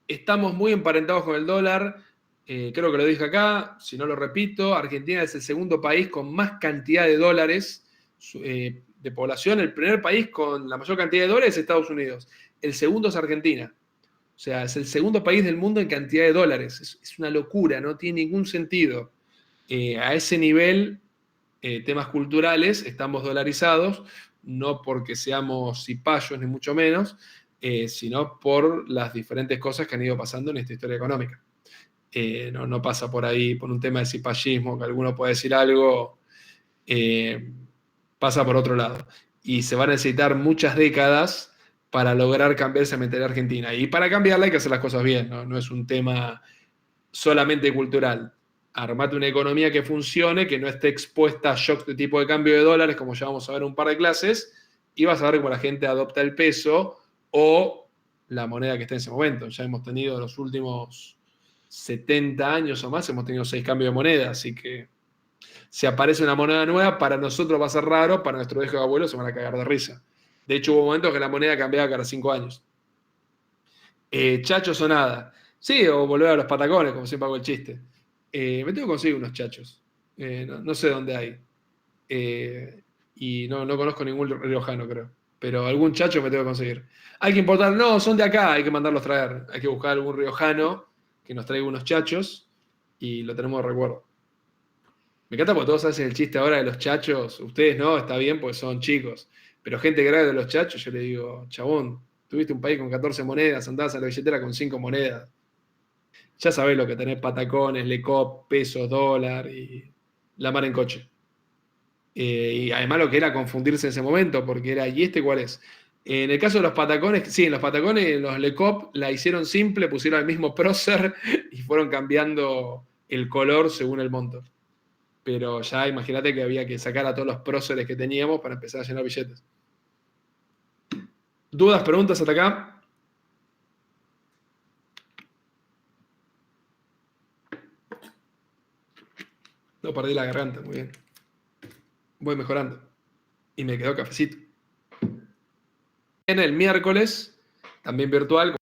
estamos muy emparentados con el dólar. Creo que lo dije acá, si no lo repito, Argentina es el segundo país con más cantidad de dólares de población. El primer país con la mayor cantidad de dólares es Estados Unidos. El segundo es Argentina. O sea, es el segundo país del mundo en cantidad de dólares. Es una locura, no tiene ningún sentido. A ese nivel, temas culturales, estamos dolarizados, no porque seamos cipayos, ni mucho menos, sino por las diferentes cosas que han ido pasando en esta historia económica. No pasa por ahí, por un tema de cipallismo, que alguno puede decir algo, pasa por otro lado. y se van a necesitar muchas décadas para lograr cambiar esa mentalidad argentina. Y para cambiarla hay que hacer las cosas bien, ¿no? No es un tema solamente cultural. Armate una economía que funcione, que no esté expuesta a shocks de tipo de cambio de dólares, como ya vamos a ver en un par de clases, y vas a ver cómo la gente adopta el peso o la moneda que esté en ese momento. Ya hemos tenido los últimos 70 años o más, hemos tenido 6 cambios de moneda, así que si aparece una moneda nueva, para nosotros va a ser raro, para nuestros viejos abuelos se van a cagar de risa. De hecho, hubo momentos que la moneda cambiaba cada 5 años. Chachos o nada. Sí, o volver a los patacones, como siempre hago el chiste. Me tengo que conseguir unos chachos. No sé dónde hay. Y no conozco ningún riojano, creo. Pero algún chacho me tengo que conseguir. Hay que importar, no, son de acá, hay que mandarlos traer. Hay que buscar algún riojano que nos traiga unos chachos y lo tenemos de recuerdo. Me encanta porque todos hacen el chiste ahora de los chachos. Ustedes no, está bien, pues son chicos. Pero gente grande de los chachos, yo le digo, chabón, tuviste un país con 14 monedas, andabas a la billetera con 5 monedas. Ya sabés lo que tenés: patacones, lecop, pesos, dólar y la mar en coche. Y además lo que era confundirse en ese momento, porque era, ¿y este cuál es? En el caso de los patacones, sí, en los patacones, los lecop la hicieron simple, pusieron el mismo prócer y fueron cambiando el color según el monto. Pero ya imagínate que había que sacar a todos los próceres que teníamos para empezar a llenar billetes. ¿Dudas, preguntas hasta acá? No perdí la garganta, muy bien. Voy mejorando. Y me quedó cafecito. En el miércoles, también virtual,